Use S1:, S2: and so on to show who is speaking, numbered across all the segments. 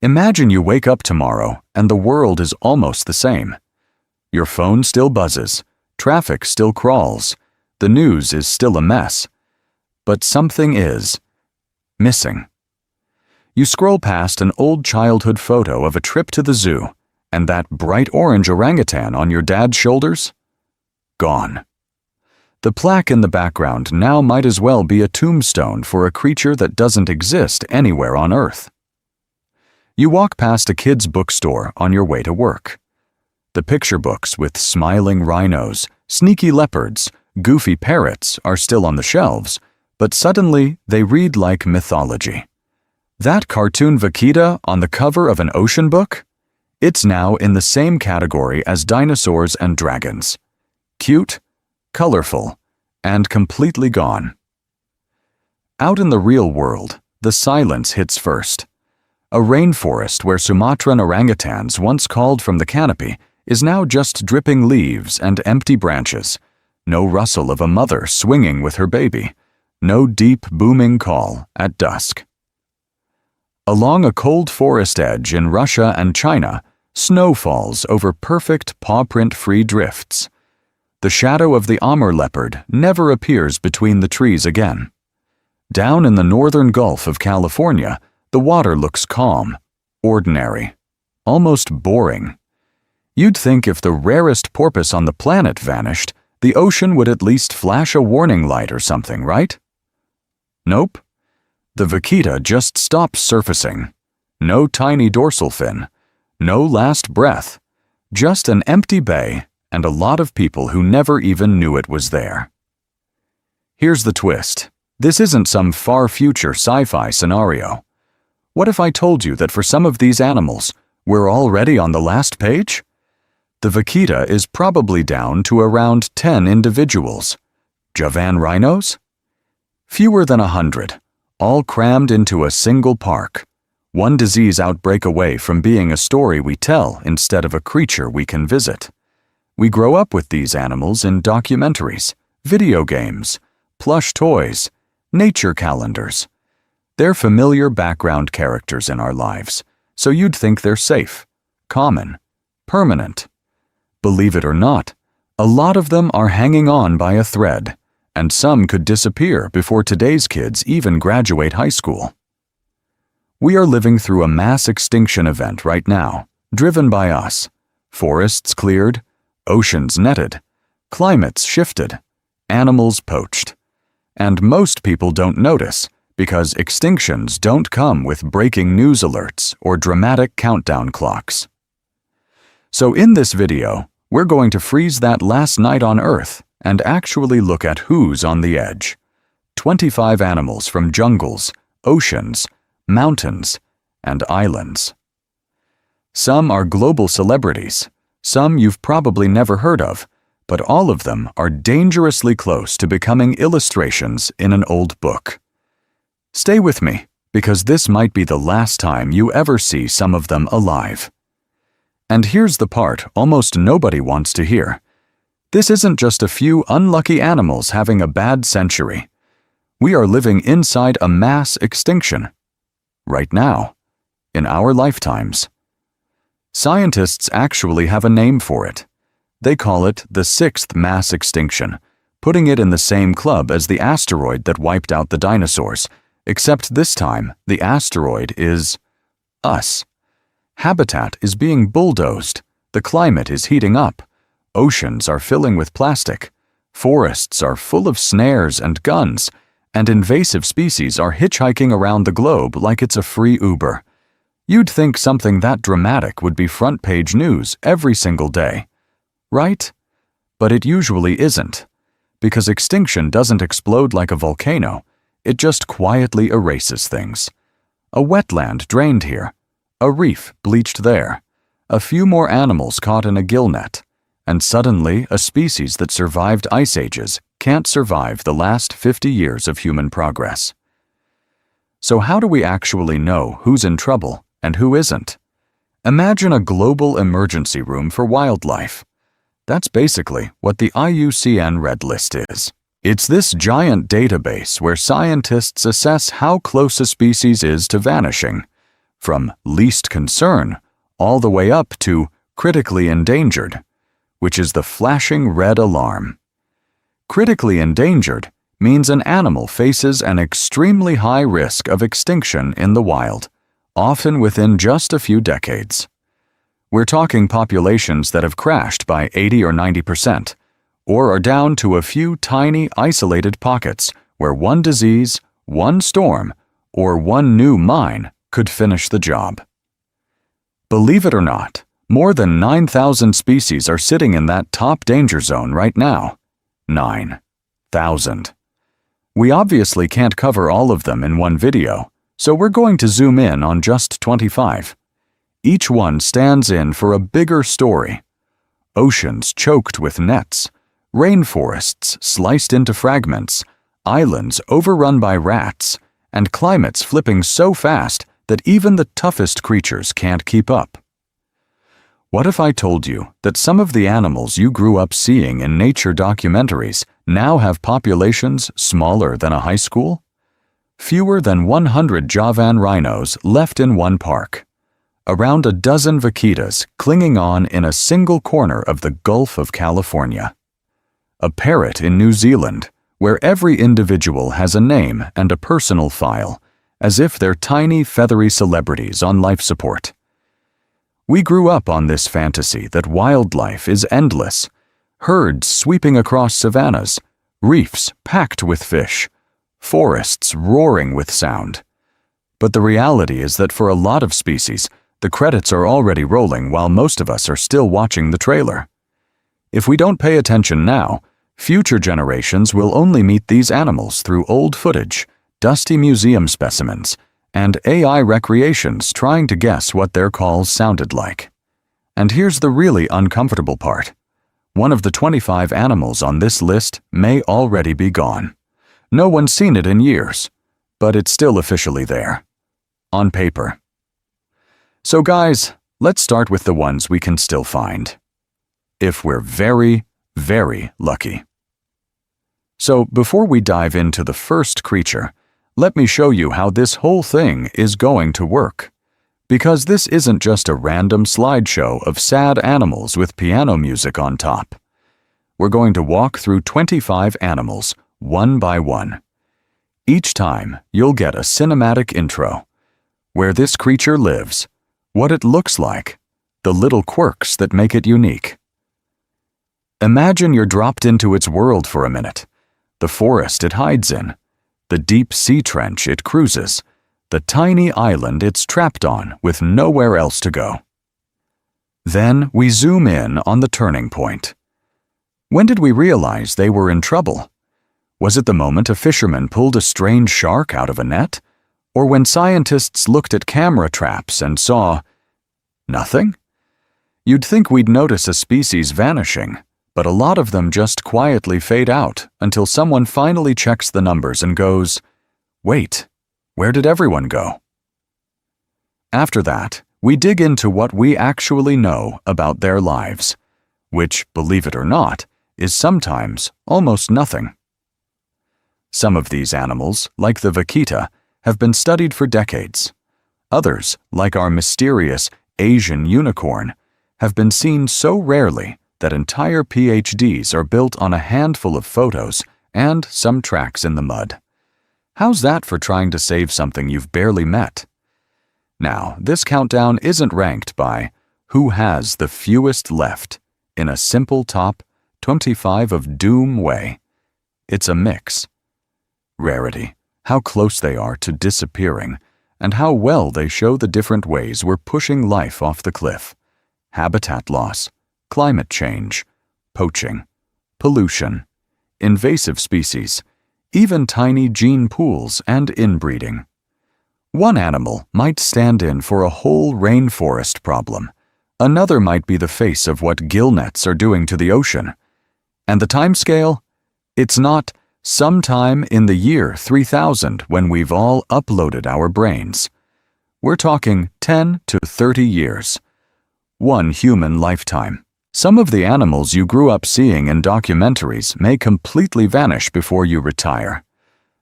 S1: Imagine you wake up tomorrow and the world is almost the same. Your phone still buzzes, traffic still crawls, the news is still a mess. But something is missing. You scroll past an old childhood photo of a trip to the zoo, and that bright orange orangutan on your dad's shoulders? Gone. The plaque in the background now might as well be a tombstone for a creature that doesn't exist anywhere on Earth. You walk past a kid's bookstore on your way to work. The picture books with smiling rhinos, sneaky leopards, goofy parrots are still on the shelves, but suddenly they read like mythology. That cartoon vaquita on the cover of an ocean book? It's now in the same category as dinosaurs and dragons. Cute, colorful, and completely gone. Out in the real world, the silence hits first. A rainforest where Sumatran orangutans once called from the canopy is now just dripping leaves and empty branches. No rustle of a mother swinging with her baby. No deep, booming call at dusk. Along a cold forest edge in Russia and China, snow falls over perfect paw-print-free drifts. The shadow of the Amur leopard never appears between the trees again. Down in the northern Gulf of California, the water looks calm, ordinary, almost boring. You'd think if the rarest porpoise on the planet vanished, the ocean would at least flash a warning light or something, right? Nope. The vaquita just stops surfacing. No tiny dorsal fin. No last breath. Just an empty bay and a lot of people who never even knew it was there. Here's the twist. This isn't some far future sci-fi scenario. What if I told you that for some of these animals, we're already on the last page? The vaquita is probably down to around 10 individuals. Javan rhinos? Fewer than 100, all crammed into a single park. One disease outbreak away from being a story we tell instead of a creature we can visit. We grow up with these animals in documentaries, video games, plush toys, nature calendars. They're familiar background characters in our lives, so you'd think they're safe, common, permanent. Believe it or not, a lot of them are hanging on by a thread, and some could disappear before today's kids even graduate high school. We are living through a mass extinction event right now, driven by us. Forests cleared, oceans netted, climates shifted, animals poached. And most people don't notice, because extinctions don't come with breaking news alerts or dramatic countdown clocks. So in this video, we're going to freeze that last night on Earth and actually look at who's on the edge. 25 animals from jungles, oceans, mountains, and islands. Some are global celebrities, some you've probably never heard of, but all of them are dangerously close to becoming illustrations in an old book. Stay with me, because this might be the last time you ever see some of them alive. And here's the part almost nobody wants to hear. This isn't just a few unlucky animals having a bad century. We are living inside a mass extinction. Right now. In our lifetimes. Scientists actually have a name for it. They call it the 6th mass extinction, putting it in the same club as the asteroid that wiped out the dinosaurs. Except this time, the asteroid is us. Habitat is being bulldozed, the climate is heating up, oceans are filling with plastic, forests are full of snares and guns, and invasive species are hitchhiking around the globe like it's a free Uber. You'd think something that dramatic would be front-page news every single day, right? But it usually isn't, because extinction doesn't explode like a volcano. It just quietly erases things. A wetland drained here, a reef bleached there, a few more animals caught in a gill net, and suddenly a species that survived ice ages can't survive the last 50 years of human progress. So how do we actually know who's in trouble and who isn't? Imagine a global emergency room for wildlife. That's basically what the IUCN Red List is. It's this giant database where scientists assess how close a species is to vanishing, from least concern all the way up to critically endangered, which is the flashing red alarm. Critically endangered means an animal faces an extremely high risk of extinction in the wild, often within just a few decades. We're talking populations that have crashed by 80 or 90%, or are down to a few tiny isolated pockets where one disease, one storm, or one new mine could finish the job. Believe it or not, more than 9,000 species are sitting in that top danger zone right now. 9,000. We obviously can't cover all of them in one video, so we're going to zoom in on just 25. Each one stands in for a bigger story. Oceans choked with nets, rainforests sliced into fragments, islands overrun by rats, and climates flipping so fast that even the toughest creatures can't keep up. What if I told you that some of the animals you grew up seeing in nature documentaries now have populations smaller than a high school? Fewer than 100 Javan rhinos left in one park. Around a dozen vaquitas clinging on in a single corner of the Gulf of California. A parrot in New Zealand, where every individual has a name and a personal file, as if they're tiny feathery celebrities on life support. We grew up on this fantasy that wildlife is endless, herds sweeping across savannas, reefs packed with fish, forests roaring with sound. But the reality is that for a lot of species, the credits are already rolling while most of us are still watching the trailer. If we don't pay attention now, future generations will only meet these animals through old footage, dusty museum specimens, and AI recreations trying to guess what their calls sounded like. And here's the really uncomfortable part. One of the 25 animals on this list may already be gone. No one's seen it in years, but it's still officially there. On paper. So guys, let's start with the ones we can still find. If we're very, very lucky. So before we dive into the first creature, let me show you how this whole thing is going to work. Because this isn't just a random slideshow of sad animals with piano music on top. We're going to walk through 25 animals, one by one. Each time, you'll get a cinematic intro, where this creature lives, what it looks like, the little quirks that make it unique. Imagine you're dropped into its world for a minute, the forest it hides in, the deep sea trench it cruises, the tiny island it's trapped on with nowhere else to go. Then we zoom in on the turning point. When did we realize they were in trouble? Was it the moment a fisherman pulled a strange shark out of a net? Or when scientists looked at camera traps and saw nothing? You'd think we'd notice a species vanishing, but a lot of them just quietly fade out until someone finally checks the numbers and goes, "Wait, where did everyone go?" After that, we dig into what we actually know about their lives, which, believe it or not, is sometimes almost nothing. Some of these animals, like the vaquita, have been studied for decades. Others, like our mysterious Asian unicorn, have been seen so rarely that entire PhDs are built on a handful of photos and some tracks in the mud. How's that for trying to save something you've barely met? Now, this countdown isn't ranked by who has the fewest left in a simple top 25 of doom way. It's a mix. Rarity, how close they are to disappearing, and how well they show the different ways we're pushing life off the cliff. Habitat loss, climate change, poaching, pollution, invasive species, even tiny gene pools and inbreeding. One animal might stand in for a whole rainforest problem. Another might be the face of what gill nets are doing to the ocean. And the timescale? It's not sometime in the year 3000 when we've all uploaded our brains. We're talking 10 to 30 years. One human lifetime. Some of the animals you grew up seeing in documentaries may completely vanish before you retire.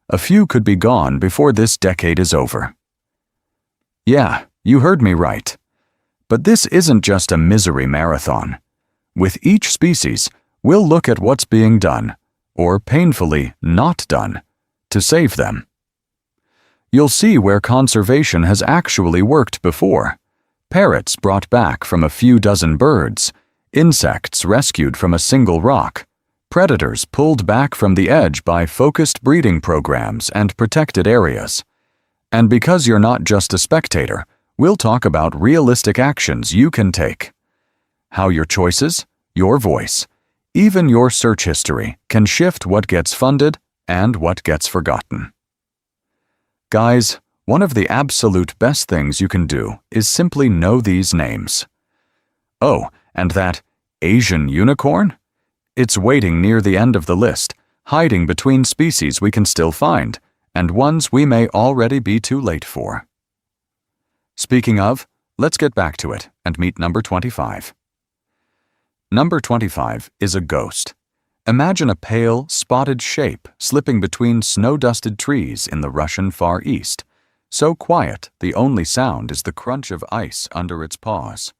S1: A few could be gone before this decade is over. Yeah, You heard me right. But this isn't just a misery marathon. With each species, we'll look at what's being done, or painfully not done, to save them. You'll see where conservation has actually worked before. Parrots brought back from a few dozen birds, insects rescued from a single rock, predators pulled back from the edge by focused breeding programs and protected areas. And because you're not just a spectator, we'll talk about realistic actions you can take. How your choices, your voice, even your search history can shift what gets funded and what gets forgotten. Guys, one of the absolute best things you can do is simply know these names. Oh, and that Asian unicorn? It's waiting near the end of the list, hiding between species we can still find, and ones we may already be too late for. Speaking of, let's get back to it and meet number 25. Number 25 is a ghost. Imagine a pale, spotted shape slipping between snow-dusted trees in the Russian Far East, so quiet the only sound is the crunch of ice under its paws.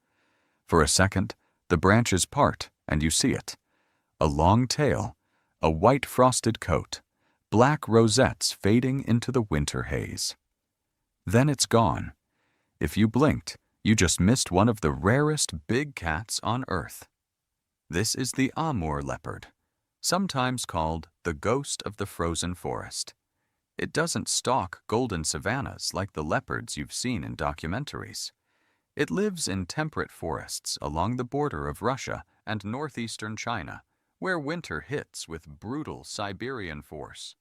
S1: For a second, the branches part and you see it. A long tail, a white frosted coat, black rosettes fading into the winter haze. Then it's gone. If you blinked, you just missed one of the rarest big cats on Earth. This is the Amur leopard, sometimes called the ghost of the frozen forest. It doesn't stalk golden savannas like the leopards you've seen in documentaries. It lives in temperate forests along the border of Russia and northeastern China, where winter hits with brutal Siberian force.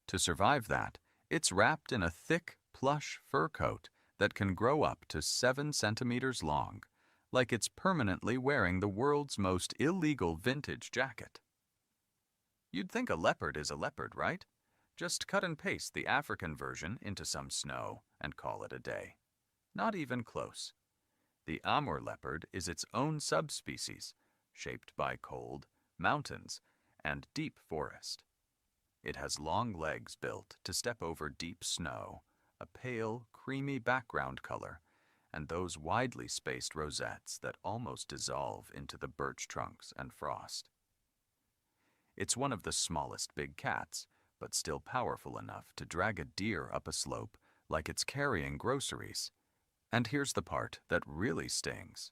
S1: To survive that, it's wrapped in a thick, plush fur coat that can grow up to 7 centimeters long, like it's permanently wearing the world's most illegal vintage jacket. You'd think a leopard is a leopard, right? Just cut and paste the African version into some snow and call it a day. Not even close. The Amur leopard is its own subspecies, shaped by cold, mountains, and deep forest. It has long legs built to step over deep snow, a pale, creamy background color, and those widely spaced rosettes that almost dissolve into the birch trunks and frost. It's one of the smallest big cats, but still powerful enough to drag a deer up a slope like it's carrying groceries. And here's the part that really stings.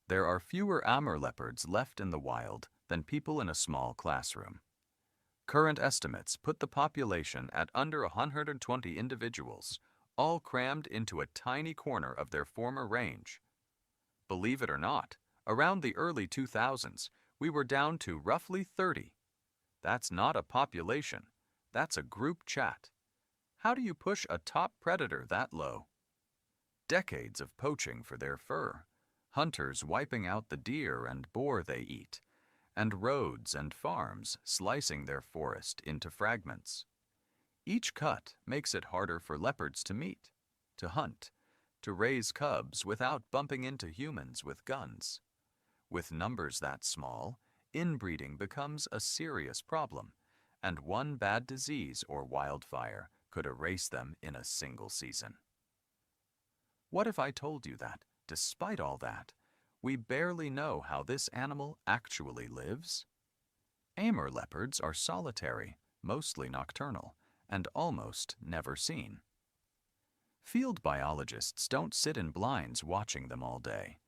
S1: There are fewer Amur leopards left in the wild than people in a small classroom. Current estimates put the population at under 120 individuals, all crammed into a tiny corner of their former range. Believe it or not, around the early 2000s, we were down to roughly 30. That's not a population, that's a group chat. How do you push a top predator that low? Decades of poaching for their fur, hunters wiping out the deer and boar they eat, and roads and farms slicing their forest into fragments. Each cut makes it harder for leopards to meet, to hunt, to raise cubs without bumping into humans with guns. With numbers that small, inbreeding becomes a serious problem, and one bad disease or wildfire could erase them in a single season. What if I told you that, despite all that, we barely know how this animal actually lives? Amur leopards are solitary, mostly nocturnal, and almost never seen. Field biologists don't sit in blinds watching them all day.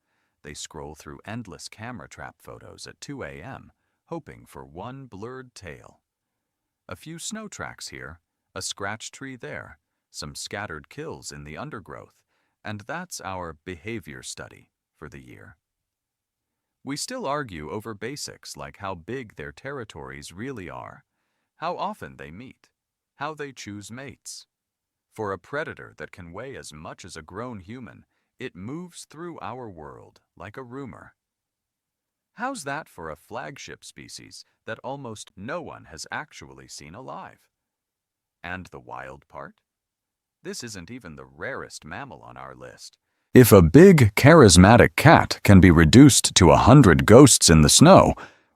S1: They scroll through endless camera trap photos at 2 a.m., hoping for one blurred tail. A few snow tracks here, a scratched tree there, some scattered kills in the undergrowth, and that's our behavior study for the year. We still argue over basics like how big their territories really are, how often they meet, how they choose mates. For a predator that can weigh as much as a grown human, it moves through our world like a rumor. How's that for a flagship species that almost no one has actually seen alive? And the wild part? This isn't even the rarest mammal on our list. If a big, charismatic cat can be reduced to 100 ghosts in the snow,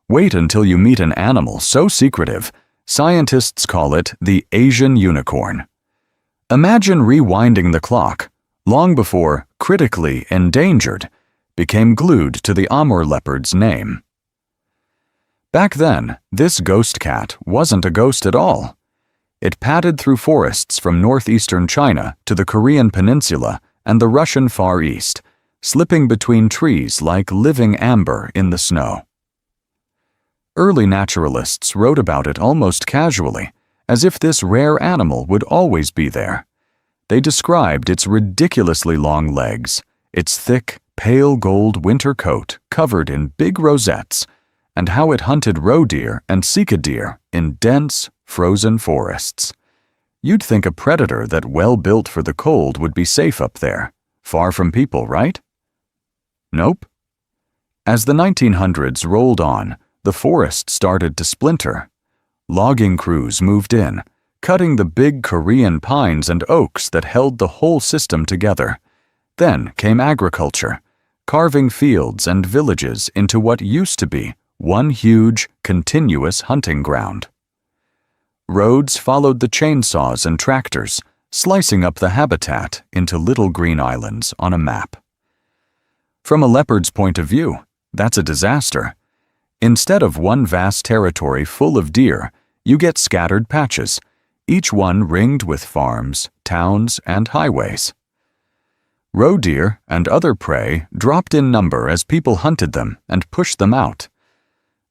S1: wait until you meet an animal so secretive, scientists call it the Asian unicorn. Imagine rewinding the clock, long before critically endangered became glued to the Amur leopard's name. Back then, this ghost cat wasn't a ghost at all. It padded through forests from northeastern China to the Korean peninsula and the Russian Far East, slipping between trees like living amber in the snow. Early naturalists wrote about it almost casually, as if this rare animal would always be there. They described its ridiculously long legs, its thick, pale gold winter coat covered in big rosettes, and how it hunted roe deer and sika deer in dense, frozen forests. You'd think a predator that well built for the cold would be safe up there, far from people, right? Nope. As the 1900s rolled on, the forest started to splinter. Logging crews moved in, cutting the big Korean pines and oaks that held the whole system together. Then came agriculture, carving fields and villages into what used to be one huge, continuous hunting ground. Roads followed the chainsaws and tractors, slicing up the habitat into little green islands on a map. From a leopard's point of view, that's a disaster. Instead of one vast territory full of deer, you get scattered patches, each one ringed with farms, towns, and highways. Roe deer and other prey dropped in number as people hunted them and pushed them out.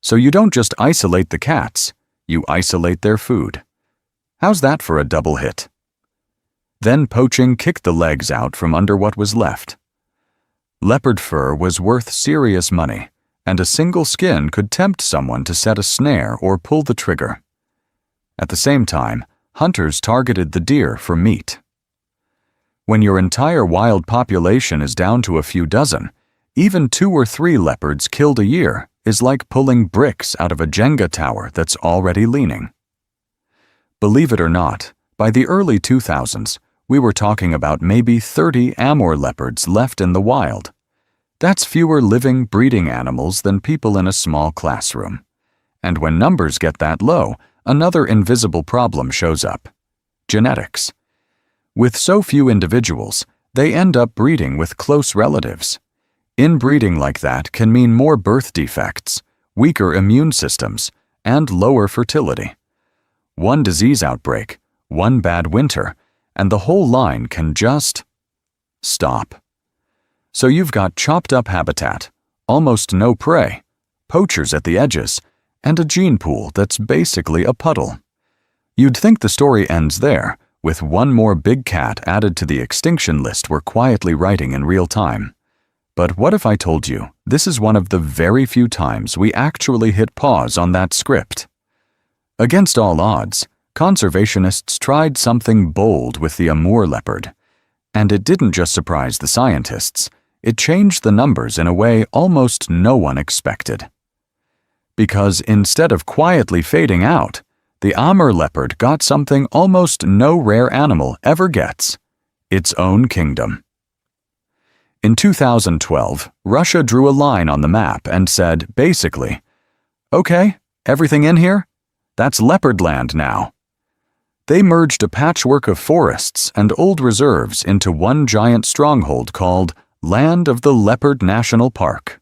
S1: So you don't just isolate the cats, you isolate their food. How's that for a double hit? Then poaching kicked the legs out from under what was left. Leopard fur was worth serious money, and a single skin could tempt someone to set a snare or pull the trigger. At the same time, hunters targeted the deer for meat. When your entire wild population is down to a few dozen, even 2 or 3 leopards killed a year is like pulling bricks out of a Jenga tower that's already leaning. Believe it or not, by the early 2000s, we were talking about maybe 30 Amur leopards left in the wild. That's fewer living, breeding animals than people in a small classroom. And when numbers get that low, another invisible problem shows up: genetics. With so few individuals, they end up breeding with close relatives. Inbreeding like that can mean more birth defects, weaker immune systems, and lower fertility. One disease outbreak, one bad winter, and the whole line can just stop. So you've got chopped up habitat, almost no prey, poachers at the edges, and a gene pool that's basically a puddle. You'd think the story ends there, with one more big cat added to the extinction list we're quietly writing in real time. But what if I told you this is one of the very few times we actually hit pause on that script? Against all odds, conservationists tried something bold with the Amur leopard. And it didn't just surprise the scientists, it changed the numbers in a way almost no one expected. Because instead of quietly fading out, the Amur leopard got something almost no rare animal ever gets: its own kingdom. In 2012, Russia drew a line on the map and said, basically, "Okay, everything in here? That's leopard land now." They merged a patchwork of forests and old reserves into one giant stronghold called Land of the Leopard National Park.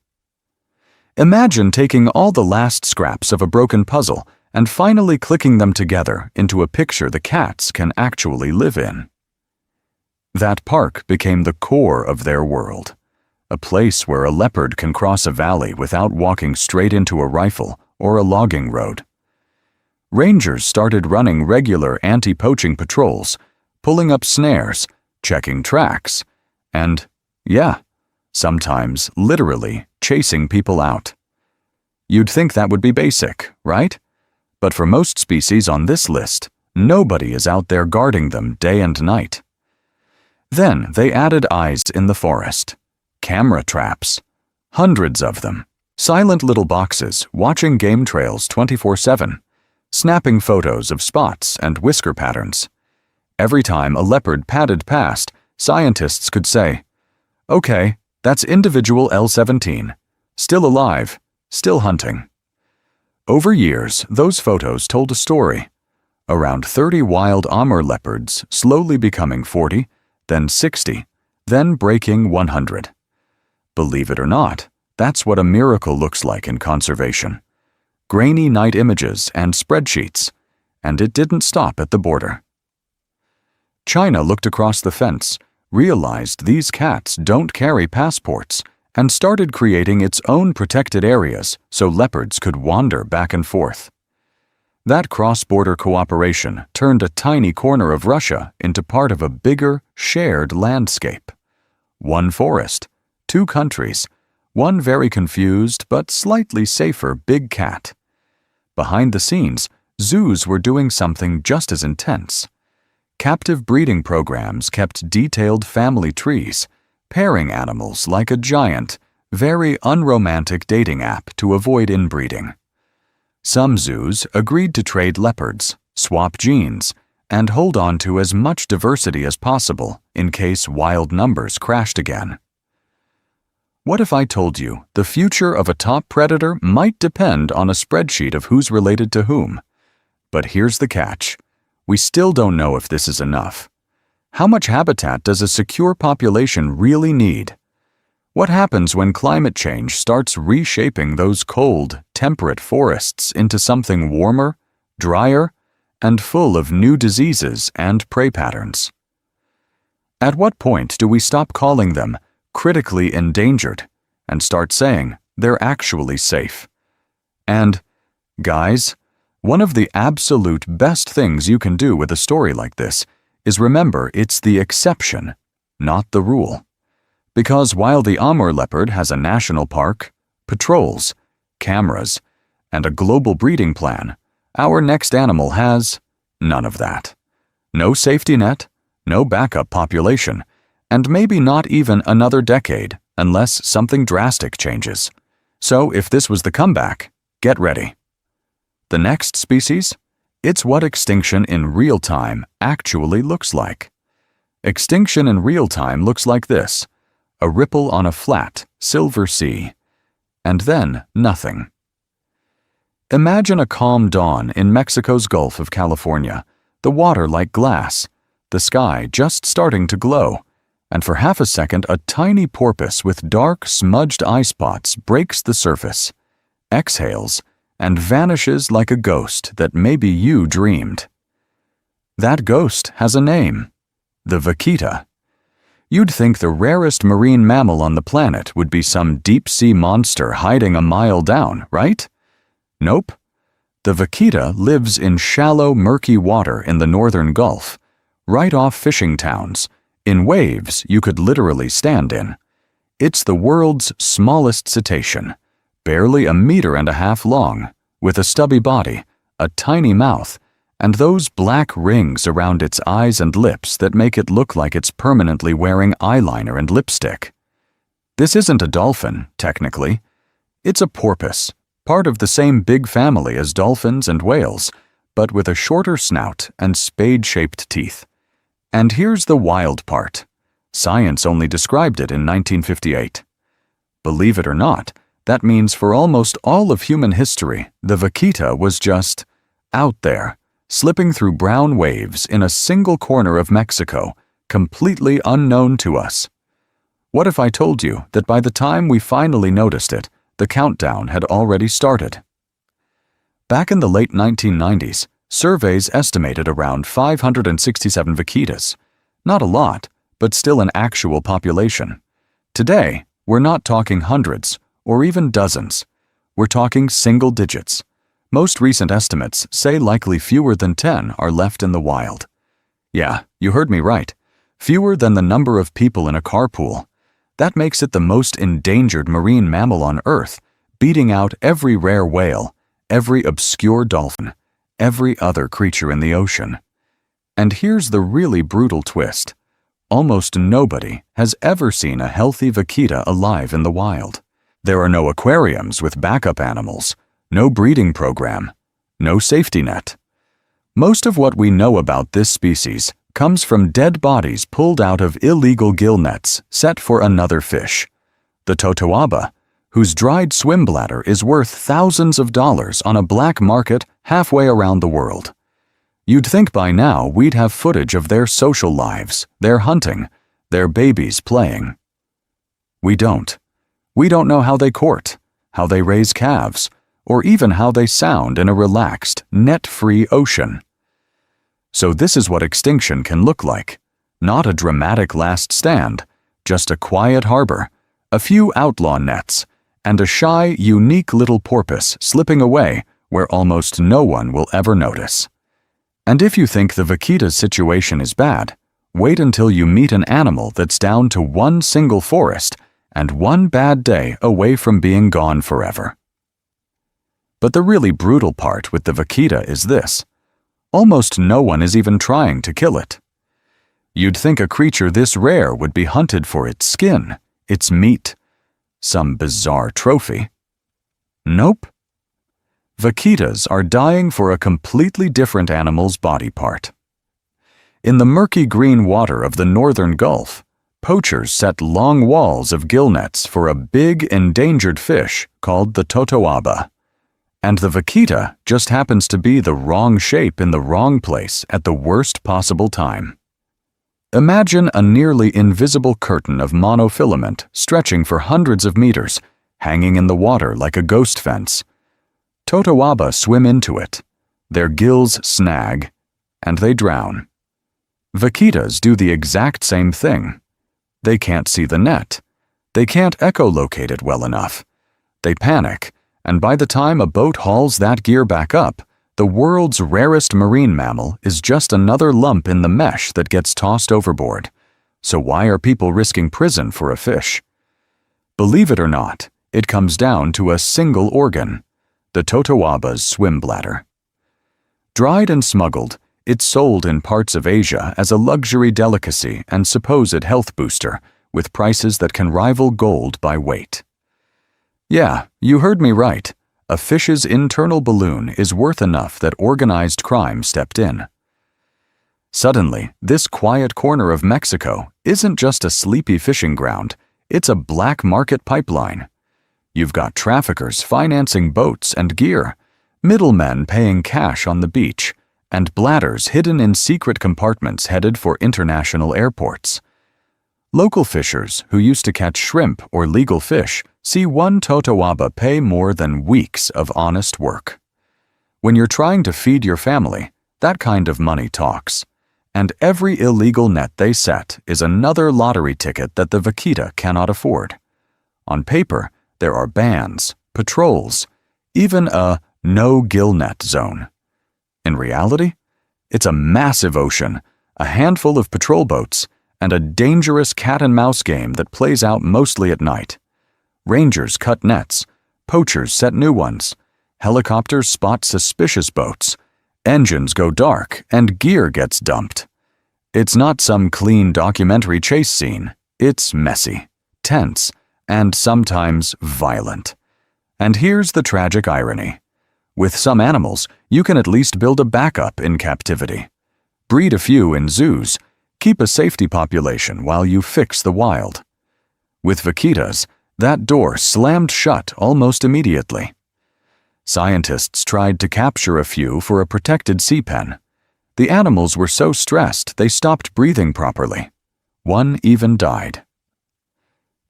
S1: Imagine taking all the last scraps of a broken puzzle and finally clicking them together into a picture the cats can actually live in. That park became the core of their world, a place where a leopard can cross a valley without walking straight into a rifle or a logging road. Rangers started running regular anti-poaching patrols, pulling up snares, checking tracks, and, yeah, sometimes literally chasing people out. You'd think that would be basic, right? But for most species on this list, nobody is out there guarding them day and night. Then they added eyes in the forest, camera traps, hundreds of them, silent little boxes watching game trails 24/7, snapping photos of spots and whisker patterns. Every time a leopard padded past, scientists could say, "Okay, that's individual L17, still alive, still hunting." Over years, those photos told a story. Around 30 wild Amur leopards slowly becoming 40, then 60, then breaking 100. Believe it or not, that's what a miracle looks like in conservation. Grainy night images and spreadsheets, and it didn't stop at the border. China looked across the fence, realized these cats don't carry passports, and started creating its own protected areas so leopards could wander back and forth. That cross-border cooperation turned a tiny corner of Russia into part of a bigger, shared landscape. One forest, two countries, one very confused but slightly safer big cat. Behind the scenes, zoos were doing something just as intense. Captive breeding programs kept detailed family trees, pairing animals like a giant, very unromantic dating app to avoid inbreeding. Some zoos agreed to trade leopards, swap genes, and hold on to as much diversity as possible in case wild numbers crashed again. What if I told you the future of a top predator might depend on a spreadsheet of who's related to whom? But here's the catch. We still don't know if this is enough. How much habitat does a secure population really need? What happens when climate change starts reshaping those cold, temperate forests into something warmer, drier, and full of new diseases and prey patterns? At what point do we stop calling them critically endangered and start saying they're actually safe? And, guys, one of the absolute best things you can do with a story like this is remember it's the exception, not the rule. Because while the Amur leopard has a national park, patrols, cameras, and a global breeding plan, our next animal has none of that. No safety net, no backup population, and maybe not even another decade unless something drastic changes. So if this was the comeback, get ready. The next species? It's what extinction in real time actually looks like. Extinction in real time looks like this: a ripple on a flat, silver sea, and then nothing. Imagine a calm dawn in Mexico's Gulf of California, the water like glass, the sky just starting to glow, and for half a second a tiny porpoise with dark, smudged eye spots breaks the surface, exhales, and vanishes like a ghost that maybe you dreamed. That ghost has a name: the vaquita. You'd think the rarest marine mammal on the planet would be some deep-sea monster hiding a mile down, right? Nope. The vaquita lives in shallow, murky water in the northern Gulf, right off fishing towns, in waves you could literally stand in. It's the world's smallest cetacean, barely 1.5 meters long, with a stubby body, a tiny mouth, and those black rings around its eyes and lips that make it look like it's permanently wearing eyeliner and lipstick. This isn't a dolphin, technically. It's a porpoise, part of the same big family as dolphins and whales, but with a shorter snout and spade-shaped teeth. And here's the wild part. Science only described it in 1958. Believe it or not, that means for almost all of human history, the vaquita was just out there, slipping through brown waves in a single corner of Mexico, completely unknown to us. What if I told you that by the time we finally noticed it, the countdown had already started? Back in the late 1990s, surveys estimated around 567 vaquitas. Not a lot, but still an actual population. Today, we're not talking hundreds, or even dozens. We're talking single digits. Most recent estimates say likely fewer than 10 are left in the wild. Yeah, you heard me right. Fewer than the number of people in a carpool. That makes it the most endangered marine mammal on Earth, beating out every rare whale, every obscure dolphin, every other creature in the ocean. And here's the really brutal twist. Almost nobody has ever seen a healthy vaquita alive in the wild. There are no aquariums with backup animals, no breeding program, no safety net. Most of what we know about this species comes from dead bodies pulled out of illegal gill nets set for another fish, the totoaba, whose dried swim bladder is worth thousands of dollars on a black market halfway around the world. You'd think by now we'd have footage of their social lives, their hunting, their babies playing. We don't. We don't know how they court, how they raise calves, or even how they sound in a relaxed, net-free ocean. So this is what extinction can look like. Not a dramatic last stand, just a quiet harbor, a few outlaw nets, and a shy, unique little porpoise slipping away where almost no one will ever notice. And if you think the vaquita's situation is bad, wait until you meet an animal that's down to one single forest and one bad day away from being gone forever. But the really brutal part with the vaquita is this: almost no one is even trying to kill it. You'd think a creature this rare would be hunted for its skin, its meat, some bizarre trophy. Nope. Vaquitas are dying for a completely different animal's body part. In the murky green water of the northern Gulf, poachers set long walls of gill nets for a big endangered fish called the totoaba. And the vaquita just happens to be the wrong shape in the wrong place at the worst possible time. Imagine a nearly invisible curtain of monofilament stretching for hundreds of meters, hanging in the water like a ghost fence. Totoaba swim into it, their gills snag, and they drown. Vaquitas do the exact same thing. They can't see the net. They can't echolocate it well enough. They panic, and by the time a boat hauls that gear back up, the world's rarest marine mammal is just another lump in the mesh that gets tossed overboard. So why are people risking prison for a fish? Believe it or not, it comes down to a single organ, the totoaba's swim bladder. Dried and smuggled, it's sold in parts of Asia as a luxury delicacy and supposed health booster, with prices that can rival gold by weight. Yeah, you heard me right. A fish's internal balloon is worth enough that organized crime stepped in. Suddenly, this quiet corner of Mexico isn't just a sleepy fishing ground, it's a black market pipeline. You've got traffickers financing boats and gear, middlemen paying cash on the beach, and bladders hidden in secret compartments headed for international airports. Local fishers who used to catch shrimp or legal fish see one totoaba pay more than weeks of honest work. When you're trying to feed your family, that kind of money talks. And every illegal net they set is another lottery ticket that the vaquita cannot afford. On paper, there are bans, patrols, even a no-gill net zone. In reality, it's a massive ocean, a handful of patrol boats, and a dangerous cat-and-mouse game that plays out mostly at night. Rangers cut nets, poachers set new ones, helicopters spot suspicious boats, engines go dark, and gear gets dumped. It's not some clean documentary chase scene. It's messy, tense, and sometimes violent. And here's the tragic irony. With some animals, you can at least build a backup in captivity. Breed a few in zoos, keep a safety population while you fix the wild. With vaquitas, that door slammed shut almost immediately. Scientists tried to capture a few for a protected sea pen. The animals were so stressed they stopped breathing properly. One even died.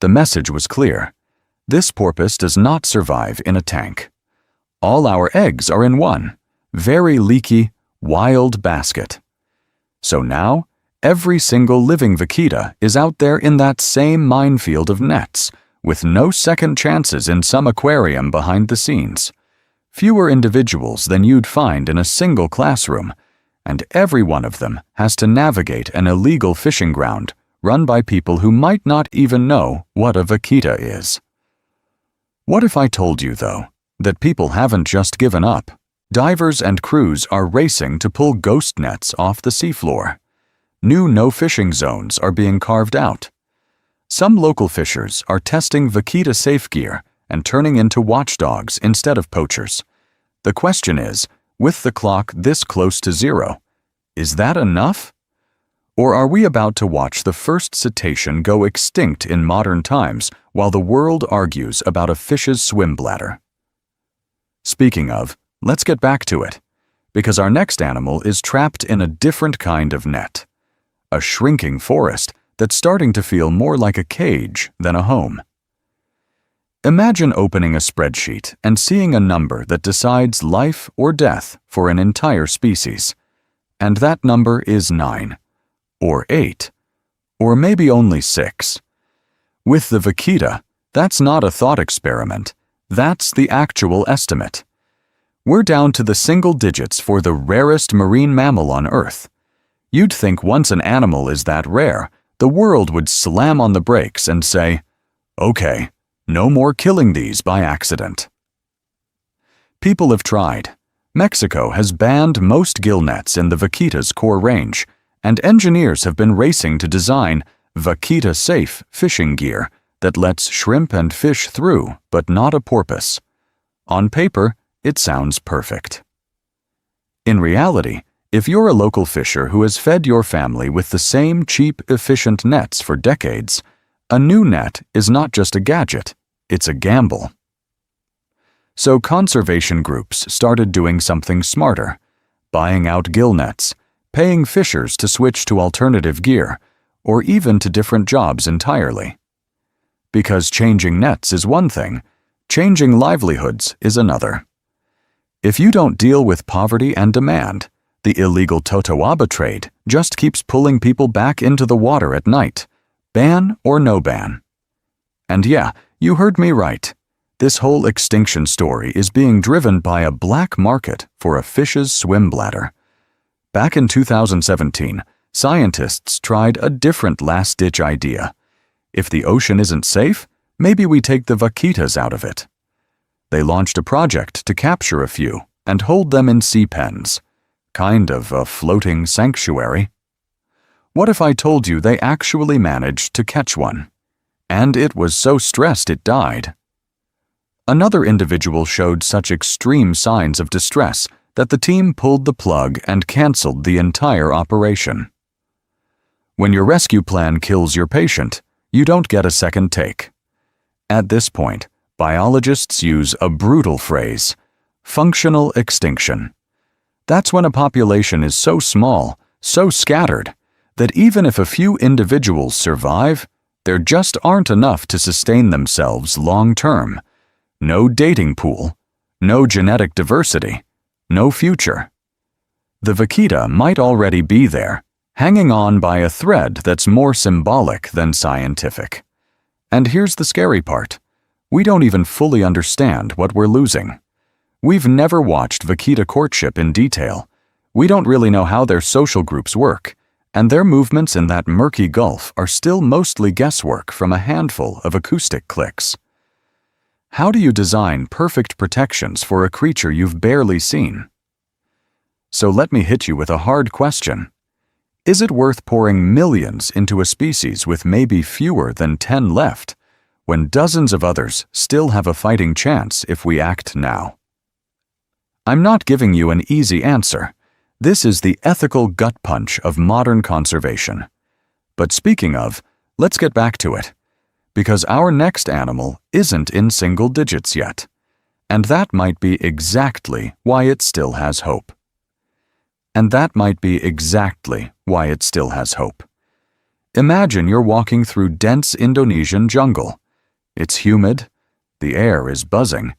S1: The message was clear. This porpoise does not survive in a tank. All our eggs are in one, very leaky, wild basket. So now, every single living vaquita is out there in that same minefield of nets, with no second chances in some aquarium behind the scenes. Fewer individuals than you'd find in a single classroom, and every one of them has to navigate an illegal fishing ground run by people who might not even know what a vaquita is. What if I told you, though, that people haven't just given up? Divers and crews are racing to pull ghost nets off the seafloor. New no-fishing zones are being carved out. Some local fishers are testing vaquita safe gear and turning into watchdogs instead of poachers. The question is, with the clock this close to zero, is that enough? Or are we about to watch the first cetacean go extinct in modern times while the world argues about a fish's swim bladder? Speaking of, let's get back to it, because our next animal is trapped in a different kind of net. A shrinking forest that's starting to feel more like a cage than a home. Imagine opening a spreadsheet and seeing a number that decides life or death for an entire species. And that number is 9, or 8, or maybe only 6. With the vaquita, that's not a thought experiment. That's the actual estimate. We're down to the single digits for the rarest marine mammal on Earth. You'd think once an animal is that rare, the world would slam on the brakes and say, "Okay, no more killing these by accident." People have tried. Mexico has banned most gill nets in the vaquita's core range, and engineers have been racing to design vaquita-safe fishing gear that lets shrimp and fish through, but not a porpoise. On paper, it sounds perfect. In reality, if you're a local fisher who has fed your family with the same cheap, efficient nets for decades, a new net is not just a gadget, it's a gamble. So conservation groups started doing something smarter, buying out gill nets, paying fishers to switch to alternative gear, or even to different jobs entirely. Because changing nets is one thing, changing livelihoods is another. If you don't deal with poverty and demand, the illegal totoaba trade just keeps pulling people back into the water at night, ban or no ban. And yeah, you heard me right. This whole extinction story is being driven by a black market for a fish's swim bladder. Back in 2017, scientists tried a different last-ditch idea. If the ocean isn't safe, maybe we take the vaquitas out of it. They launched a project to capture a few and hold them in sea pens. Kind of a floating sanctuary. What if I told you they actually managed to catch one? And it was so stressed it died. Another individual showed such extreme signs of distress that the team pulled the plug and canceled the entire operation. When your rescue plan kills your patient, you don't get a second take. At this point, biologists use a brutal phrase, functional extinction. That's when a population is so small, so scattered, that even if a few individuals survive, there just aren't enough to sustain themselves long-term. No dating pool, no genetic diversity, no future. The vaquita might already be there, hanging on by a thread that's more symbolic than scientific. And here's the scary part. We don't even fully understand what we're losing. We've never watched vaquita courtship in detail. We don't really know how their social groups work, and their movements in that murky gulf are still mostly guesswork from a handful of acoustic clicks. How do you design perfect protections for a creature you've barely seen? So let me hit you with a hard question. Is it worth pouring millions into a species with maybe fewer than 10 left, when dozens of others still have a fighting chance if we act now? I'm not giving you an easy answer. This is the ethical gut punch of modern conservation. But speaking of, let's get back to it. Because our next animal isn't in single digits yet. And that might be exactly why it still has hope. Imagine you're walking through dense Indonesian jungle. It's humid, the air is buzzing,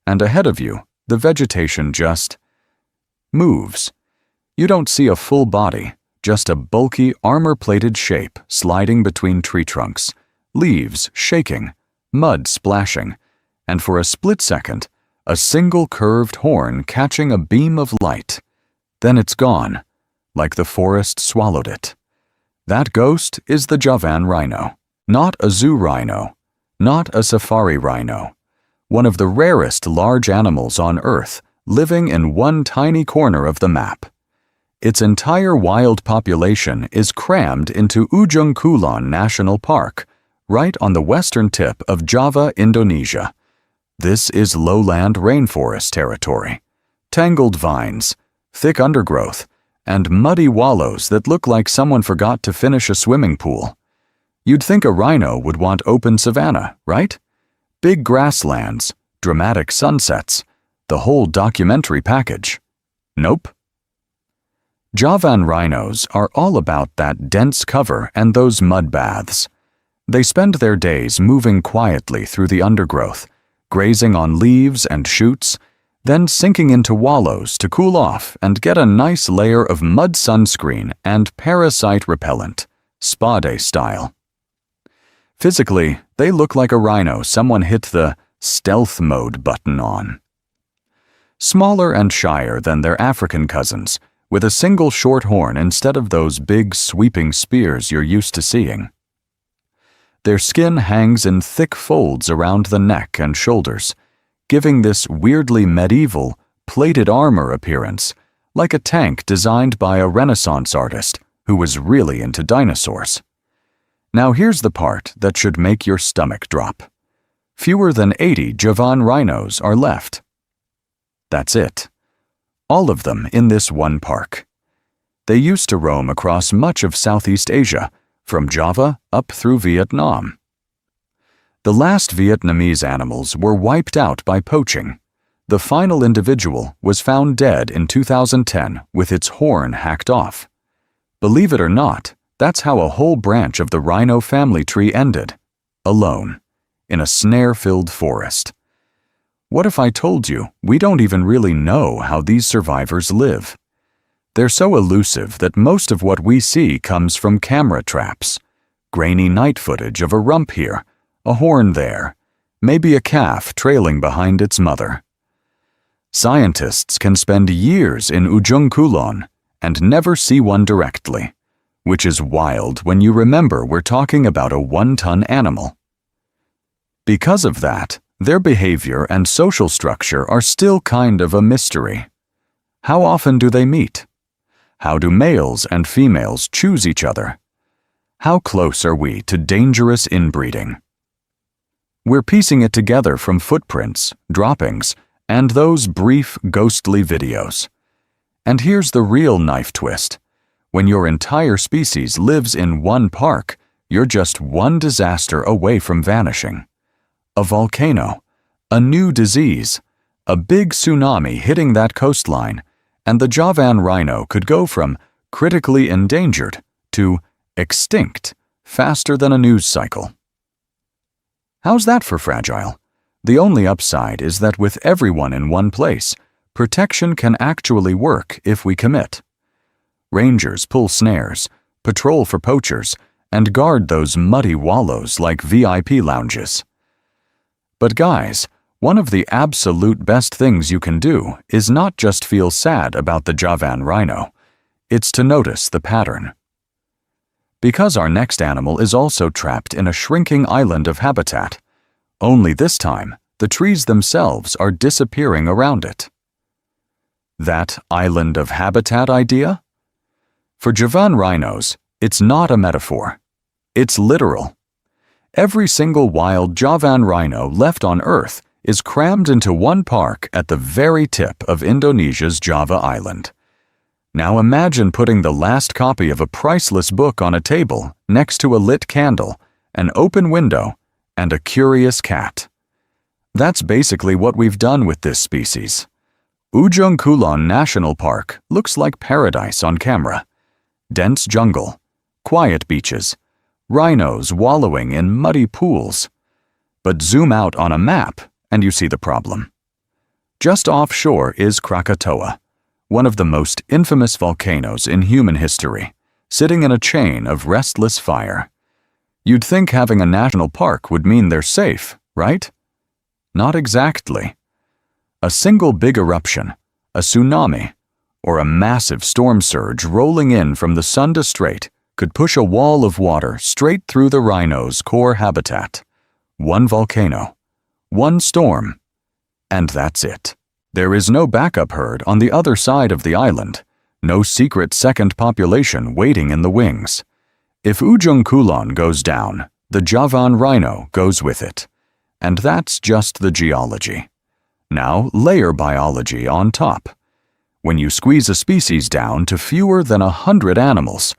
S1: and ahead of you, the vegetation just moves. You don't see a full body, just a bulky, armor-plated shape sliding between tree trunks, leaves shaking, mud splashing, and for a split second, a single curved horn catching a beam of light. Then it's gone, like the forest swallowed it. That ghost is the Javan rhino, not a zoo rhino, not a safari rhino. One of the rarest large animals on Earth, living in one tiny corner of the map. Its entire wild population is crammed into Ujung Kulon National Park, right on the western tip of Java, Indonesia. This is lowland rainforest territory. Tangled vines, thick undergrowth, and muddy wallows that look like someone forgot to finish a swimming pool. You'd think a rhino would want open savanna, right? Big grasslands, dramatic sunsets, the whole documentary package. Nope. Javan rhinos are all about that dense cover and those mud baths. They spend their days moving quietly through the undergrowth, grazing on leaves and shoots, then sinking into wallows to cool off and get a nice layer of mud sunscreen and parasite repellent, spa day style. Physically, they look like a rhino someone hit the stealth mode button on. Smaller and shyer than their African cousins, with a single short horn instead of those big sweeping spears you're used to seeing. Their skin hangs in thick folds around the neck and shoulders, giving this weirdly medieval, plated armor appearance, like a tank designed by a Renaissance artist who was really into dinosaurs. Now here's the part that should make your stomach drop. Fewer than 80 Javan rhinos are left. That's it. All of them in this one park. They used to roam across much of Southeast Asia, from Java up through Vietnam. The last Vietnamese animals were wiped out by poaching. The final individual was found dead in 2010 with its horn hacked off. Believe it or not, that's how a whole branch of the rhino family tree ended, alone, in a snare-filled forest. What if I told you we don't even really know how these survivors live? They're so elusive that most of what we see comes from camera traps. Grainy night footage of a rump here, a horn there, maybe a calf trailing behind its mother. Scientists can spend years in Ujung Kulon and never see one directly, which is wild when you remember we're talking about a 1-ton animal. Because of that, their behavior and social structure are still kind of a mystery. How often do they meet? How do males and females choose each other? How close are we to dangerous inbreeding? We're piecing it together from footprints, droppings, and those brief, ghostly videos. And here's the real knife twist. When your entire species lives in one park, you're just one disaster away from vanishing. A volcano, a new disease, a big tsunami hitting that coastline, and the Javan rhino could go from critically endangered to extinct faster than a news cycle. How's that for fragile? The only upside is that with everyone in one place, protection can actually work if we commit. Rangers pull snares, patrol for poachers, and guard those muddy wallows like VIP lounges. But guys, one of the absolute best things you can do is not just feel sad about the Javan rhino, it's to notice the pattern. Because our next animal is also trapped in a shrinking island of habitat, only this time the trees themselves are disappearing around it. That island of habitat idea? For Javan rhinos, it's not a metaphor. It's literal. Every single wild Javan rhino left on Earth is crammed into one park at the very tip of Indonesia's Java Island. Now imagine putting the last copy of a priceless book on a table next to a lit candle, an open window, and a curious cat. That's basically what we've done with this species. Ujung Kulon National Park looks like paradise on camera. Dense jungle, quiet beaches, rhinos wallowing in muddy pools. But zoom out on a map and you see the problem. Just offshore is Krakatoa, one of the most infamous volcanoes in human history, sitting in a chain of restless fire. You'd think having a national park would mean they're safe, right? Not exactly. A single big eruption, a tsunami, or a massive storm surge rolling in from the Sunda Strait could push a wall of water straight through the rhino's core habitat. One volcano, one storm, and that's it. There is no backup herd on the other side of the island, no secret second population waiting in the wings. If Ujung Kulon goes down, the Javan rhino goes with it. And that's just the geology. Now layer biology on top. When you squeeze a species down to fewer than 100 animals,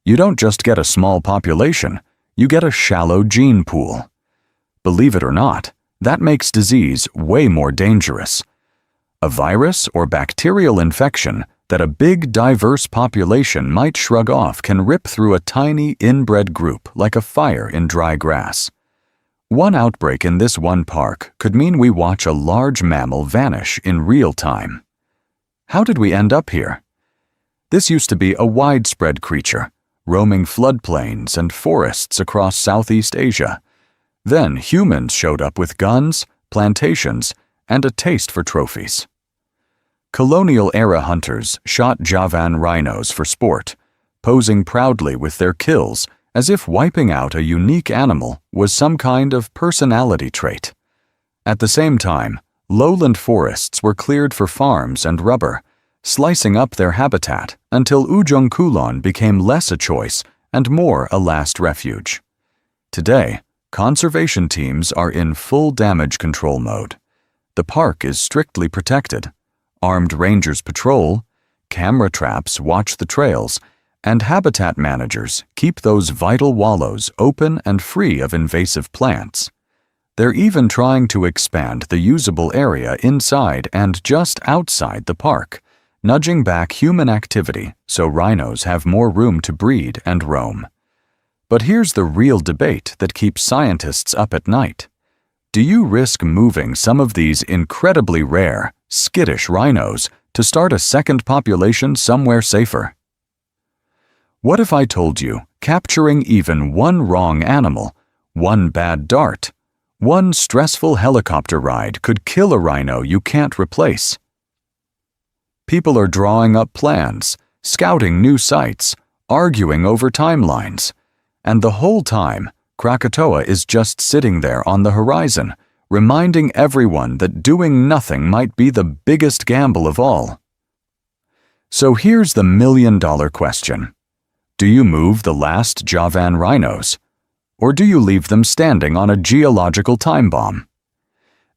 S1: you don't just get a small population, you get a shallow gene pool. Believe it or not, that makes disease way more dangerous. A virus or bacterial infection that a big, diverse population might shrug off can rip through a tiny, inbred group like a fire in dry grass. One outbreak in this one park could mean we watch a large mammal vanish in real time. How did we end up here? This used to be a widespread creature, roaming floodplains and forests across Southeast Asia. Then humans showed up with guns, plantations, and a taste for trophies. Colonial-era hunters shot Javan rhinos for sport, posing proudly with their kills as if wiping out a unique animal was some kind of personality trait. At the same time, lowland forests were cleared for farms and rubber, slicing up their habitat until Ujung Kulon became less a choice and more a last refuge. Today, conservation teams are in full damage control mode. The park is strictly protected. Armed rangers patrol, camera traps watch the trails, and habitat managers keep those vital wallows open and free of invasive plants. They're even trying to expand the usable area inside and just outside the park, nudging back human activity so rhinos have more room to breed and roam. But here's the real debate that keeps scientists up at night. Do you risk moving some of these incredibly rare, skittish rhinos to start a second population somewhere safer? What if I told you capturing even one wrong animal, one bad dart, one stressful helicopter ride could kill a rhino you can't replace? People are drawing up plans, scouting new sites, arguing over timelines, and the whole time, Krakatoa is just sitting there on the horizon, reminding everyone that doing nothing might be the biggest gamble of all. So here's the million-dollar question. Do you move the last Javan rhinos? Or do you leave them standing on a geological time bomb?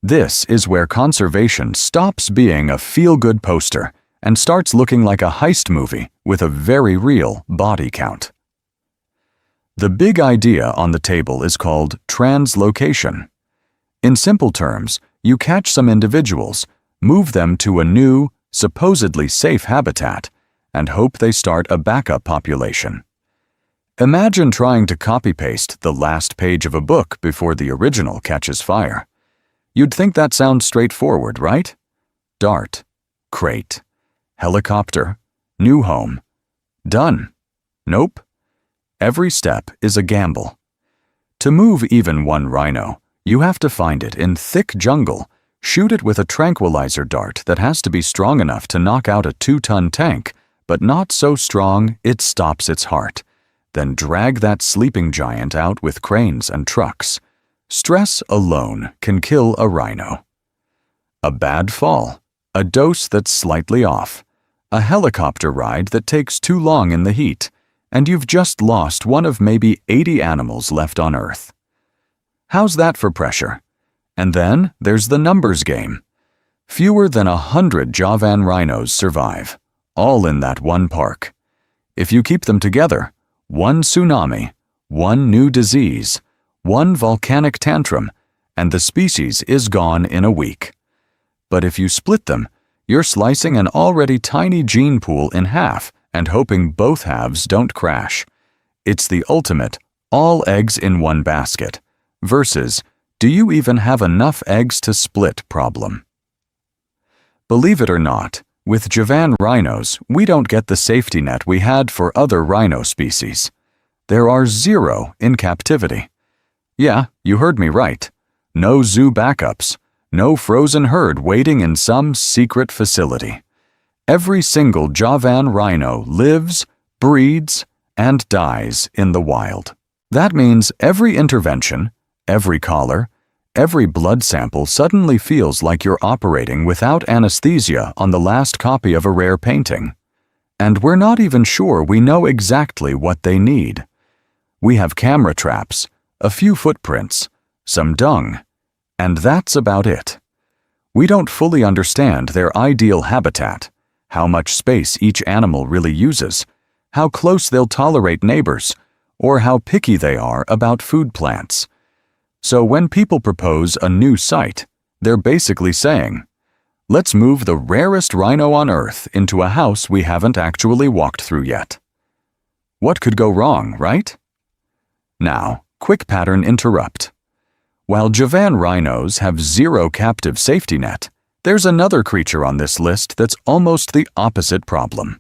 S1: This is where conservation stops being a feel-good poster and starts looking like a heist movie with a very real body count. The big idea on the table is called translocation. In simple terms, you catch some individuals, move them to a new, supposedly safe habitat, and hope they start a backup population. Imagine trying to copy-paste the last page of a book before the original catches fire. You'd think that sounds straightforward, right? Dart, crate, helicopter, new home. Done. Nope. Every step is a gamble. To move even one rhino, you have to find it in thick jungle, shoot it with a tranquilizer dart that has to be strong enough to knock out a 2-ton tank, but not so strong it stops its heart, then drag that sleeping giant out with cranes and trucks. Stress alone can kill a rhino. A bad fall, a dose that's slightly off, a helicopter ride that takes too long in the heat, and you've just lost one of maybe 80 animals left on Earth. How's that for pressure? And then there's the numbers game. Fewer than 100 Javan rhinos survive, all in that one park. If you keep them together, one tsunami, one new disease, one volcanic tantrum, and the species is gone in a week. But if you split them, you're slicing an already tiny gene pool in half and hoping both halves don't crash. It's the ultimate all eggs in one basket versus do you even have enough eggs to split problem. Believe it or not, with Javan rhinos, we don't get the safety net we had for other rhino species. There are 0 in captivity. Yeah, you heard me right. No zoo backups, no frozen herd waiting in some secret facility. Every single Javan rhino lives, breeds, and dies in the wild. That means every intervention, every collar, every blood sample suddenly feels like you're operating without anesthesia on the last copy of a rare painting. And we're not even sure we know exactly what they need. We have camera traps, a few footprints, some dung, and that's about it. We don't fully understand their ideal habitat, how much space each animal really uses, how close they'll tolerate neighbors, or how picky they are about food plants. So when people propose a new site, they're basically saying, Let's move the rarest rhino on Earth into a house we haven't actually walked through yet. What could go wrong, right? Now, quick pattern interrupt. While Javan rhinos have zero captive safety net, there's another creature on this list that's almost the opposite problem.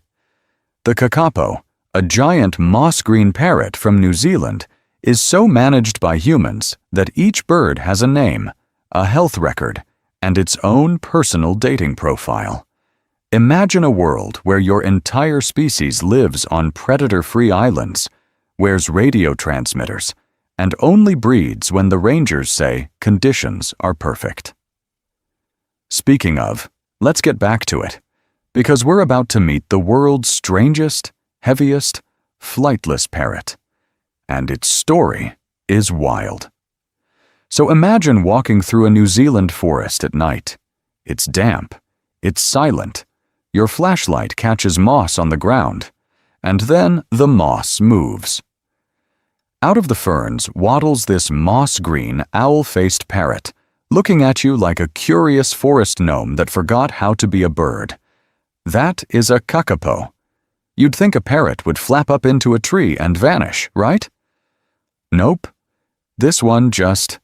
S1: The kakapo, a giant moss-green parrot from New Zealand, is so managed by humans that each bird has a name, a health record, and its own personal dating profile. Imagine a world where your entire species lives on predator-free islands, wears radio transmitters, and only breeds when the rangers say conditions are perfect. Speaking of, let's get back to it, because we're about to meet the world's strangest, heaviest, flightless parrot. And its story is wild. So imagine walking through a New Zealand forest at night. It's damp, it's silent, your flashlight catches moss on the ground, and then the moss moves. Out of the ferns waddles this moss-green, owl-faced parrot, looking at you like a curious forest gnome that forgot how to be a bird. That is a kakapo. You'd think a parrot would flap up into a tree and vanish, right? Nope. This one just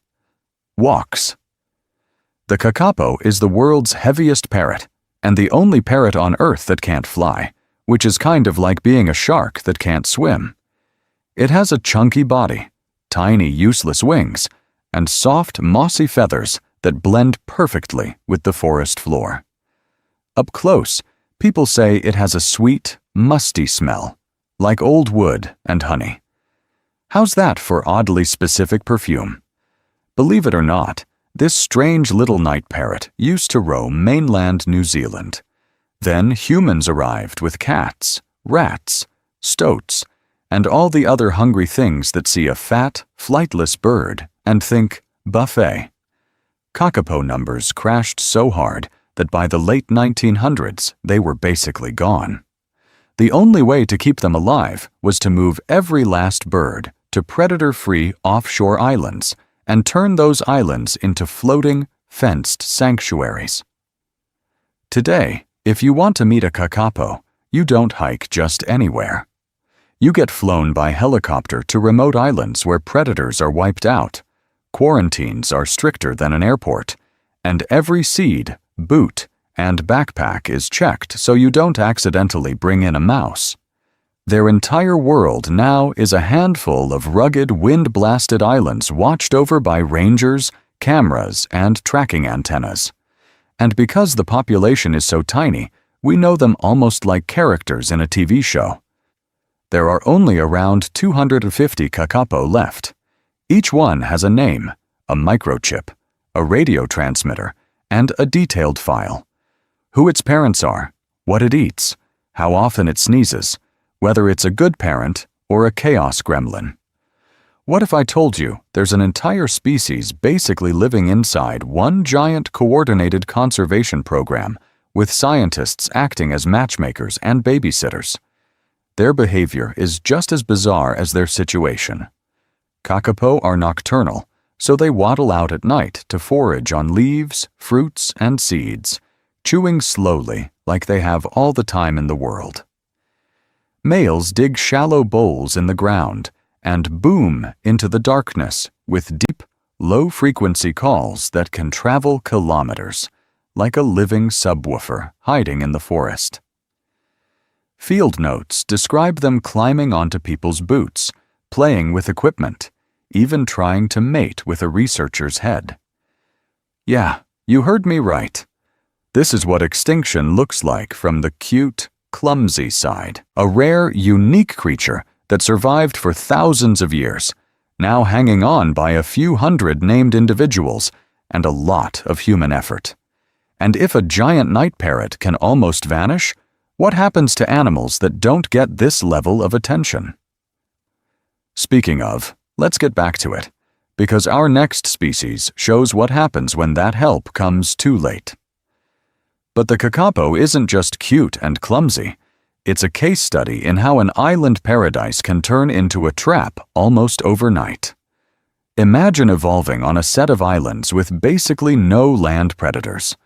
S1: walks. The kakapo is the world's heaviest parrot, and the only parrot on Earth that can't fly, which is kind of like being a shark that can't swim. It has a chunky body, tiny useless wings, and soft mossy feathers that blend perfectly with the forest floor. Up close, people say it has a sweet, musty smell, like old wood and honey. How's that for oddly specific perfume? Believe it or not, this strange little night parrot used to roam mainland New Zealand. Then humans arrived with cats, rats, stoats, and all the other hungry things that see a fat, flightless bird and think buffet. Kakapo numbers crashed so hard that by the late 1900s they were basically gone. The only way to keep them alive was to move every last bird to predator-free offshore islands and turn those islands into floating, fenced sanctuaries. Today, if you want to meet a kakapo, you don't hike just anywhere. You get flown by helicopter to remote islands where predators are wiped out, quarantines are stricter than an airport, and every seed, boot, and backpack is checked so you don't accidentally bring in a mouse. Their entire world now is a handful of rugged, wind-blasted islands watched over by rangers, cameras, and tracking antennas. And because the population is so tiny, we know them almost like characters in a TV show. There are only around 250 kakapo left. Each one has a name, a microchip, a radio transmitter, and a detailed file. Who its parents are, what it eats, how often it sneezes, whether it's a good parent or a chaos gremlin. What if I told you there's an entire species basically living inside one giant coordinated conservation program with scientists acting as matchmakers and babysitters? Their behavior is just as bizarre as their situation. Kakapo are nocturnal, so they waddle out at night to forage on leaves, fruits, and seeds, chewing slowly like they have all the time in the world. Males dig shallow bowls in the ground and boom into the darkness with deep, low-frequency calls that can travel kilometers, like a living subwoofer hiding in the forest. Field notes describe them climbing onto people's boots, playing with equipment, even trying to mate with a researcher's head. Yeah, you heard me right. This is what extinction looks like from the cute, clumsy side. A rare, unique creature that survived for thousands of years, now hanging on by a few hundred named individuals and a lot of human effort. And if a giant night parrot can almost vanish, what happens to animals that don't get this level of attention? Speaking of, let's get back to it, because our next species shows what happens when that help comes too late. But the kakapo isn't just cute and clumsy. It's a case study in how an island paradise can turn into a trap almost overnight. Imagine evolving on a set of islands with basically no land predators.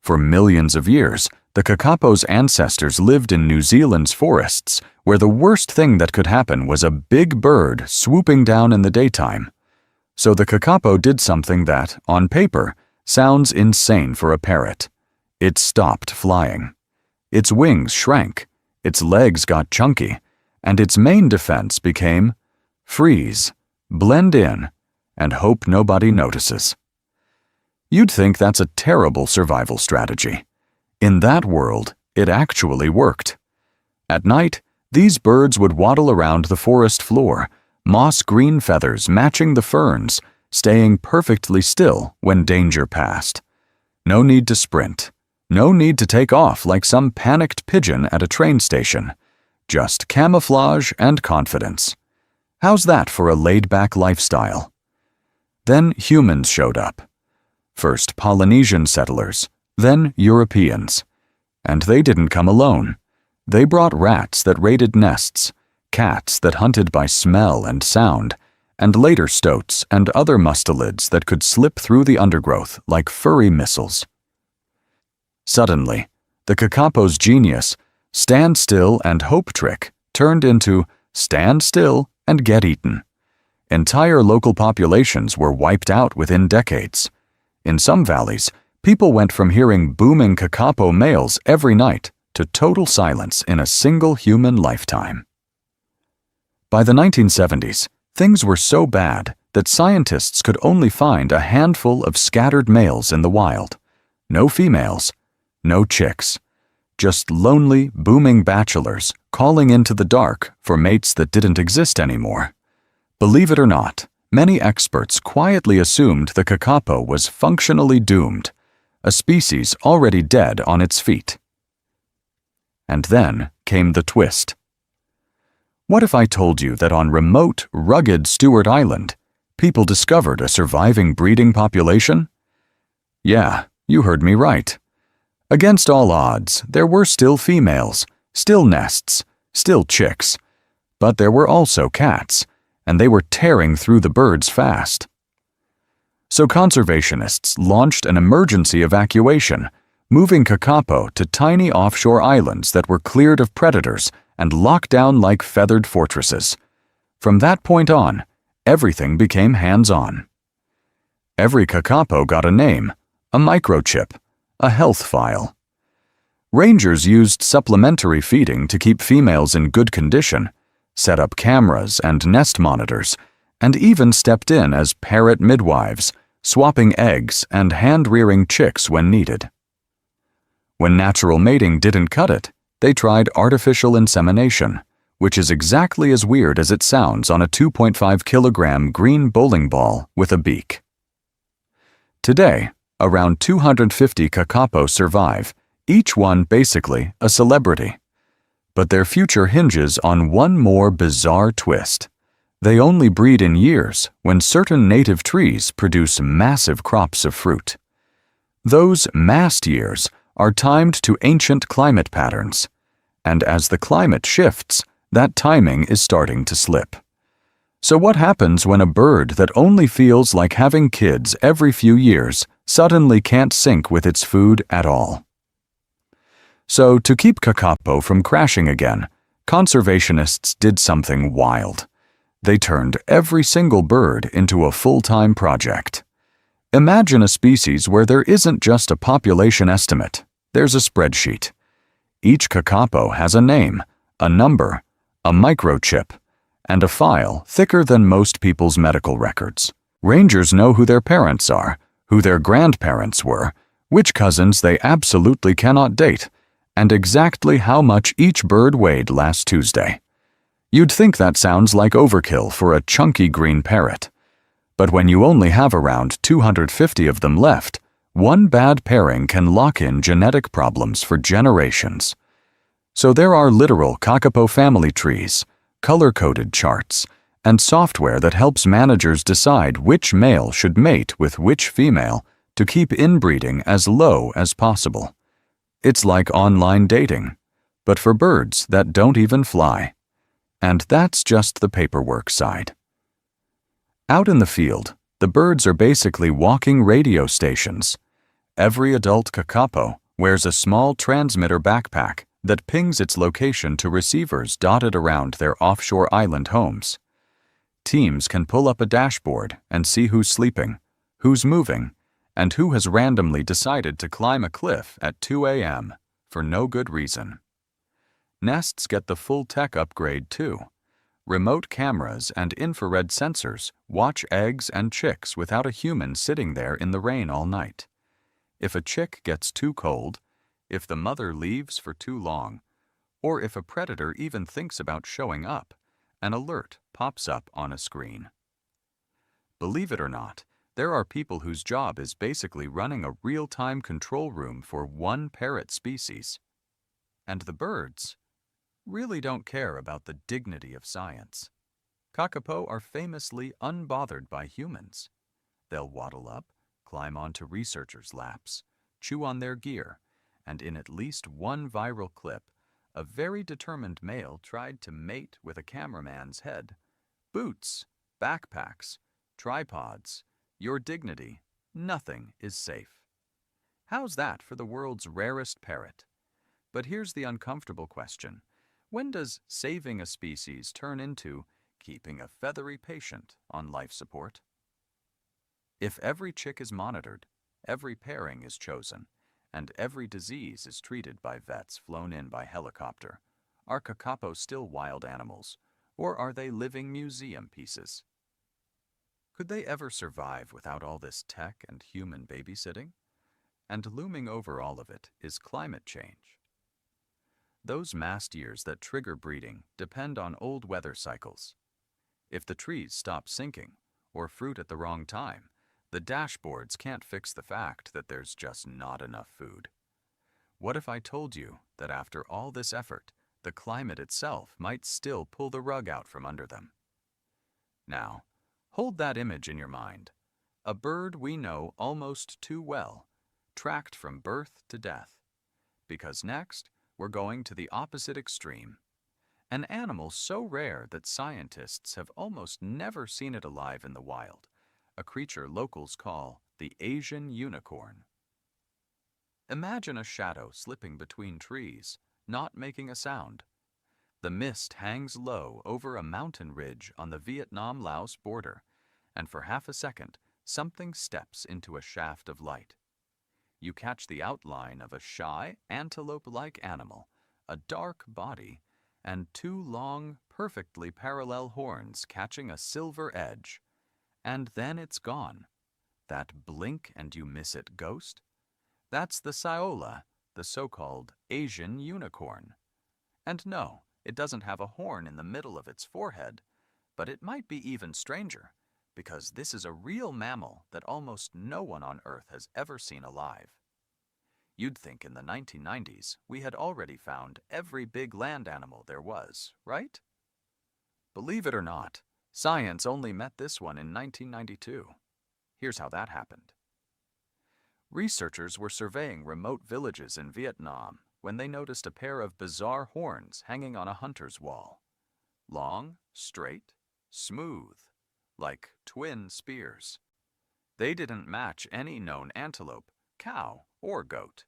S1: For millions of years, the kakapo's ancestors lived in New Zealand's forests, where the worst thing that could happen was a big bird swooping down in the daytime. So the kakapo did something that, on paper, sounds insane for a parrot. It stopped flying. Its wings shrank, its legs got chunky, and its main defense became freeze, blend in, and hope nobody notices. You'd think that's a terrible survival strategy. In that world, it actually worked. At night, these birds would waddle around the forest floor, moss-green feathers matching the ferns, staying perfectly still when danger passed. No need to sprint. No need to take off like some panicked pigeon at a train station. Just camouflage and confidence. How's that for a laid-back lifestyle? Then humans showed up. First Polynesian settlers, then Europeans. And they didn't come alone. They brought rats that raided nests, cats that hunted by smell and sound, and later stoats and other mustelids that could slip through the undergrowth like furry missiles. Suddenly, the kakapo's genius, stand still and hope trick, turned into stand still and get eaten. Entire local populations were wiped out within decades. In some valleys, people went from hearing booming kakapo males every night to total silence in a single human lifetime. By the 1970s, things were so bad that scientists could only find a handful of scattered males in the wild. No females, no chicks, just lonely, booming bachelors calling into the dark for mates that didn't exist anymore. Believe it or not, many experts quietly assumed the kakapo was functionally doomed, a species already dead on its feet. And then came the twist. What if I told you that on remote, rugged Stewart Island, people discovered a surviving breeding population? Yeah, you heard me right. Against all odds, there were still females, still nests, still chicks. But there were also cats, and they were tearing through the birds fast. So conservationists launched an emergency evacuation, moving kakapo to tiny offshore islands that were cleared of predators and locked down like feathered fortresses. From that point on, everything became hands-on. Every kakapo got a name, a microchip, a health file. Rangers used supplementary feeding to keep females in good condition, set up cameras and nest monitors, and even stepped in as parrot midwives, swapping eggs and hand-rearing chicks when needed. When natural mating didn't cut it, they tried artificial insemination, which is exactly as weird as it sounds on a 2.5-kilogram green bowling ball with a beak. Today, around 250 kakapo survive, each one basically a celebrity. But their future hinges on one more bizarre twist. They only breed in years when certain native trees produce massive crops of fruit. Those mast years are timed to ancient climate patterns, and as the climate shifts, that timing is starting to slip. So what happens when a bird that only feels like having kids every few years suddenly can't sync with its food at all? So to keep kakapo from crashing again, conservationists did something wild. They turned every single bird into a full-time project. Imagine a species where there isn't just a population estimate, there's a spreadsheet. Each kakapo has a name, a number, a microchip, and a file thicker than most people's medical records. Rangers know who their parents are, who their grandparents were, which cousins they absolutely cannot date, and exactly how much each bird weighed last Tuesday. You'd think that sounds like overkill for a chunky green parrot. But when you only have around 250 of them left, one bad pairing can lock in genetic problems for generations. So there are literal kakapo family trees, color-coded charts, and software that helps managers decide which male should mate with which female to keep inbreeding as low as possible. It's like online dating, but for birds that don't even fly. And that's just the paperwork side. Out in the field, the birds are basically walking radio stations. every adult kakapo wears a small transmitter backpack that pings its location to receivers dotted around their offshore island homes. Teams can pull up a dashboard and see who's sleeping, who's moving, and who has randomly decided to climb a cliff at 2 a.m. for no good reason. Nests get the full tech upgrade too. Remote cameras and infrared sensors watch eggs and chicks without a human sitting there in the rain all night. If a chick gets too cold, if the mother leaves for too long, or if a predator even thinks about showing up, an alert pops up on a screen. Believe it or not, there are people whose job is basically running a real-time control room for one parrot species. And the birds really don't care about the dignity of science. Kakapo are famously unbothered by humans. They'll waddle up, climb onto researchers' laps, chew on their gear, and in at least one viral clip, a very determined male tried to mate with a cameraman's head. Boots, backpacks, tripods, your dignity, nothing is safe. How's that for the world's rarest parrot? But here's the uncomfortable question. When does saving a species turn into keeping a feathery patient on life support? If every chick is monitored, every pairing is chosen, and every disease is treated by vets flown in by helicopter, are kakapo still wild animals, or are they living museum pieces? Could they ever survive without all this tech and human babysitting? And looming over all of it is climate change. Those mast years that trigger breeding depend on old weather cycles. If the trees stop sinking, or fruit at the wrong time, the dashboards can't fix the fact that there's just not enough food. What if I told you that after all this effort, the climate itself might still pull the rug out from under them? Now, hold that image in your mind. A bird we know almost too well, tracked from birth to death. Because next, we're going to the opposite extreme. An animal so rare that scientists have almost never seen it alive in the wild, a creature locals call the Asian unicorn. Imagine a shadow slipping between trees, not making a sound. The mist hangs low over a mountain ridge on the Vietnam-Laos border, and for half a second, something steps into a shaft of light. You catch the outline of a shy, antelope-like animal, a dark body, and two long, perfectly parallel horns catching a silver edge. And then it's gone. That blink and you miss it ghost? That's the saola, the so-called Asian unicorn. And no, it doesn't have a horn in the middle of its forehead, but it might be even stranger, because this is a real mammal that almost no one on Earth has ever seen alive. You'd think in the 1990s we had already found every big land animal there was, right? Believe it or not, science only met this one in 1992. Here's how that happened. Researchers were surveying remote villages in Vietnam when they noticed a pair of bizarre horns hanging on a hunter's wall. Long, straight, smooth, like twin spears. They didn't match any known antelope, cow, or goat.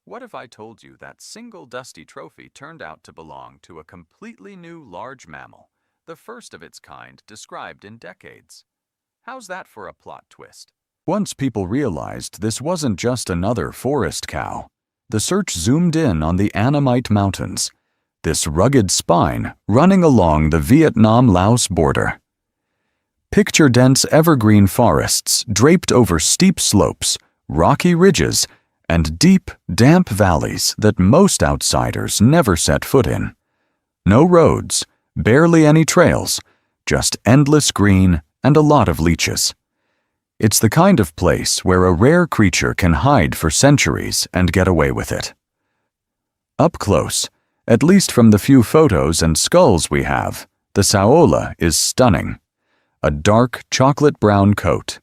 S1: What if I told you that single dusty trophy turned out to belong to a completely new large mammal, the first of its kind described in decades? How's that for a plot twist? Once people realized this wasn't just another forest cow, the search zoomed in on the Annamite Mountains, this rugged spine running along the Vietnam-Laos border. Picture dense evergreen forests draped over steep slopes, rocky ridges, and deep, damp valleys that most outsiders never set foot in. No roads, barely any trails, just endless green and a lot of leeches. It's the kind of place where a rare creature can hide for centuries and get away with it. Up close, at least from the few photos and skulls we have, the saola is stunning. A dark chocolate-brown coat.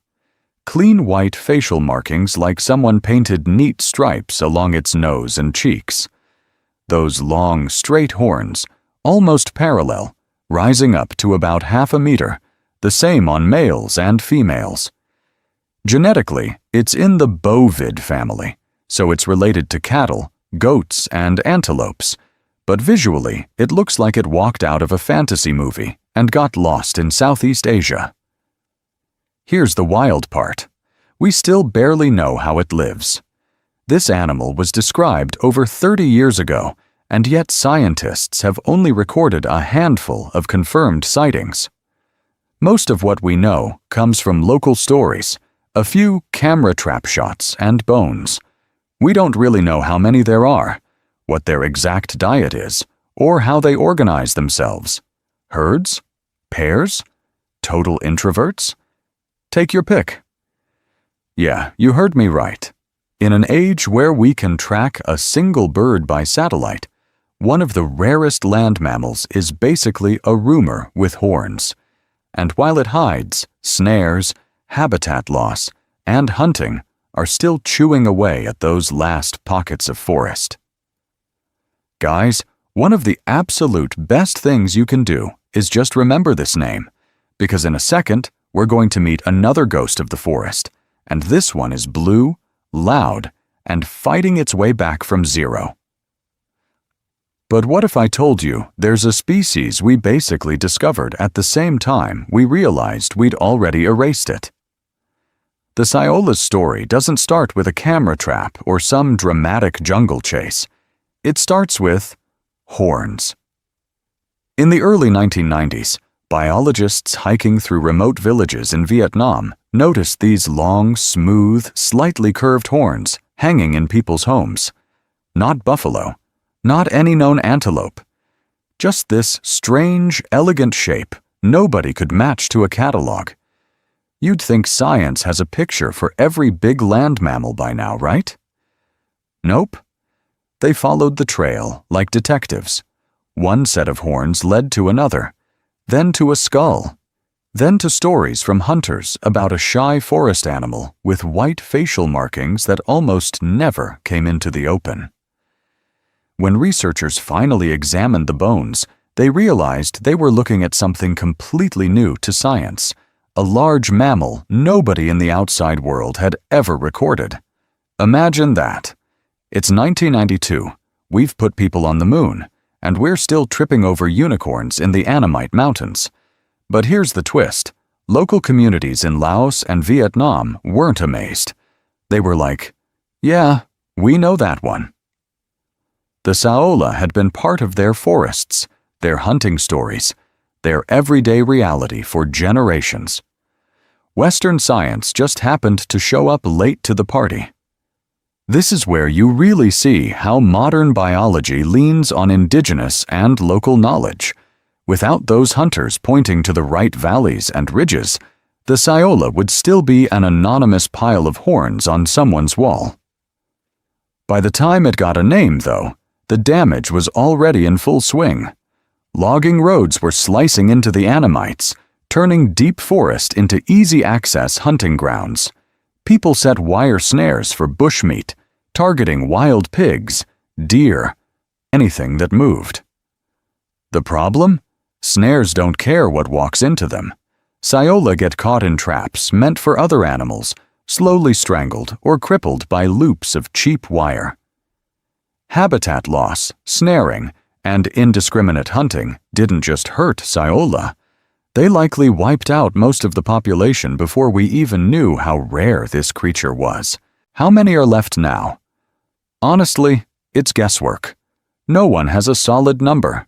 S1: Clean white facial markings like someone painted neat stripes along its nose and cheeks. Those long, straight horns, almost parallel, rising up to about 1/2 meter, the same on males and females. Genetically, it's in the bovid family, so it's related to cattle, goats, and antelopes, but visually, it looks like it walked out of a fantasy movie and got lost in Southeast Asia. Here's the wild part. We still barely know how it lives. This animal was described over 30 years ago, and yet scientists have only recorded a handful of confirmed sightings. Most of what we know comes from local stories, a few camera trap shots, and bones. We don't really know how many there are, what their exact diet is, or how they organize themselves. Herds? Pairs? Total introverts? Take your pick. Yeah, you heard me right. In an age where we can track a single bird by satellite, one of the rarest land mammals is basically a rumor with horns. And while it hides, snares, habitat loss, and hunting are still chewing away at those last pockets of forest. Guys, one of the absolute best things you can do is just remember this name, because in a second, we're going to meet another ghost of the forest, and this one is blue, loud, and fighting its way back from zero. But what if I told you there's a species we basically discovered at the same time we realized we'd already erased it? The Saola's story doesn't start with a camera trap or some dramatic jungle chase. It starts with horns. In the early 1990s, biologists hiking through remote villages in Vietnam noticed these long, smooth, slightly curved horns hanging in people's homes. Not buffalo, not any known antelope. Just this strange, elegant shape nobody could match to a catalog. You'd think science has a picture for every big land mammal by now, right? Nope. They followed the trail like detectives. One set of horns led to another, then to a skull, then to stories from hunters about a shy forest animal with white facial markings that almost never came into the open. When researchers finally examined the bones, they realized they were looking at something completely new to science, a large mammal nobody in the outside world had ever recorded. Imagine that. It's 1992, we've put people on the moon, and we're still tripping over unicorns in the Annamite Mountains. But here's the twist. Local communities in Laos and Vietnam weren't amazed. They were like, yeah, we know that one. The Saola had been part of their forests, their hunting stories, their everyday reality for generations. Western science just happened to show up late to the party. This is where you really see how modern biology leans on indigenous and local knowledge. Without those hunters pointing to the right valleys and ridges, the Saola would still be an anonymous pile of horns on someone's wall. By the time it got a name, though, the damage was already in full swing. Logging roads were slicing into the Annamites, turning deep forest into easy-access hunting grounds. People set wire snares for bushmeat, targeting wild pigs, deer, anything that moved. The problem? Snares don't care what walks into them. Saola get caught in traps meant for other animals, slowly strangled or crippled by loops of cheap wire. Habitat loss, snaring, and indiscriminate hunting didn't just hurt Saola. They likely wiped out most of the population before we even knew how rare this creature was. How many are left now? Honestly, it's guesswork. No one has a solid number.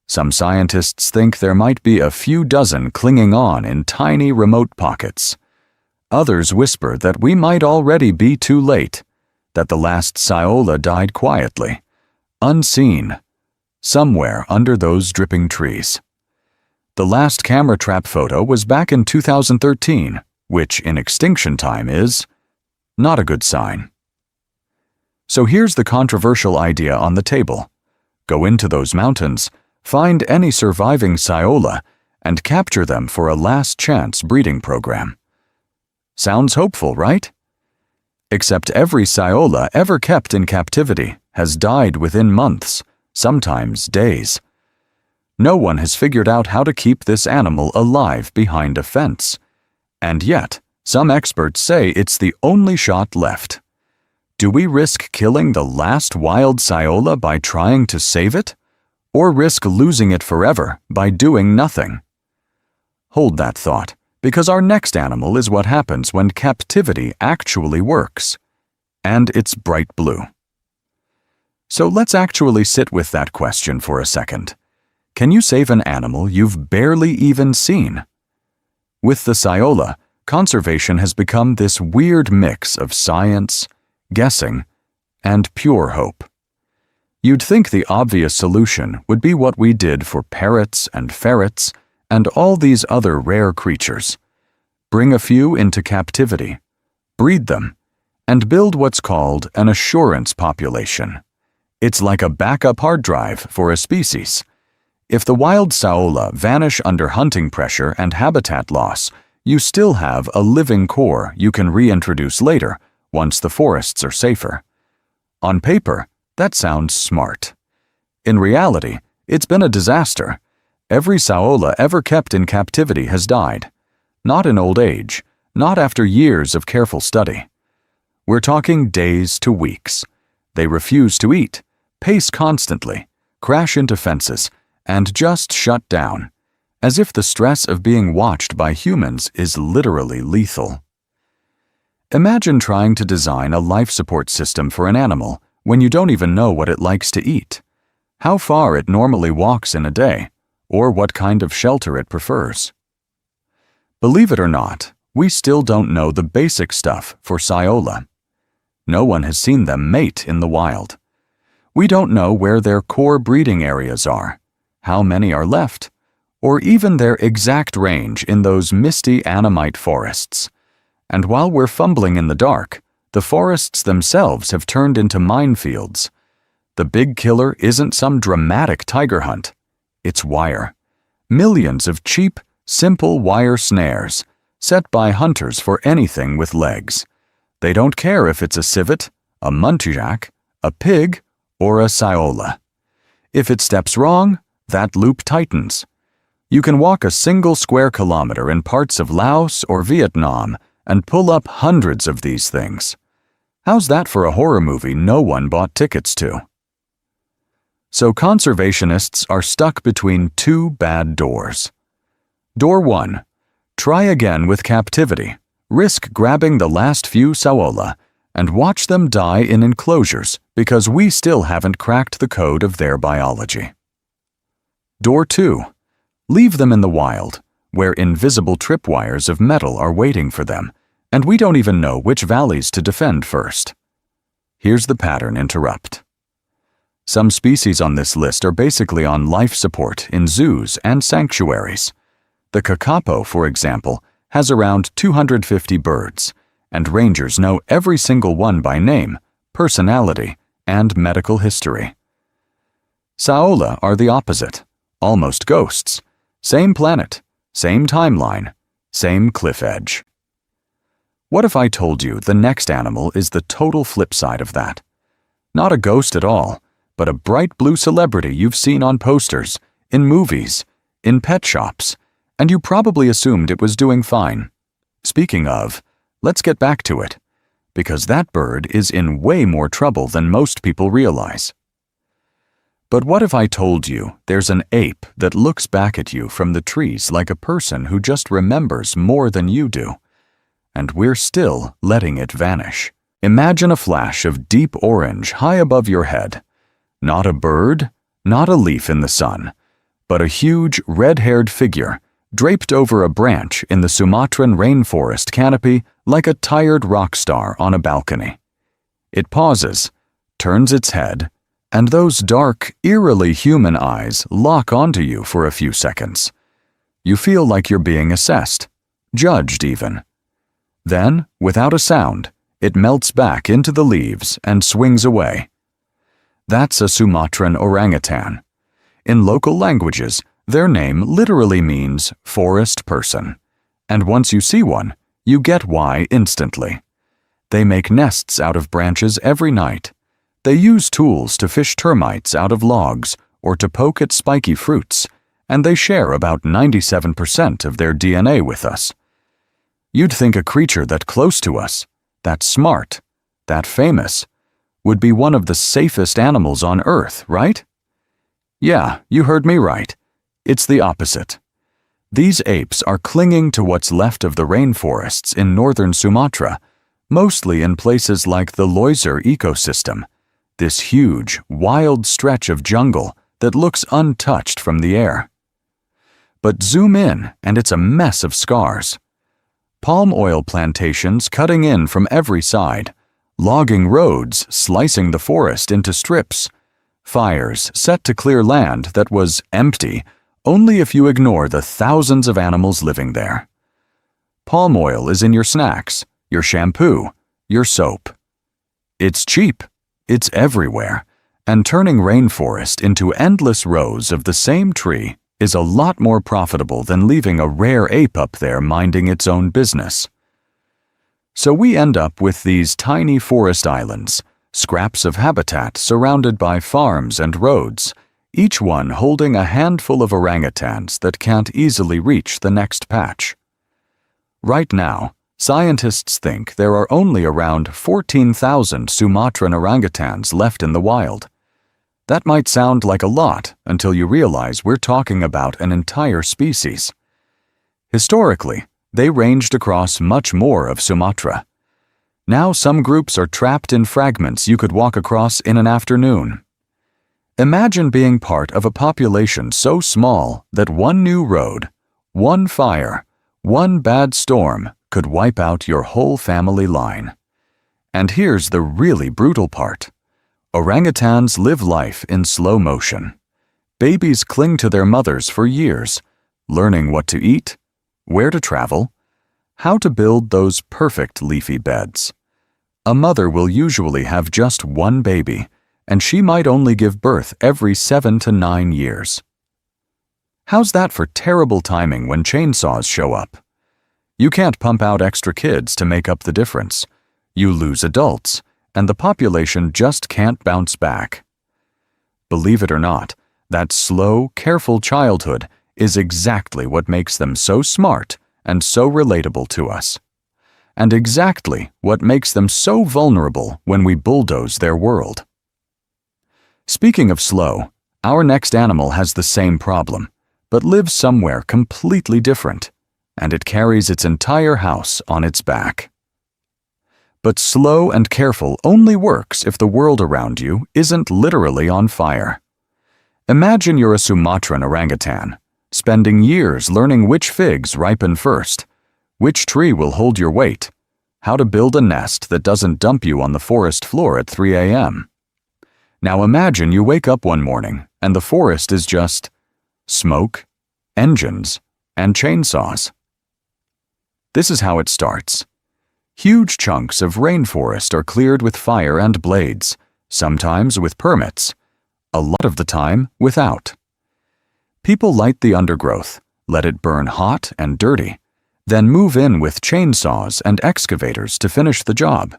S1: Some scientists think there might be a few dozen clinging on in tiny remote pockets. Others whisper that we might already be too late, that the last Saola died quietly, unseen, somewhere under those dripping trees. The last camera trap photo was back in 2013, which in extinction time is not a good sign. So here's the controversial idea on the table. Go into those mountains, find any surviving Saola, and capture them for a last chance breeding program. Sounds hopeful, right? Except every Saola ever kept in captivity has died within months, sometimes days. No one has figured out how to keep this animal alive behind a fence. And yet, Some experts say it's the only shot left. Do we risk killing the last wild Saola by trying to save it? Or risk losing it forever by doing nothing? Hold that thought, because our next animal is what happens when captivity actually works. And it's bright blue. So let's actually sit with that question for a second. Can you save an animal you've barely even seen? With the Saola, conservation has become this weird mix of science, guessing, and pure hope. You'd think the obvious solution would be what we did for parrots and ferrets and all these other rare creatures. Bring a few into captivity, breed them, and build what's called an assurance population. It's like a backup hard drive for a species. If the wild Saola vanish under hunting pressure and habitat loss, you still have a living core you can reintroduce later once the forests are safer. On paper, that sounds smart. In reality, it's been a disaster. Every Saola ever kept in captivity has died. Not in old age, not after years of careful study. We're talking days to weeks. They refuse to eat, pace constantly, crash into fences, and just shut down, as if the stress of being watched by humans is literally lethal. Imagine trying to design a life support system for an animal when you don't even know what it likes to eat, how far it normally walks in a day, or what kind of shelter it prefers. Believe it or not, we still don't know the basic stuff for Saola. No one has seen them mate in the wild. We don't know where their core breeding areas are, how many are left, or even their exact range in those misty Annamite forests. And while we're fumbling in the dark, the forests themselves have turned into minefields. The big killer isn't some dramatic tiger hunt. It's wire. Millions of cheap, simple wire snares, set by hunters for anything with legs. They don't care if it's a civet, a muntjak, a pig, or a Saola. If it steps wrong, that loop tightens. You can walk a single square kilometer in parts of Laos or Vietnam and pull up hundreds of these things. How's that for a horror movie no one bought tickets to? So conservationists are stuck between two bad doors. Door 1. Try again with captivity. Risk grabbing the last few Saola and watch them die in enclosures because we still haven't cracked the code of their biology. Door 2. Leave them in the wild, where invisible tripwires of metal are waiting for them, and we don't even know which valleys to defend first. Here's the pattern interrupt. Some species on this list are basically on life support in zoos and sanctuaries. The kakapo, for example, has around 250 birds, and rangers know every single one by name, personality, and medical history. Saola are the opposite, almost ghosts. Same planet, same timeline, same cliff edge. What if I told you the next animal is the total flip side of that? Not a ghost at all, but a bright blue celebrity you've seen on posters, in movies, in pet shops, and you probably assumed it was doing fine. Speaking of, let's get back to it, because that bird is in way more trouble than most people realize. But what if I told you there's an ape that looks back at you from the trees like a person who just remembers more than you do? And we're still letting it vanish. Imagine a flash of deep orange high above your head. Not a bird, not a leaf in the sun, but a huge red-haired figure draped over a branch in the Sumatran rainforest canopy like a tired rock star on a balcony. It pauses, turns its head, and those dark, eerily human eyes lock onto you for a few seconds. You feel like you're being assessed, judged even. Then, without a sound, it melts back into the leaves and swings away. That's a Sumatran orangutan. In local languages, their name literally means forest person, and once you see one, you get why instantly. They make nests out of branches every night. They use tools to fish termites out of logs or to poke at spiky fruits, and they share about 97% of their DNA with us. You'd think a creature that close to us, that smart, that famous, would be one of the safest animals on Earth, right? Yeah, you heard me right. It's the opposite. These apes are clinging to what's left of the rainforests in northern Sumatra, mostly in places like the Loiser ecosystem, this huge, wild stretch of jungle that looks untouched from the air. But zoom in, and it's a mess of scars. Palm oil plantations cutting in from every side, logging roads slicing the forest into strips, fires set to clear land that was empty only if you ignore the thousands of animals living there. Palm oil is in your snacks, your shampoo, your soap. It's cheap, it's everywhere, and turning rainforest into endless rows of the same tree is a lot more profitable than leaving a rare ape up there minding its own business. So we end up with these tiny forest islands, scraps of habitat surrounded by farms and roads, each one holding a handful of orangutans that can't easily reach the next patch. Right now, scientists think there are only around 14,000 Sumatran orangutans left in the wild. That might sound like a lot until you realize we're talking about an entire species. Historically, they ranged across much more of Sumatra. Now some groups are trapped in fragments you could walk across in an afternoon. Imagine being part of a population so small that one new road, one fire, one bad storm could wipe out your whole family line. And here's the really brutal part. Orangutans live life in slow motion. Babies cling to their mothers for years, learning what to eat, where to travel, how to build those perfect leafy beds. A mother will usually have just one baby, and she might only give birth every 7 to 9 years. How's that for terrible timing when chainsaws show up? You can't pump out extra kids to make up the difference. You lose adults, and the population just can't bounce back. Believe it or not, that slow, careful childhood is exactly what makes them so smart and so relatable to us. And exactly what makes them so vulnerable when we bulldoze their world. Speaking of slow, our next animal has the same problem, but lives somewhere completely different, and it carries its entire house on its back. But slow and careful only works if the world around you isn't literally on fire. Imagine you're a Sumatran orangutan, spending years learning which figs ripen first, which tree will hold your weight, how to build a nest that doesn't dump you on the forest floor at 3 a.m. Now imagine you wake up one morning and the forest is just smoke, engines, and chainsaws. This is how it starts. Huge chunks of rainforest are cleared with fire and blades, sometimes with permits, a lot of the time without. People light the undergrowth, let it burn hot and dirty, then move in with chainsaws and excavators to finish the job.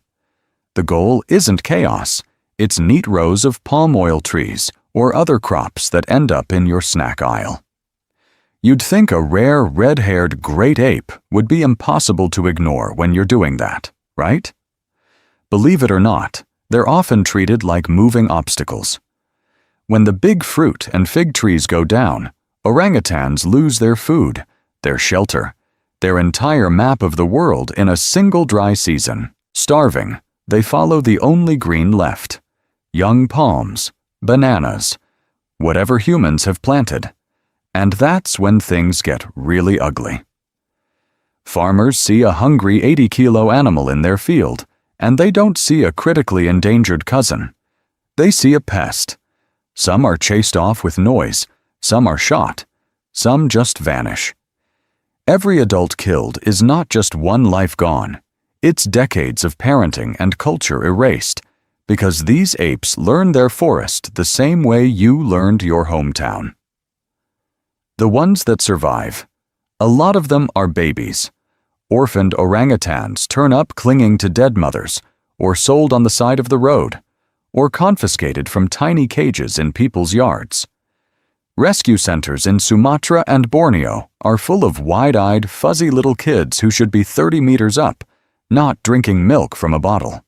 S1: The goal isn't chaos, it's neat rows of palm oil trees or other crops that end up in your snack aisle. You'd think a rare red-haired great ape would be impossible to ignore when you're doing that, right? Believe it or not, they're often treated like moving obstacles. When the big fruit and fig trees go down, orangutans lose their food, their shelter, their entire map of the world in a single dry season. Starving, they follow the only green left: young palms, bananas, whatever humans have planted. And that's when things get really ugly. Farmers see a hungry 80-kilo animal in their field, and they don't see a critically endangered cousin. They see a pest. Some are chased off with noise, some are shot, some just vanish. Every adult killed is not just one life gone, it's decades of parenting and culture erased, because these apes learn their forest the same way you learned your hometown. The ones that survive, a lot of them are babies. Orphaned orangutans turn up clinging to dead mothers, or sold on the side of the road, or confiscated from tiny cages in people's yards. Rescue centers in Sumatra and Borneo are full of wide-eyed, fuzzy little kids who should be 30 meters up, not drinking milk from a bottle.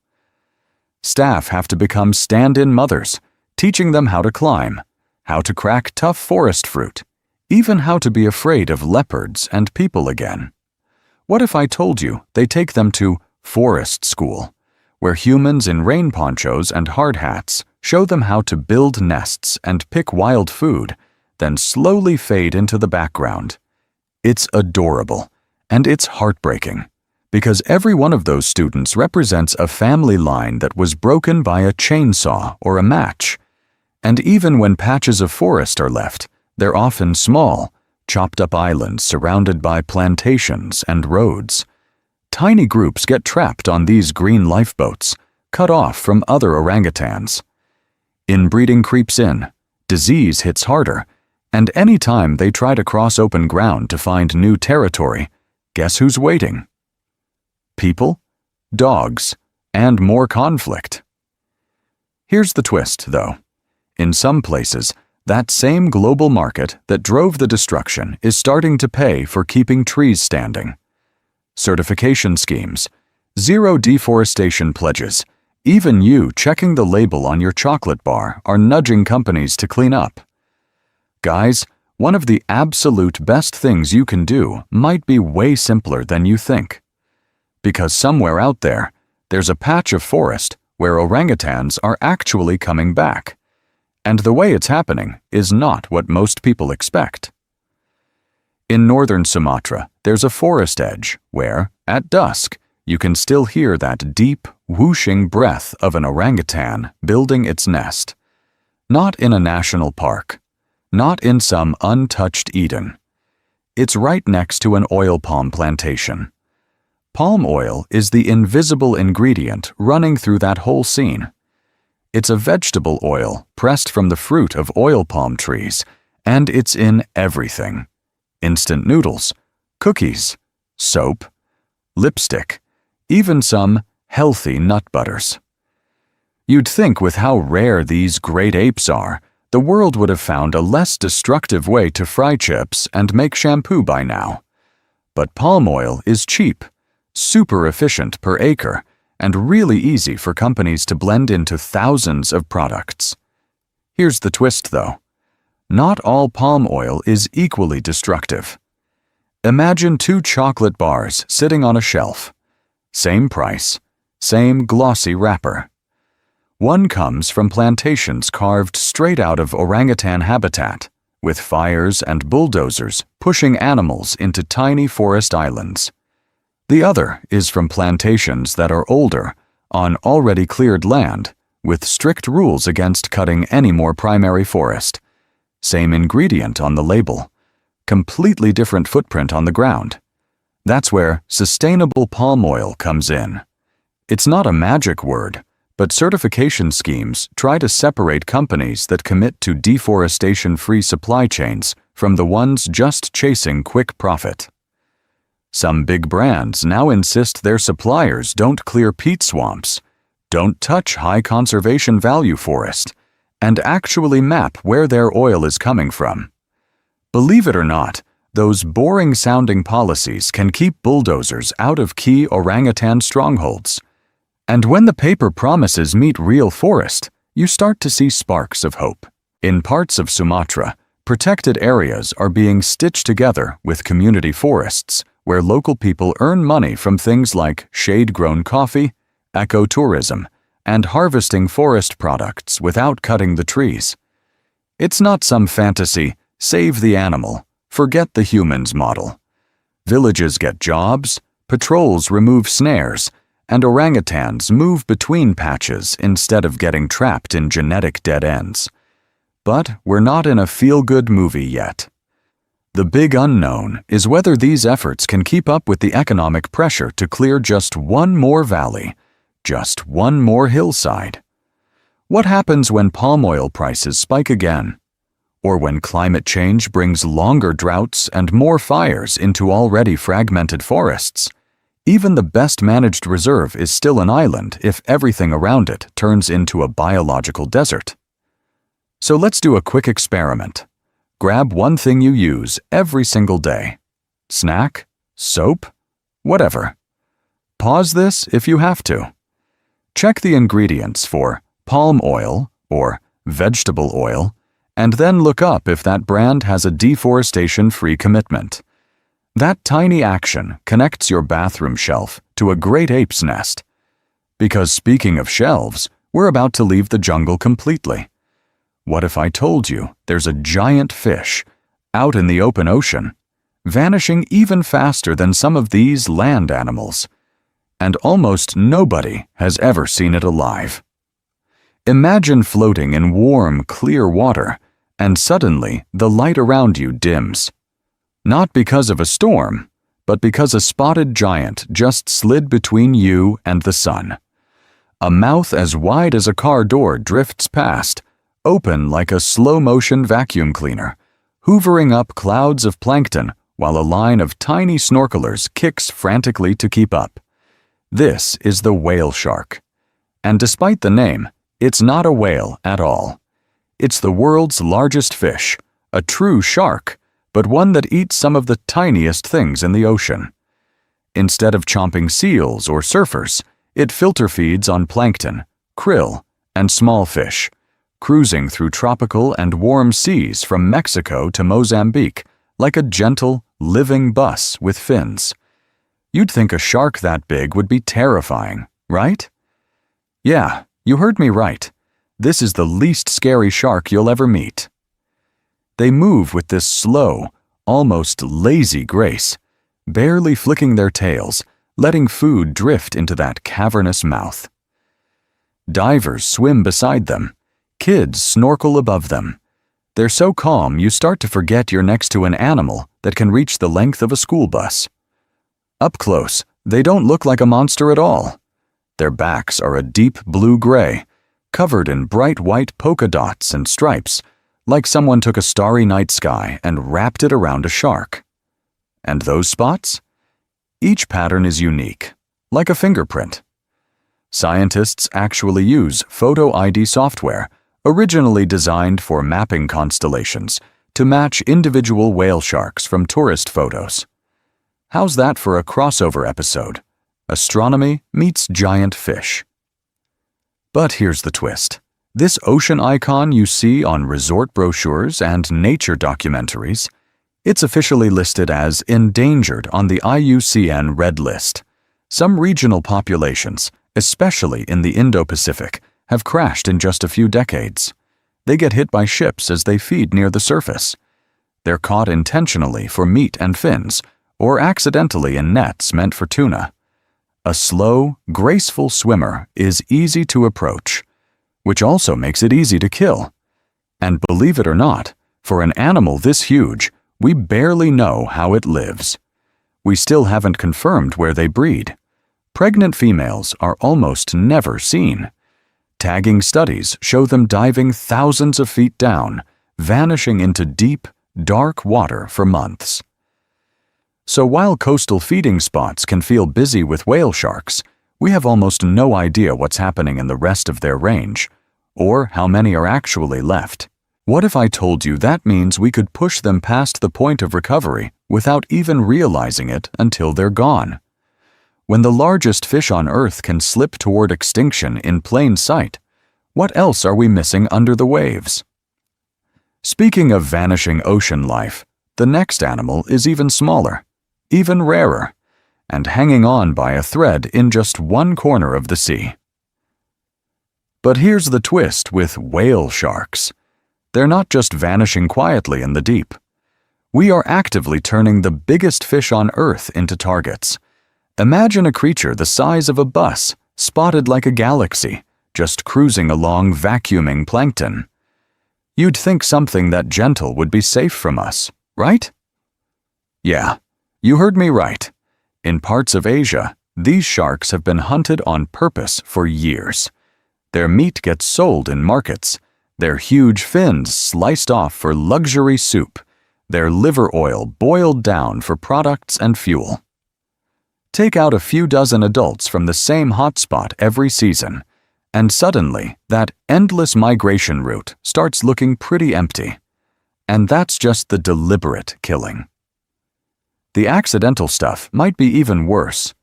S1: Staff have to become stand-in mothers, teaching them how to climb, how to crack tough forest fruit, even how to be afraid of leopards and people again. What if I told you they take them to forest school, where humans in rain ponchos and hard hats show them how to build nests and pick wild food, then slowly fade into the background? It's adorable, and it's heartbreaking, because every one of those students represents a family line that was broken by a chainsaw or a match. And even when patches of forest are left, they're often small, chopped-up islands surrounded by plantations and roads. Tiny groups get trapped on these green lifeboats, cut off from other orangutans. Inbreeding creeps in, disease hits harder, and any time they try to cross open ground to find new territory, guess who's waiting? People, dogs, and more conflict. Here's the twist, though. In some places, that same global market that drove the destruction is starting to pay for keeping trees standing. Certification schemes, zero deforestation pledges, even you checking the label on your chocolate bar are nudging companies to clean up. Guys, one of the absolute best things you can do might be way simpler than you think. Because somewhere out there, there's a patch of forest where orangutans are actually coming back. And the way it's happening is not what most people expect. In northern Sumatra, there's a forest edge where, at dusk, you can still hear that deep, whooshing breath of an orangutan building its nest. Not in a national park, not in some untouched Eden. It's right next to an oil palm plantation. Palm oil is the invisible ingredient running through that whole scene. It's a vegetable oil pressed from the fruit of oil palm trees, and it's in everything. Instant noodles, cookies, soap, lipstick, even some healthy nut butters. You'd think with how rare these great apes are, the world would have found a less destructive way to fry chips and make shampoo by now. But palm oil is cheap, super efficient per acre, and really easy for companies to blend into thousands of products. Here's the twist, though. Not all palm oil is equally destructive. Imagine 2 chocolate bars sitting on a shelf. Same price, same glossy wrapper. One comes from plantations carved straight out of orangutan habitat, with fires and bulldozers pushing animals into tiny forest islands. The other is from plantations that are older, on already cleared land, with strict rules against cutting any more primary forest. Same ingredient on the label, completely different footprint on the ground. That's where sustainable palm oil comes in. It's not a magic word, but certification schemes try to separate companies that commit to deforestation-free supply chains from the ones just chasing quick profit. Some big brands now insist their suppliers don't clear peat swamps, don't touch high conservation value forest, and actually map where their oil is coming from. Believe it or not, those boring-sounding policies can keep bulldozers out of key orangutan strongholds. And when the paper promises meet real forest, you start to see sparks of hope. In parts of Sumatra, protected areas are being stitched together with community forests, where local people earn money from things like shade-grown coffee, ecotourism, and harvesting forest products without cutting the trees. It's not some fantasy, save the animal, forget the humans model. Villages get jobs, patrols remove snares, and orangutans move between patches instead of getting trapped in genetic dead ends. But we're not in a feel-good movie yet. The big unknown is whether these efforts can keep up with the economic pressure to clear just one more valley, just one more hillside. What happens when palm oil prices spike again? Or when climate change brings longer droughts and more fires into already fragmented forests? Even the best-managed reserve is still an island if everything around it turns into a biological desert. So let's do a quick experiment. grab one thing you use every single day. Snack, soap, whatever. Pause this if you have to. Check the ingredients for palm oil or vegetable oil, and then look up if that brand has a deforestation-free commitment. That tiny action connects your bathroom shelf to a great ape's nest. Because speaking of shelves, we're about to leave the jungle completely. What if I told you there's a giant fish out in the open ocean, vanishing even faster than some of these land animals, and almost nobody has ever seen it alive? Imagine floating in warm, clear water, and suddenly the light around you dims. Not because of a storm, but because a spotted giant just slid between you and the sun. A mouth as wide as a car door drifts past, open like a slow-motion vacuum cleaner, hoovering up clouds of plankton while a line of tiny snorkelers kicks frantically to keep up. This is the whale shark. And despite the name, it's not a whale at all. It's the world's largest fish, a true shark, but one that eats some of the tiniest things in the ocean. Instead of chomping seals or surfers, it filter feeds on plankton, krill, and small fish, cruising through tropical and warm seas from Mexico to Mozambique like a gentle, living bus with fins. You'd think a shark that big would be terrifying, right? Yeah, you heard me right. This is the least scary shark you'll ever meet. They move with this slow, almost lazy grace, barely flicking their tails, letting food drift into that cavernous mouth. Divers swim beside them. Kids snorkel above them. They're so calm you start to forget you're next to an animal that can reach the length of a school bus. Up close, they don't look like a monster at all. Their backs are a deep blue-gray, covered in bright white polka dots and stripes, like someone took a starry night sky and wrapped it around a shark. And those spots? Each pattern is unique, like a fingerprint. Scientists actually use photo ID software, originally designed for mapping constellations, to match individual whale sharks from tourist photos. How's that for a crossover episode? Astronomy meets giant fish. But here's the twist. This ocean icon you see on resort brochures and nature documentaries, it's officially listed as endangered on the IUCN Red List. Some regional populations, especially in the Indo-Pacific, have crashed in just a few decades. They get hit by ships as they feed near the surface. They're caught intentionally for meat and fins, or accidentally in nets meant for tuna. A slow, graceful swimmer is easy to approach, which also makes it easy to kill. And believe it or not, for an animal this huge, we barely know how it lives. We still haven't confirmed where they breed. Pregnant females are almost never seen. Tagging studies show them diving thousands of feet down, vanishing into deep, dark water for months. So while coastal feeding spots can feel busy with whale sharks, we have almost no idea what's happening in the rest of their range, or how many are actually left. What if I told you that means we could push them past the point of recovery without even realizing it until they're gone? When the largest fish on Earth can slip toward extinction in plain sight, what else are we missing under the waves? Speaking of vanishing ocean life, the next animal is even smaller, even rarer, and hanging on by a thread in just one corner of the sea. But here's the twist with whale sharks. They're not just vanishing quietly in the deep. We are actively turning the biggest fish on Earth into targets. Imagine a creature the size of a bus, spotted like a galaxy, just cruising along vacuuming plankton. You'd think something that gentle would be safe from us, right? Yeah, you heard me right. In parts of Asia, these sharks have been hunted on purpose for years. Their meat gets sold in markets, their huge fins sliced off for luxury soup, their liver oil boiled down for products and fuel. Take out a few dozen adults from the same hotspot every season, and suddenly that endless migration route starts looking pretty empty. And that's just the deliberate killing. The accidental stuff might be even worse.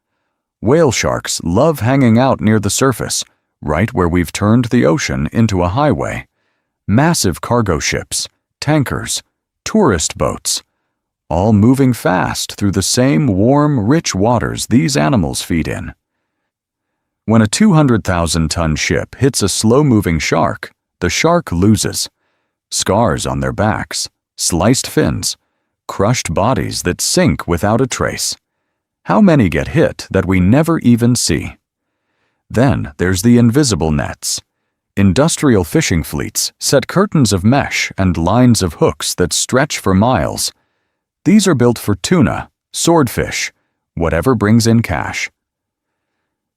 S1: Whale sharks love hanging out near the surface, right where we've turned the ocean into a highway. Massive cargo ships, tankers, tourist boats, all moving fast through the same warm, rich waters these animals feed in. When a 200,000-ton ship hits a slow-moving shark, the shark loses. Scars on their backs, sliced fins, crushed bodies that sink without a trace. How many get hit that we never even see? Then there's the invisible nets. Industrial fishing fleets set curtains of mesh and lines of hooks that stretch for miles. These are built for tuna, swordfish, whatever brings in cash.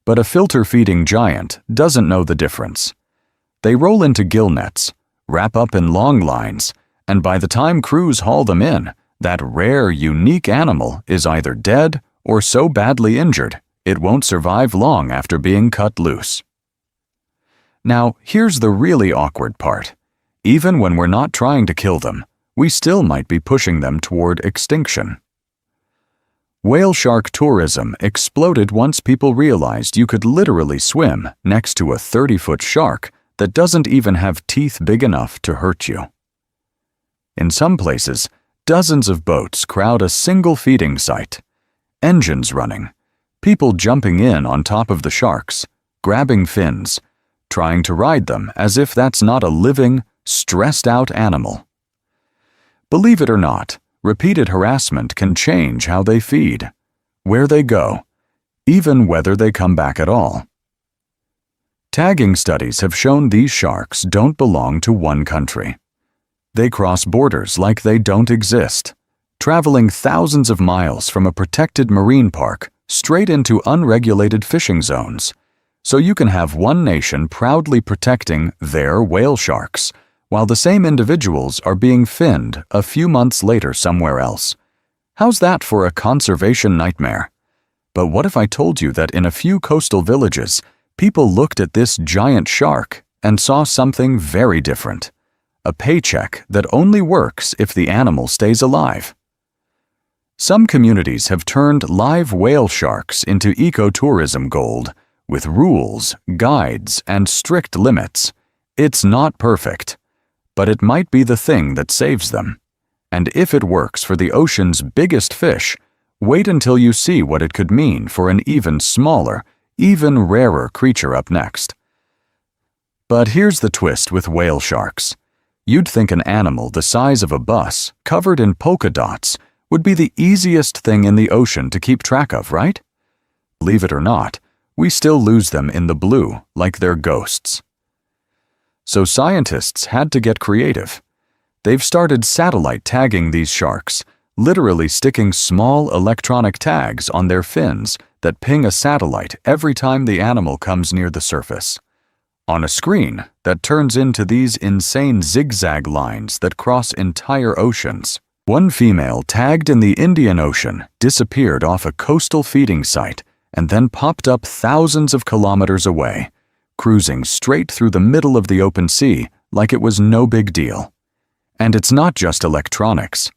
S1: But a filter-feeding giant doesn't know the difference. They roll into gill nets, wrap up in long lines, and by the time crews haul them in, that rare, unique animal is either dead or so badly injured it won't survive long after being cut loose. Now, here's the really awkward part. Even when we're not trying to kill them, we still might be pushing them toward extinction. Whale shark tourism exploded once people realized you could literally swim next to a 30-foot shark that doesn't even have teeth big enough to hurt you. In some places, dozens of boats crowd a single feeding site. Engines running, people jumping in on top of the sharks, grabbing fins, trying to ride them as if that's not a living, stressed-out animal. Believe it or not, repeated harassment can change how they feed, where they go, even whether they come back at all. Tagging studies have shown these sharks don't belong to one country. They cross borders like they don't exist, traveling thousands of miles from a protected marine park straight into unregulated fishing zones, so you can have one nation proudly protecting their whale sharks, while the same individuals are being finned a few months later somewhere else. How's that for a conservation nightmare? But what if I told you that in a few coastal villages, people looked at this giant shark and saw something very different? A paycheck that only works if the animal stays alive. Some communities have turned live whale sharks into ecotourism gold, with rules, guides, and strict limits. It's not perfect, but it might be the thing that saves them. And if it works for the ocean's biggest fish, wait until you see what it could mean for an even smaller, even rarer creature up next. But here's the twist with whale sharks. You'd think an animal the size of a bus, covered in polka dots, would be the easiest thing in the ocean to keep track of, right? Believe it or not, we still lose them in the blue like they're ghosts. So scientists had to get creative. They've started satellite tagging these sharks, literally sticking small electronic tags on their fins that ping a satellite every time the animal comes near the surface. On a screen that turns into these insane zigzag lines that cross entire oceans. One female tagged in the Indian Ocean disappeared off a coastal feeding site and then popped up thousands of kilometers away, cruising straight through the middle of the open sea like it was no big deal. And it's not just electronics.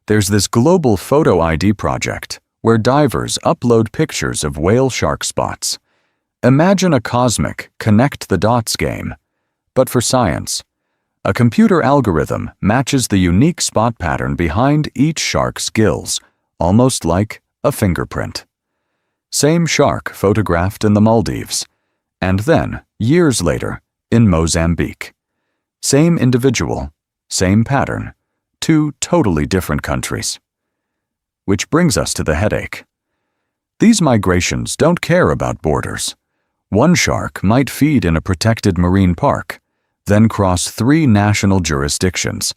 S1: There's this global photo ID project where divers upload pictures of whale shark spots. Imagine a cosmic connect-the-dots game, but for science. A computer algorithm matches the unique spot pattern behind each shark's gills, almost like a fingerprint. Same shark photographed in the Maldives, and then, years later, in Mozambique. Same individual, same pattern, two totally different countries. Which brings us to the headache. These migrations don't care about borders. One shark might feed in a protected marine park, then cross 3 national jurisdictions,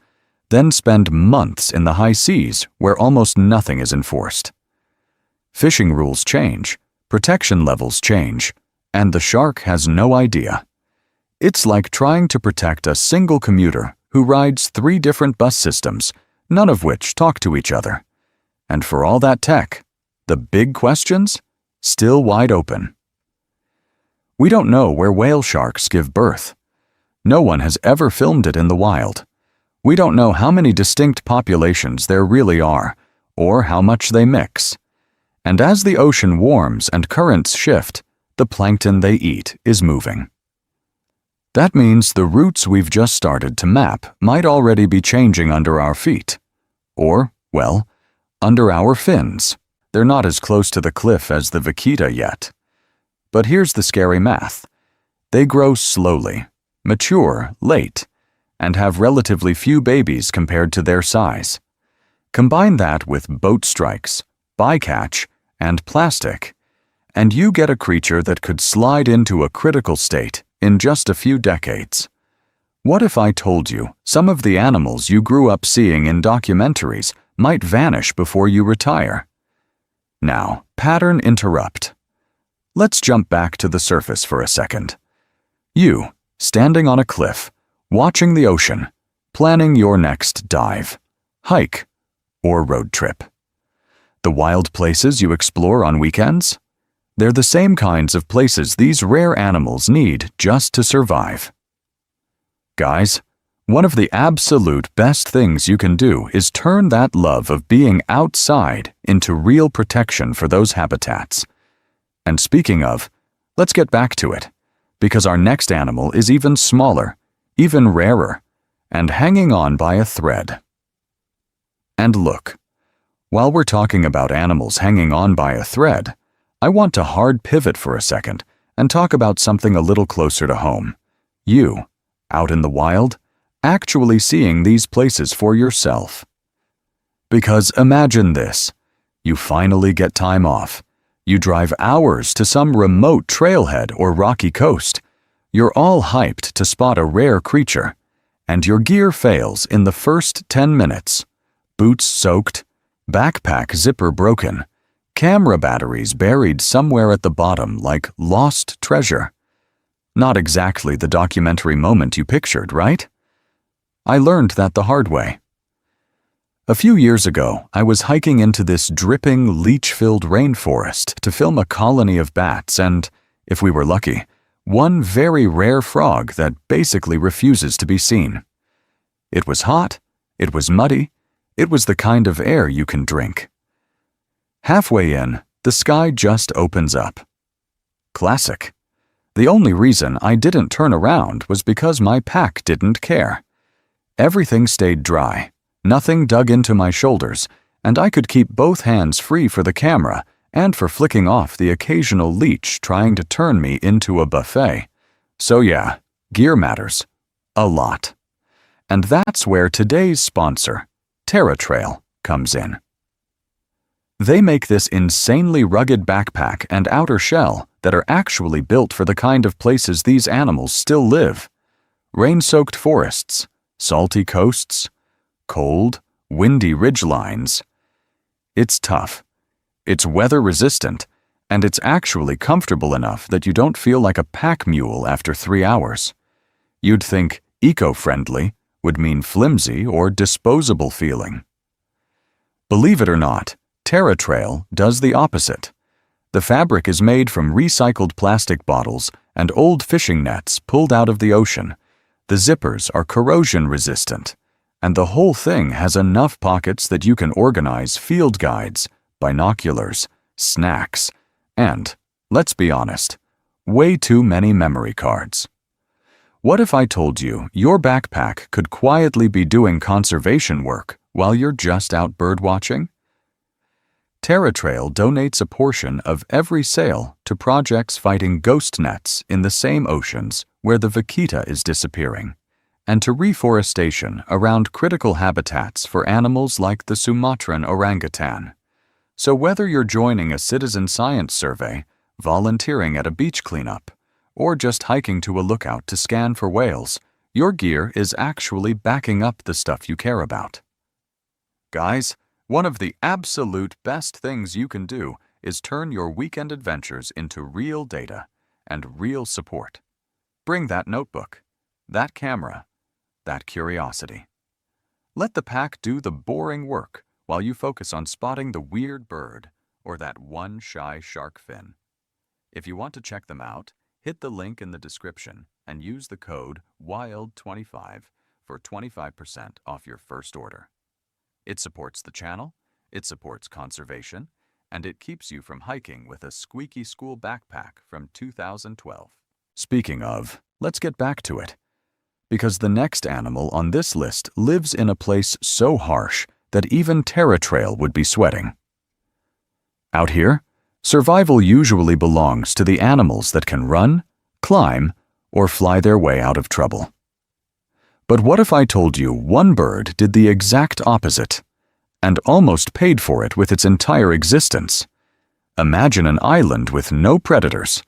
S1: then spend months in the high seas where almost nothing is enforced. Fishing rules change, protection levels change, and the shark has no idea. It's like trying to protect a single commuter who rides 3 different bus systems, none of which talk to each other. And for all that tech, the big questions still wide open. We don't know where whale sharks give birth. No one has ever filmed it in the wild. We don't know how many distinct populations there really are, or how much they mix. And as the ocean warms and currents shift, the plankton they eat is moving. That means the routes we've just started to map might already be changing under our feet. Or, well, under our fins. They're not as close to the cliff as the vaquita yet. But here's the scary math. They grow slowly, mature late, and have relatively few babies compared to their size. Combine that with boat strikes, bycatch, and plastic, and you get a creature that could slide into a critical state in just a few decades. What if I told you some of the animals you grew up seeing in documentaries might vanish before you retire? Now, pattern interrupt. Let's jump back to the surface for a second. You, standing on a cliff, watching the ocean, planning your next dive, hike, or road trip. The wild places you explore on weekends? They're the same kinds of places these rare animals need just to survive. Guys, one of the absolute best things you can do is turn that love of being outside into real protection for those habitats. And speaking of, let's get back to it, because our next animal is even smaller, even rarer, and hanging on by a thread. And look, while we're talking about animals hanging on by a thread, I want to hard pivot for a second and talk about something a little closer to home. You, out in the wild, actually seeing these places for yourself. Because imagine this, you finally get time off. You drive hours to some remote trailhead or rocky coast. You're all hyped to spot a rare creature, and your gear fails in the first 10 minutes. Boots soaked, backpack zipper broken, camera batteries buried somewhere at the bottom like lost treasure. Not exactly the documentary moment you pictured, right? I learned that the hard way. A few years ago, I was hiking into this dripping, leech-filled rainforest to film a colony of bats and, if we were lucky, one very rare frog that basically refuses to be seen. It was hot, it was muddy, it was the kind of air you can drink. Halfway in, the sky just opens up. Classic. The only reason I didn't turn around was because my pack didn't care. Everything stayed dry, nothing dug into my shoulders, and I could keep both hands free for the camera and for flicking off the occasional leech trying to turn me into a buffet. So yeah, gear matters. A lot. And that's where today's sponsor, TerraTrail, comes in. They make this insanely rugged backpack and outer shell that are actually built for the kind of places these animals still live. Rain-soaked forests, salty coasts, cold, windy ridgelines. It's tough. It's weather-resistant, and it's actually comfortable enough that you don't feel like a pack mule after 3 hours. You'd think eco-friendly would mean flimsy or disposable feeling. Believe it or not, TerraTrail does the opposite. The fabric is made from recycled plastic bottles and old fishing nets pulled out of the ocean. The zippers are corrosion-resistant, and the whole thing has enough pockets that you can organize field guides, binoculars, snacks, and, let's be honest, way too many memory cards. What if I told you your backpack could quietly be doing conservation work while you're just out birdwatching? TerraTrail donates a portion of every sale to projects fighting ghost nets in the same oceans where the vaquita is disappearing, and to reforestation around critical habitats for animals like the Sumatran orangutan. So whether you're joining a citizen science survey, volunteering at a beach cleanup, or just hiking to a lookout to scan for whales, your gear is actually backing up the stuff you care about. Guys, one of the absolute best things you can do is turn your weekend adventures into real data and real support. Bring that notebook, that camera, that curiosity. Let the pack do the boring work while you focus on spotting the weird bird or that one shy shark fin. If you want to check them out, hit the link in the description and use the code WILD25 for 25% off your first order. It supports the channel, it supports conservation, and it keeps you from hiking with a squeaky school backpack from 2012. Speaking of, let's get back to it. Because the next animal on this list lives in a place so harsh that even TerraTrail would be sweating. Out here, survival usually belongs to the animals that can run, climb, or fly their way out of trouble. But what if I told you one bird did the exact opposite, and almost paid for it with its entire existence? Imagine an island with no predators,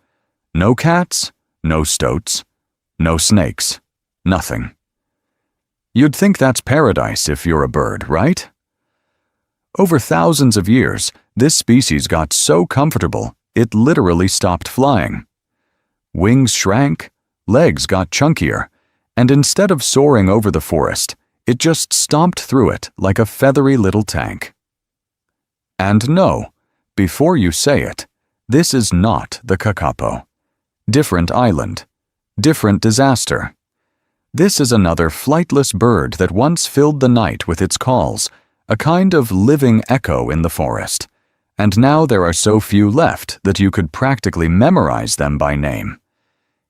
S1: no cats, no stoats, no snakes, nothing. You'd think that's paradise if you're a bird, right? Over thousands of years, this species got so comfortable, it literally stopped flying. Wings shrank, legs got chunkier, and instead of soaring over the forest, it just stomped through it like a feathery little tank. And no, before you say it, this is not the kakapo. Different island, different disaster. This is another flightless bird that once filled the night with its calls, a kind of living echo in the forest, and now there are so few left that you could practically memorize them by name.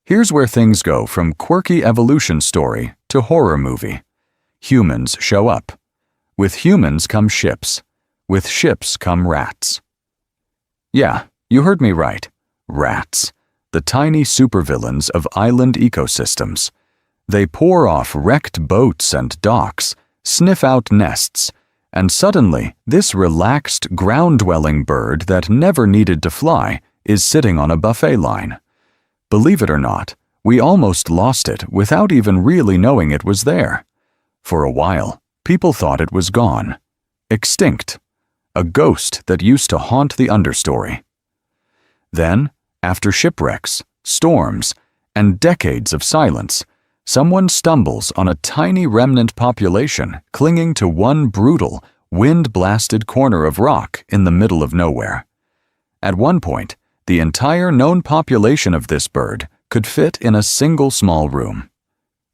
S1: Here's where things go from quirky evolution story to horror movie. Humans show up. With humans come ships. With ships come rats. Yeah, you heard me right. Rats. The tiny supervillains of island ecosystems. They pour off wrecked boats and docks, sniff out nests, and suddenly this relaxed, ground-dwelling bird that never needed to fly is sitting on a buffet line. Believe it or not, we almost lost it without even really knowing it was there. For a while, people thought it was gone. Extinct. A ghost that used to haunt the understory. Then, after shipwrecks, storms, and decades of silence, someone stumbles on a tiny remnant population clinging to one brutal, wind-blasted corner of rock in the middle of nowhere. At one point, the entire known population of this bird could fit in a single small room.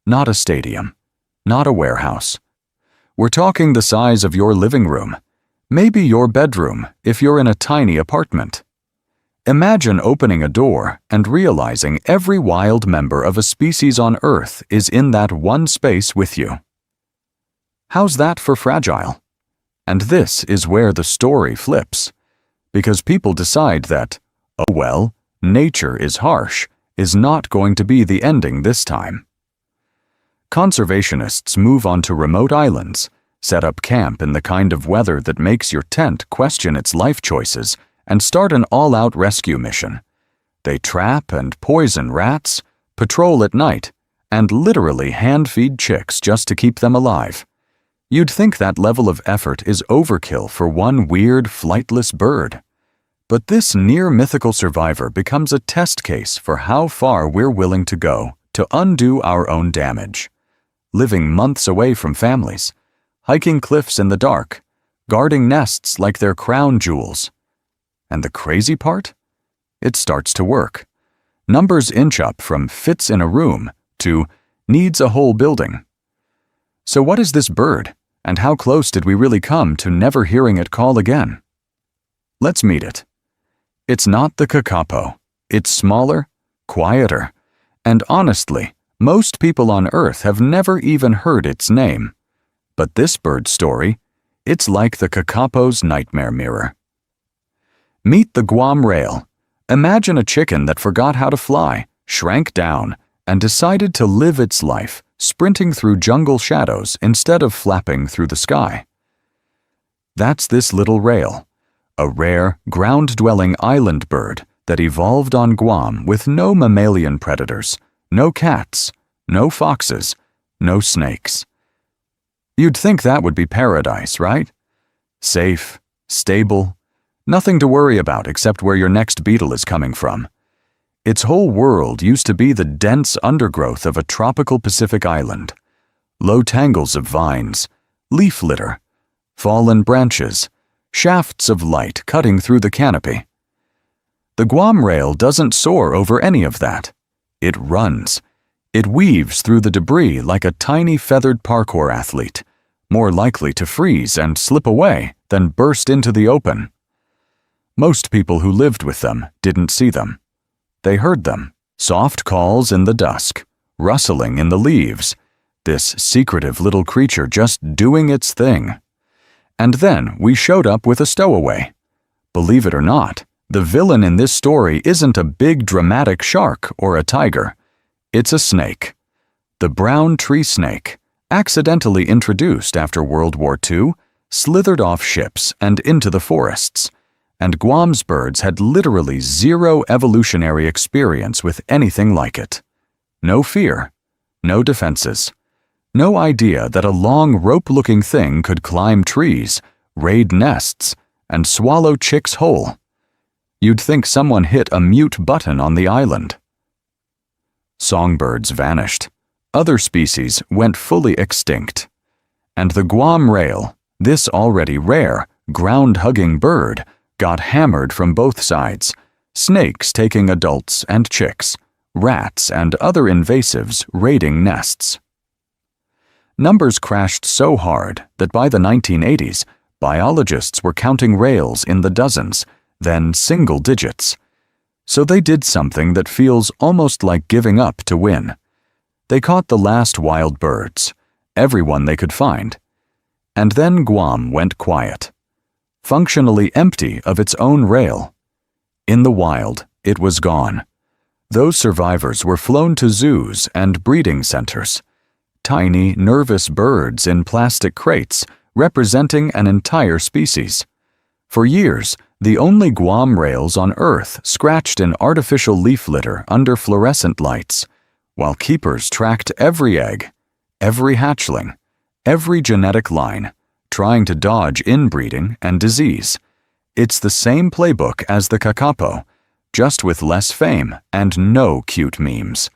S1: Not a stadium, not a warehouse. We're talking the size of your living room, maybe your bedroom if you're in a tiny apartment. Imagine opening a door and realizing every wild member of a species on Earth is in that one space with you. How's that for fragile? And this is where the story flips, because people decide that, oh well, nature is harsh, is not going to be the ending this time. Conservationists move on to remote islands, set up camp in the kind of weather that makes your tent question its life choices, and start an all-out rescue mission. They trap and poison rats, patrol at night, and literally hand-feed chicks just to keep them alive. You'd think that level of effort is overkill for one weird, flightless bird. But this near-mythical survivor becomes a test case for how far we're willing to go to undo our own damage. Living months away from families, hiking cliffs in the dark, guarding nests like they're crown jewels. And the crazy part? It starts to work. Numbers inch up from fits in a room to needs a whole building. So what is this bird, and how close did we really come to never hearing it call again? Let's meet it. It's not the kakapo. It's smaller, quieter, and honestly, most people on Earth have never even heard its name. But this bird's story, it's like the kakapo's nightmare mirror. Meet the Guam rail. Imagine a chicken that forgot how to fly, shrank down, and decided to live its life, sprinting through jungle shadows instead of flapping through the sky. That's this little rail, a rare, ground-dwelling island bird that evolved on Guam with no mammalian predators, no cats, no foxes, no snakes. You'd think that would be paradise, right? Safe, stable, nothing to worry about except where your next beetle is coming from. Its whole world used to be the dense undergrowth of a tropical Pacific island. Low tangles of vines, leaf litter, fallen branches, shafts of light cutting through the canopy. The Guam rail doesn't soar over any of that. It runs. It weaves through the debris like a tiny feathered parkour athlete, more likely to freeze and slip away than burst into the open. Most people who lived with them didn't see them. They heard them, soft calls in the dusk, rustling in the leaves, this secretive little creature just doing its thing. And then we showed up with a stowaway. Believe it or not, the villain in this story isn't a big dramatic shark or a tiger. It's a snake. The brown tree snake, accidentally introduced after World War II, slithered off ships and into the forests, and Guam's birds had literally zero evolutionary experience with anything like it. No fear, no defenses, no idea that a long rope-looking thing could climb trees, raid nests, and swallow chicks whole. You'd think someone hit a mute button on the island. Songbirds vanished. Other species went fully extinct. And the Guam rail, this already rare, ground-hugging bird, got hammered from both sides, snakes taking adults and chicks, rats and other invasives raiding nests. Numbers crashed so hard that by the 1980s, biologists were counting rails in the dozens, then single digits. So they did something that feels almost like giving up to win. They caught the last wild birds, everyone they could find. And then Guam went quiet, functionally empty of its own rail. In the wild, it was gone. Those survivors were flown to zoos and breeding centers. Tiny, nervous birds in plastic crates representing an entire species. For years, the only Guam rails on Earth scratched an artificial leaf litter under fluorescent lights, while keepers tracked every egg, every hatchling, every genetic line, trying to dodge inbreeding and disease. It's the same playbook as the kakapo, just with less fame and no cute memes.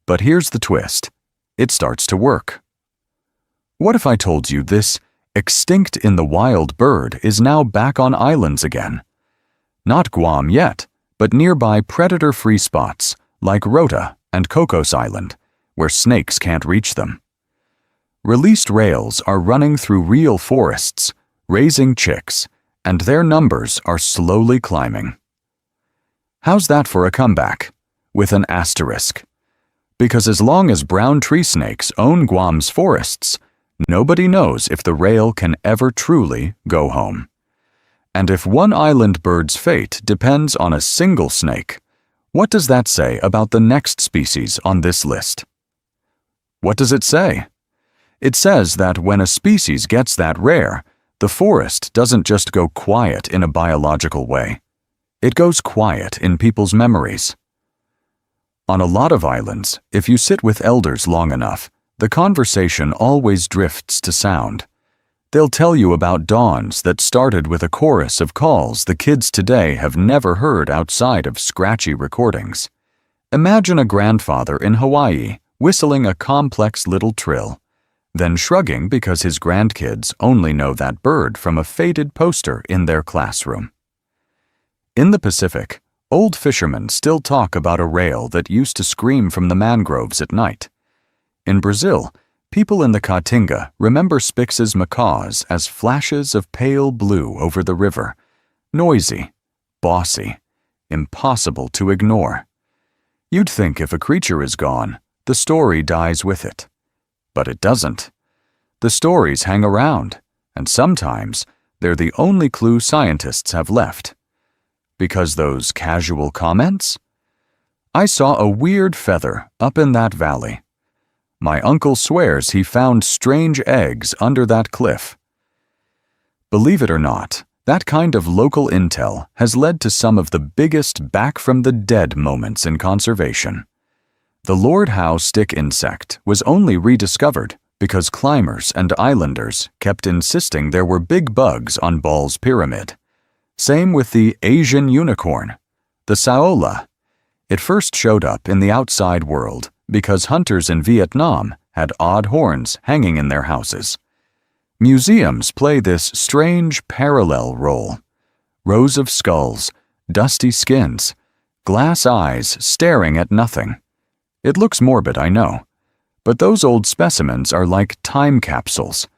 S1: But here's the twist. It starts to work. What if I told you this extinct in the wild bird is now back on islands again? Not Guam yet, but nearby predator-free spots like Rota and Cocos Island, where snakes can't reach them. Released rails are running through real forests, raising chicks, and their numbers are slowly climbing. How's that for a comeback? With an asterisk. Because as long as brown tree snakes own Guam's forests, nobody knows if the rail can ever truly go home. And if one island bird's fate depends on a single snake, what does that say about the next species on this list? What does it say? It says that when a species gets that rare, the forest doesn't just go quiet in a biological way. It goes quiet in people's memories. On a lot of islands, if you sit with elders long enough, the conversation always drifts to sound. They'll tell you about dawns that started with a chorus of calls the kids today have never heard outside of scratchy recordings. Imagine a grandfather in Hawaii whistling a complex little trill, then shrugging because his grandkids only know that bird from a faded poster in their classroom. In the Pacific, old fishermen still talk about a rail that used to scream from the mangroves at night. In Brazil, people in the Caatinga remember Spix's macaws as flashes of pale blue over the river, noisy, bossy, impossible to ignore. You'd think if a creature is gone, the story dies with it. But it doesn't. The stories hang around, and sometimes they're the only clue scientists have left. Because those casual comments? I saw a weird feather up in that valley. My uncle swears he found strange eggs under that cliff. Believe it or not, that kind of local intel has led to some of the biggest back-from-the-dead moments in conservation. The Lord Howe stick insect was only rediscovered because climbers and islanders kept insisting there were big bugs on Ball's Pyramid. Same with the Asian unicorn, the saola. It first showed up in the outside world because hunters in Vietnam had odd horns hanging in their houses. Museums play this strange parallel role. Rows of skulls, dusty skins, glass eyes staring at nothing. It looks morbid, I know. But those old specimens are like time capsules.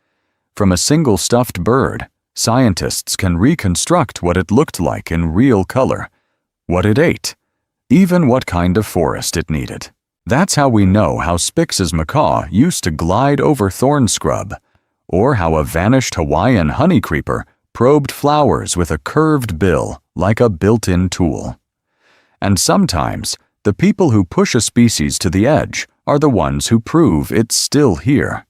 S1: From a single stuffed bird, scientists can reconstruct what it looked like in real color, what it ate, even what kind of forest it needed. That's how we know how Spix's macaw used to glide over thorn scrub, or how a vanished Hawaiian honey creeper probed flowers with a curved bill like a built-in tool. And sometimes, the people who push a species to the edge are the ones who prove it's still here.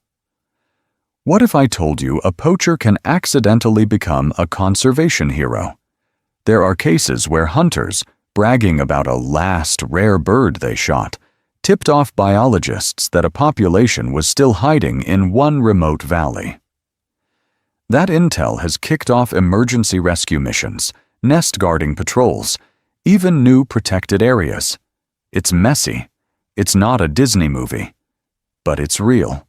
S1: What if I told you a poacher can accidentally become a conservation hero? There are cases where hunters, bragging about a last rare bird they shot, tipped off biologists that a population was still hiding in one remote valley. That intel has kicked off emergency rescue missions, nest guarding patrols, even new protected areas. It's messy. It's not a Disney movie. But it's real.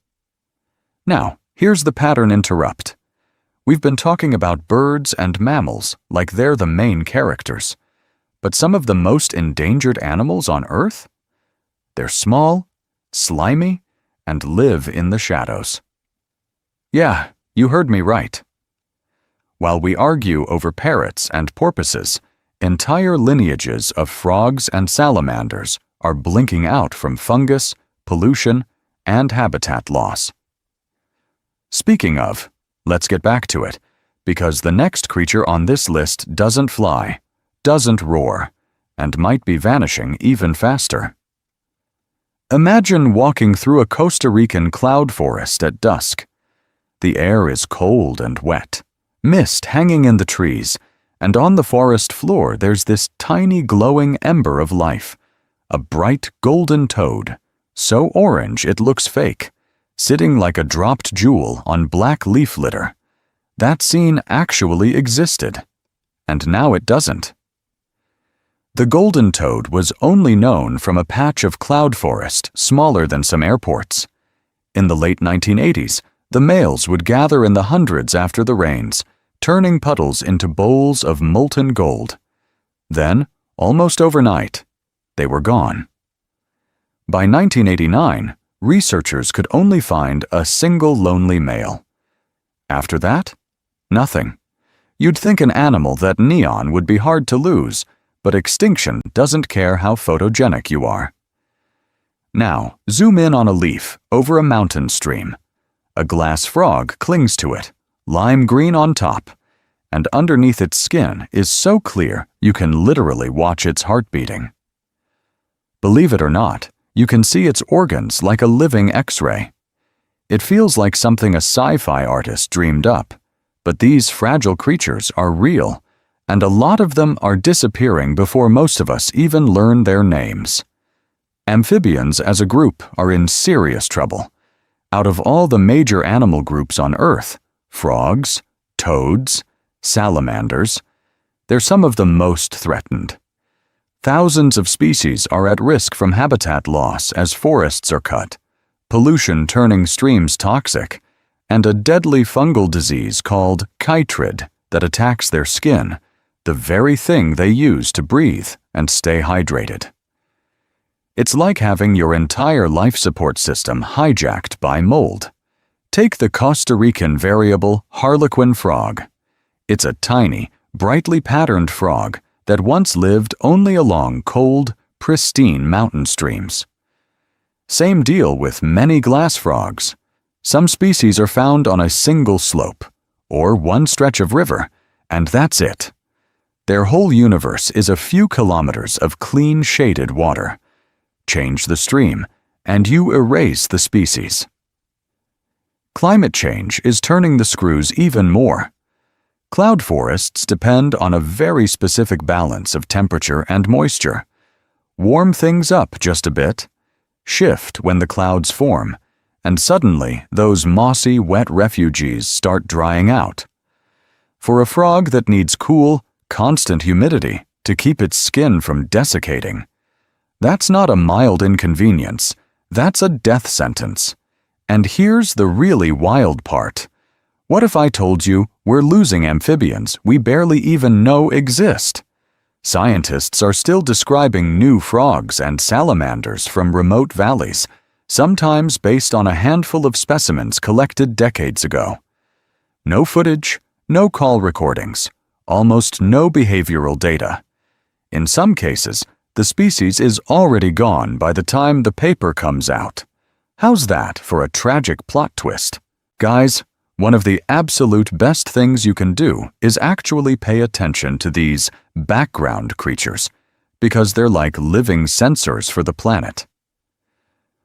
S1: Now, here's the pattern interrupt. We've been talking about birds and mammals like they're the main characters. But some of the most endangered animals on Earth? They're small, slimy, and live in the shadows. Yeah, you heard me right. While we argue over parrots and porpoises, entire lineages of frogs and salamanders are blinking out from fungus, pollution, and habitat loss. Speaking of, let's get back to it, because the next creature on this list doesn't fly, doesn't roar, and might be vanishing even faster. Imagine walking through a Costa Rican cloud forest at dusk. The air is cold and wet, mist hanging in the trees, and on the forest floor there's this tiny glowing ember of life, a bright golden toad, so orange it looks fake, sitting like a dropped jewel on black leaf litter. That scene actually existed, and now it doesn't. The golden toad was only known from a patch of cloud forest smaller than some airports. In the late 1980s, the males would gather in the hundreds after the rains, turning puddles into bowls of molten gold. Then, almost overnight, they were gone. By 1989, researchers could only find a single lonely male. After that, nothing. You'd think an animal that neon would be hard to lose, but extinction doesn't care how photogenic you are. Now, zoom in on a leaf over a mountain stream. A glass frog clings to it, lime green on top, and underneath its skin is so clear you can literally watch its heart beating. Believe it or not, you can see its organs like a living X-ray. It feels like something a sci-fi artist dreamed up, but these fragile creatures are real, and a lot of them are disappearing before most of us even learn their names. Amphibians as a group are in serious trouble. Out of all the major animal groups on Earth, frogs, toads, salamanders, they're some of the most threatened. Thousands of species are at risk from habitat loss as forests are cut, pollution turning streams toxic, and a deadly fungal disease called chytrid that attacks their skin, the very thing they use to breathe and stay hydrated. It's like having your entire life support system hijacked by mold. Take the Costa Rican variable harlequin frog. It's a tiny, brightly patterned frog that once lived only along cold, pristine mountain streams. Same deal with many glass frogs. Some species are found on a single slope, or one stretch of river, and that's it. Their whole universe is a few kilometers of clean, shaded water. Change the stream, and you erase the species. Climate change is turning the screws even more. Cloud forests depend on a very specific balance of temperature and moisture. Warm things up just a bit, shift when the clouds form, and suddenly those mossy, wet refugees start drying out. For a frog that needs cool, constant humidity to keep its skin from desiccating, that's not a mild inconvenience, that's a death sentence. And here's the really wild part. What if I told you we're losing amphibians we barely even know exist? Scientists are still describing new frogs and salamanders from remote valleys, sometimes based on a handful of specimens collected decades ago. No footage, no call recordings, almost no behavioral data. In some cases, the species is already gone by the time the paper comes out. How's that for a tragic plot twist? Guys, one of the absolute best things you can do is actually pay attention to these background creatures, because they're like living sensors for the planet.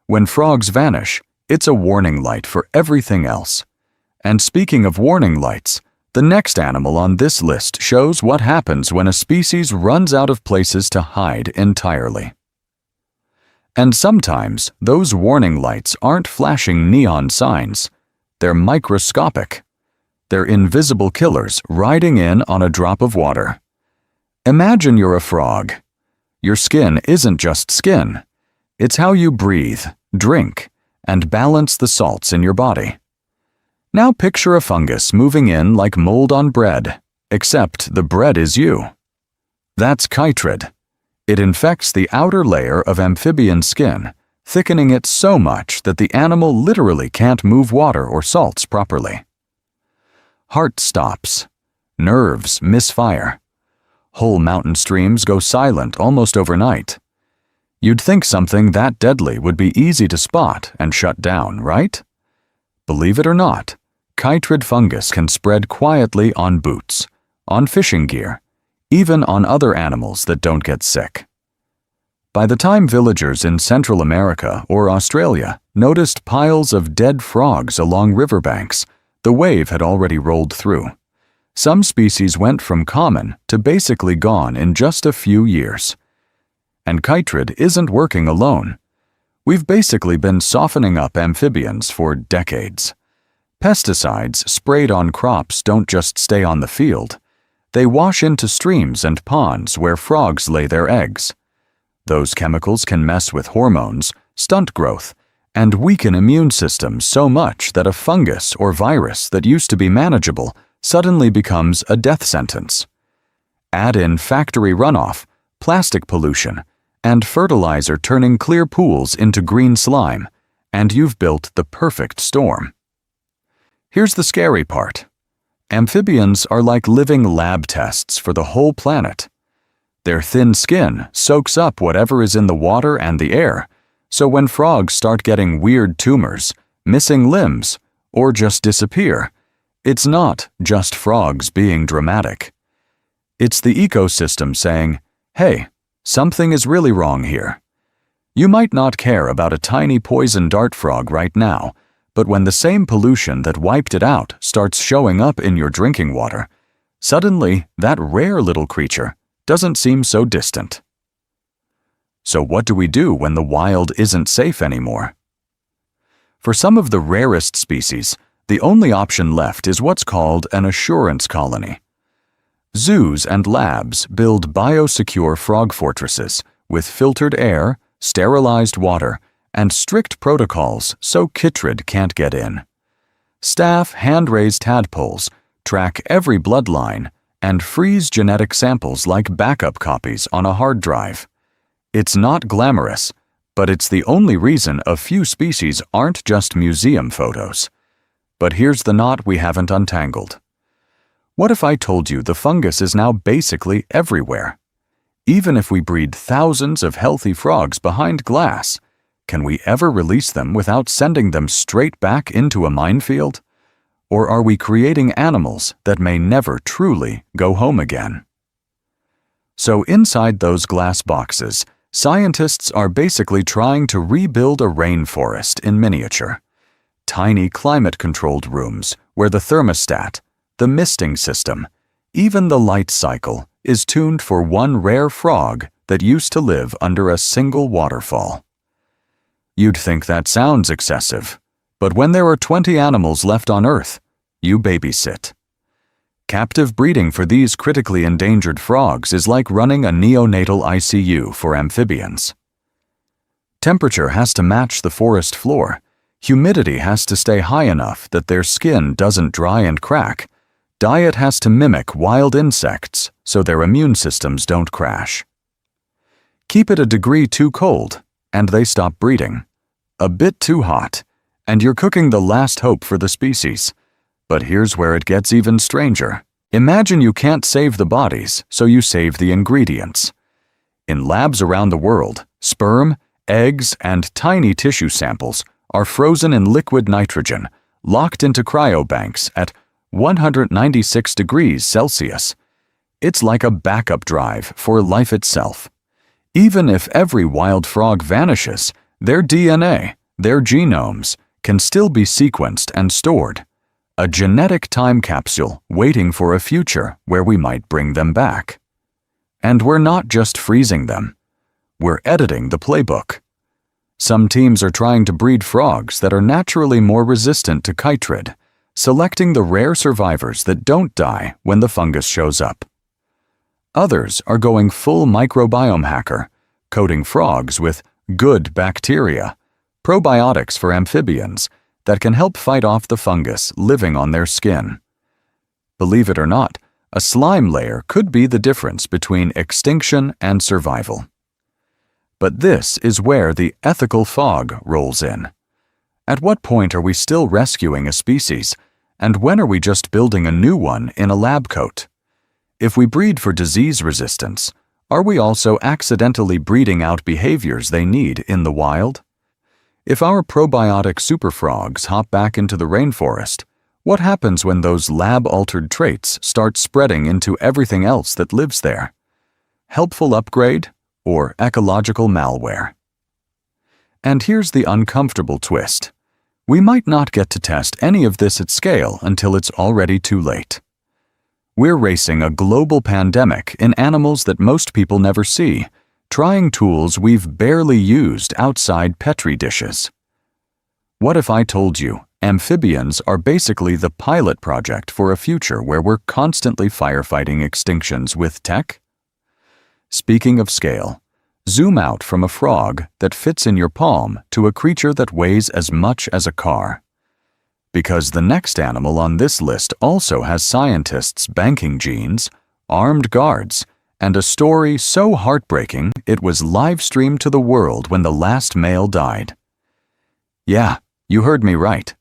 S1: When frogs vanish, it's a warning light for everything else. And speaking of warning lights, the next animal on this list shows what happens when a species runs out of places to hide entirely. And sometimes those warning lights aren't flashing neon signs. They're microscopic. They're invisible killers riding in on a drop of water. Imagine you're a frog. Your skin isn't just skin. It's how you breathe, drink, and balance the salts in your body. Now picture a fungus moving in like mold on bread, except the bread is you. That's chytrid. It infects the outer layer of amphibian skin, thickening it so much that the animal literally can't move water or salts properly. Heart stops. Nerves misfire. Whole mountain streams go silent almost overnight. You'd think something that deadly would be easy to spot and shut down, right? Believe it or not, chytrid fungus can spread quietly on boots, on fishing gear, even on other animals that don't get sick. By the time villagers in Central America or Australia noticed piles of dead frogs along riverbanks, the wave had already rolled through. Some species went from common to basically gone in just a few years. And chytrid isn't working alone. We've basically been softening up amphibians for decades. Pesticides sprayed on crops don't just stay on the field. They wash into streams and ponds where frogs lay their eggs. Those chemicals can mess with hormones, stunt growth, and weaken immune systems so much that a fungus or virus that used to be manageable suddenly becomes a death sentence. Add in factory runoff, plastic pollution, and fertilizer turning clear pools into green slime, and you've built the perfect storm. Here's the scary part. Amphibians are like living lab tests for the whole planet. Their thin skin soaks up whatever is in the water and the air, so when frogs start getting weird tumors, missing limbs, or just disappear, it's not just frogs being dramatic. It's the ecosystem saying, hey, something is really wrong here. You might not care about a tiny poison dart frog right now, but when the same pollution that wiped it out starts showing up in your drinking water, suddenly that rare little creature doesn't seem so distant. So what do we do when the wild isn't safe anymore? For some of the rarest species, the only option left is what's called an assurance colony. Zoos and labs build biosecure frog fortresses with filtered air, sterilized water, and strict protocols so chytrid can't get in. Staff hand-raise tadpoles, track every bloodline, and freeze genetic samples like backup copies on a hard drive. It's not glamorous, but it's the only reason a few species aren't just museum photos. But here's the knot we haven't untangled. What if I told you the fungus is now basically everywhere? Even if we breed thousands of healthy frogs behind glass, can we ever release them without sending them straight back into a minefield? Or are we creating animals that may never truly go home again? So inside those glass boxes, scientists are basically trying to rebuild a rainforest in miniature. Tiny climate-controlled rooms where the thermostat, the misting system, even the light cycle is tuned for one rare frog that used to live under a single waterfall. You'd think that sounds excessive, but when there are 20 animals left on Earth, you babysit. Captive breeding for these critically endangered frogs is like running a neonatal ICU for amphibians. Temperature has to match the forest floor. Humidity has to stay high enough that their skin doesn't dry and crack. diet has to mimic wild insects so their immune systems don't crash. Keep it a degree too cold, and they stop breeding. A bit too hot, and you're cooking the last hope for the species. But here's where it gets even stranger. Imagine you can't save the bodies, so you save the ingredients. In labs around the world, sperm, eggs, and tiny tissue samples are frozen in liquid nitrogen, locked into cryobanks at 196 degrees Celsius. It's like a backup drive for life itself. Even if every wild frog vanishes, their DNA, their genomes, can still be sequenced and stored. A genetic time capsule waiting for a future where we might bring them back. And we're not just freezing them. We're editing the playbook. Some teams are trying to breed frogs that are naturally more resistant to chytrid, selecting the rare survivors that don't die when the fungus shows up. Others are going full microbiome hacker, coating frogs with good bacteria, probiotics for amphibians, that can help fight off the fungus living on their skin. Believe it or not, a slime layer could be the difference between extinction and survival. But this is where the ethical fog rolls in. At what point are we still rescuing a species, and when are we just building a new one in a lab coat? If we breed for disease resistance, are we also accidentally breeding out behaviors they need in the wild? If our probiotic superfrogs hop back into the rainforest, what happens when those lab-altered traits start spreading into everything else that lives there? Helpful upgrade or ecological malware? And here's the uncomfortable twist. We might not get to test any of this at scale until it's already too late. We're racing a global pandemic in animals that most people never see, trying tools we've barely used outside Petri dishes. What if I told you amphibians are basically the pilot project for a future where we're constantly firefighting extinctions with tech? Speaking of scale, zoom out from a frog that fits in your palm to a creature that weighs as much as a car. Because the next animal on this list also has scientists banking genes, armed guards, and a story so heartbreaking it was live-streamed to the world when the last male died. Yeah, you heard me right.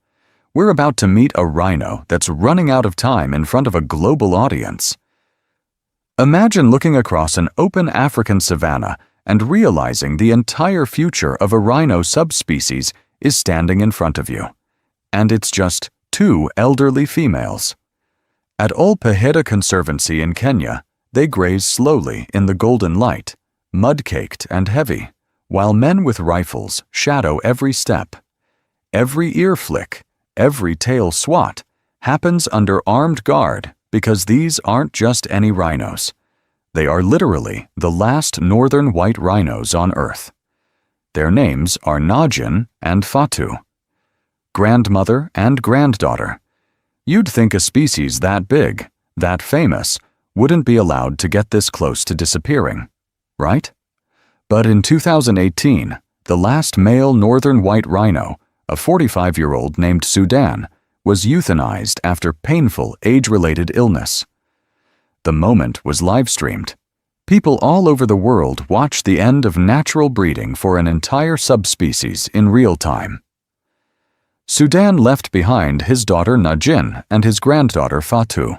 S1: We're about to meet a rhino that's running out of time in front of a global audience. Imagine looking across an open African savanna and realizing the entire future of a rhino subspecies is standing in front of you. And it's just 2 elderly females. At Ol Pejeta Conservancy in Kenya, they graze slowly in the golden light, mud-caked and heavy, while men with rifles shadow every step. Every ear flick, every tail swat happens under armed guard because these aren't just any rhinos. They are literally the last northern white rhinos on Earth. Their names are Najin and Fatu. Grandmother and granddaughter. You'd think a species that big, that famous, wouldn't be allowed to get this close to disappearing, right? But in 2018, the last male northern white rhino, a 45-year-old named Sudan, was euthanized after painful age-related illness. The moment was live-streamed. People all over the world watched the end of natural breeding for an entire subspecies in real time. Sudan left behind his daughter Najin and his granddaughter Fatu.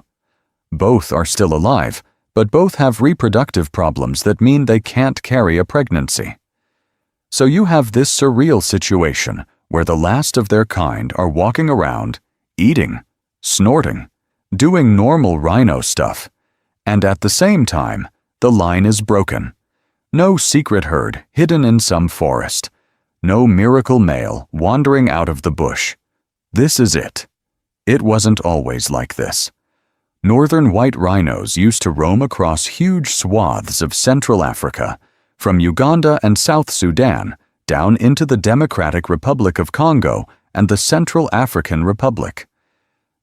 S1: Both are still alive, but both have reproductive problems that mean they can't carry a pregnancy. So you have this surreal situation where the last of their kind are walking around, eating, snorting, doing normal rhino stuff, and at the same time, the line is broken. No secret herd hidden in some forest. No miracle male wandering out of the bush. This is it. It wasn't always like this. Northern white rhinos used to roam across huge swaths of Central Africa, from Uganda and South Sudan down into the Democratic Republic of Congo and the Central African Republic.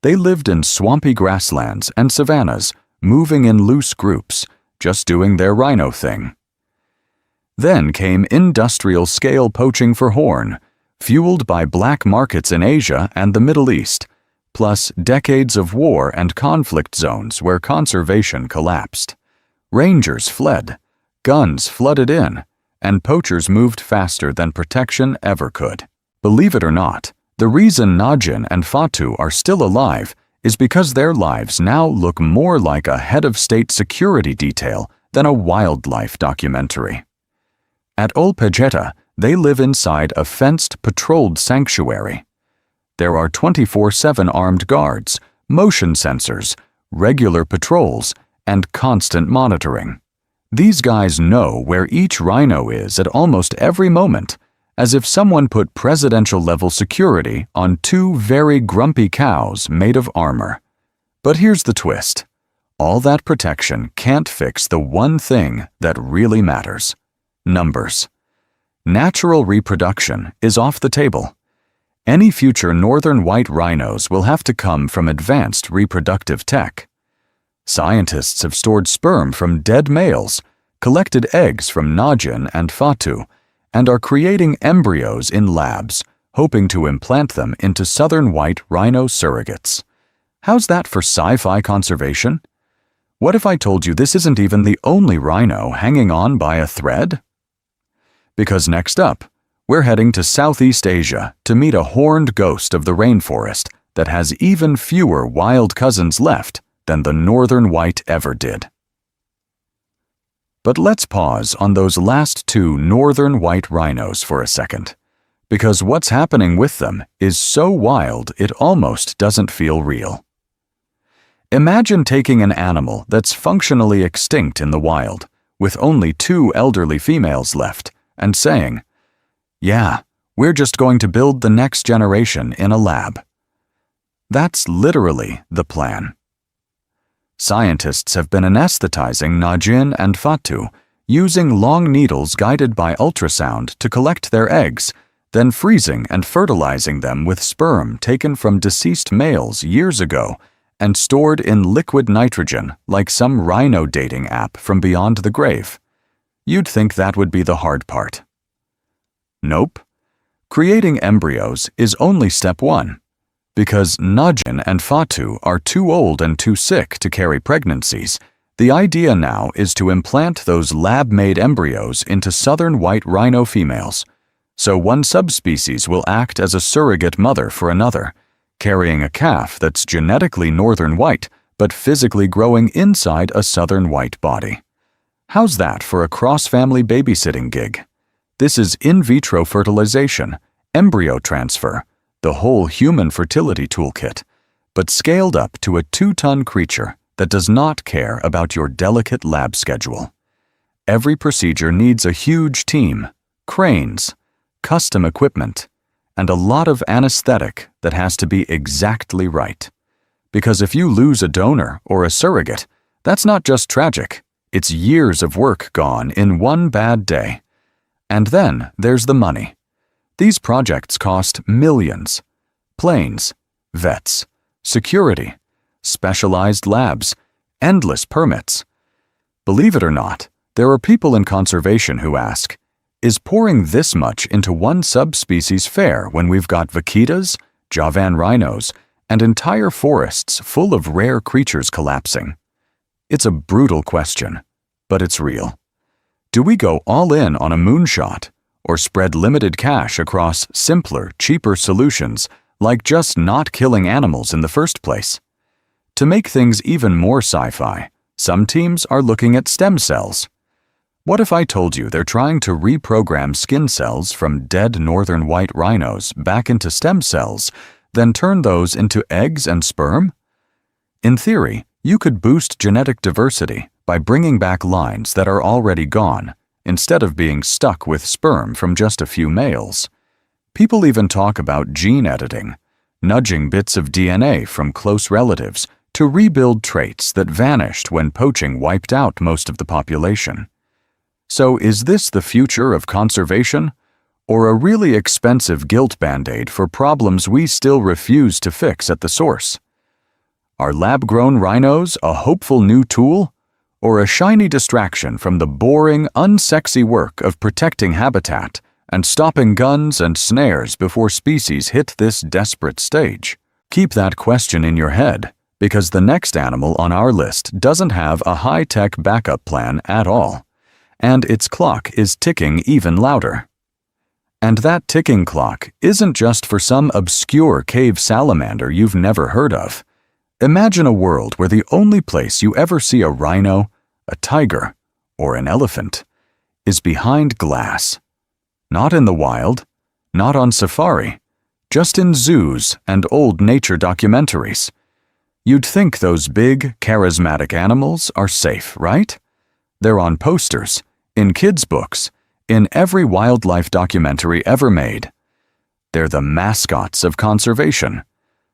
S1: They lived in swampy grasslands and savannas, moving in loose groups, just doing their rhino thing. Then came industrial-scale poaching for horn, fueled by black markets in Asia and the Middle East, plus decades of war and conflict zones where conservation collapsed. Rangers fled, guns flooded in, and poachers moved faster than protection ever could. Believe it or not, the reason Najin and Fatu are still alive is because their lives now look more like a head of state security detail than a wildlife documentary. At Olpejeta, they live inside a fenced, patrolled sanctuary. There are 24/7 armed guards, motion sensors, regular patrols, and constant monitoring. These guys know where each rhino is at almost every moment, as if someone put presidential-level security on two very grumpy cows made of armor. But here's the twist. All that protection can't fix the one thing that really matters: numbers. Natural reproduction is off the table. Any future northern white rhinos will have to come from advanced reproductive tech. Scientists have stored sperm from dead males, collected eggs from Najin and Fatu, and are creating embryos in labs, hoping to implant them into southern white rhino surrogates. How's that for sci-fi conservation? What if I told you this isn't even the only rhino hanging on by a thread? Because next up, we're heading to Southeast Asia to meet a horned ghost of the rainforest that has even fewer wild cousins left than the northern white ever did. But let's pause on those last two northern white rhinos for a second, because what's happening with them is so wild it almost doesn't feel real. Imagine taking an animal that's functionally extinct in the wild, with only two elderly females left, and saying, "Yeah, we're just going to build the next generation in a lab." That's literally the plan. Scientists have been anesthetizing Najin and Fatu, using long needles guided by ultrasound to collect their eggs, then freezing and fertilizing them with sperm taken from deceased males years ago and stored in liquid nitrogen like some rhino dating app from beyond the grave. You'd think that would be the hard part. Nope. Creating embryos is only step one. Because Najin and Fatu are too old and too sick to carry pregnancies, the idea now is to implant those lab-made embryos into southern white rhino females, so one subspecies will act as a surrogate mother for another, carrying a calf that's genetically northern white but physically growing inside a southern white body. How's that for a cross-family babysitting gig? This is in vitro fertilization, embryo transfer, the whole human fertility toolkit, but scaled up to a 2-ton creature that does not care about your delicate lab schedule. Every procedure needs a huge team, cranes, custom equipment, and a lot of anesthetic that has to be exactly right. Because if you lose a donor or a surrogate, that's not just tragic, it's years of work gone in one bad day. And then there's the money. These projects cost millions. Planes, vets, security, specialized labs, endless permits. Believe it or not, there are people in conservation who ask, is pouring this much into one subspecies fair when we've got vaquitas, Javan rhinos, and entire forests full of rare creatures collapsing? It's a brutal question, but it's real. Do we go all in on a moonshot, or spread limited cash across simpler, cheaper solutions like just not killing animals in the first place? To make things even more sci-fi, some teams are looking at stem cells. What if I told you they're trying to reprogram skin cells from dead northern white rhinos back into stem cells, then turn those into eggs and sperm? In theory, you could boost genetic diversity by bringing back lines that are already gone, instead of being stuck with sperm from just a few males. People even talk about gene editing, nudging bits of DNA from close relatives to rebuild traits that vanished when poaching wiped out most of the population. So is this the future of conservation, or a really expensive guilt band-aid for problems we still refuse to fix at the source? Are lab-grown rhinos a hopeful new tool, or a shiny distraction from the boring, unsexy work of protecting habitat and stopping guns and snares before species hit this desperate stage? Keep that question in your head, because the next animal on our list doesn't have a high-tech backup plan at all, and its clock is ticking even louder. And that ticking clock isn't just for some obscure cave salamander you've never heard of. Imagine a world where the only place you ever see a rhino, a tiger, or an elephant is behind glass. Not in the wild, not on safari, just in zoos and old nature documentaries. You'd think those big, charismatic animals are safe, right? They're on posters, in kids' books, in every wildlife documentary ever made. They're the mascots of conservation.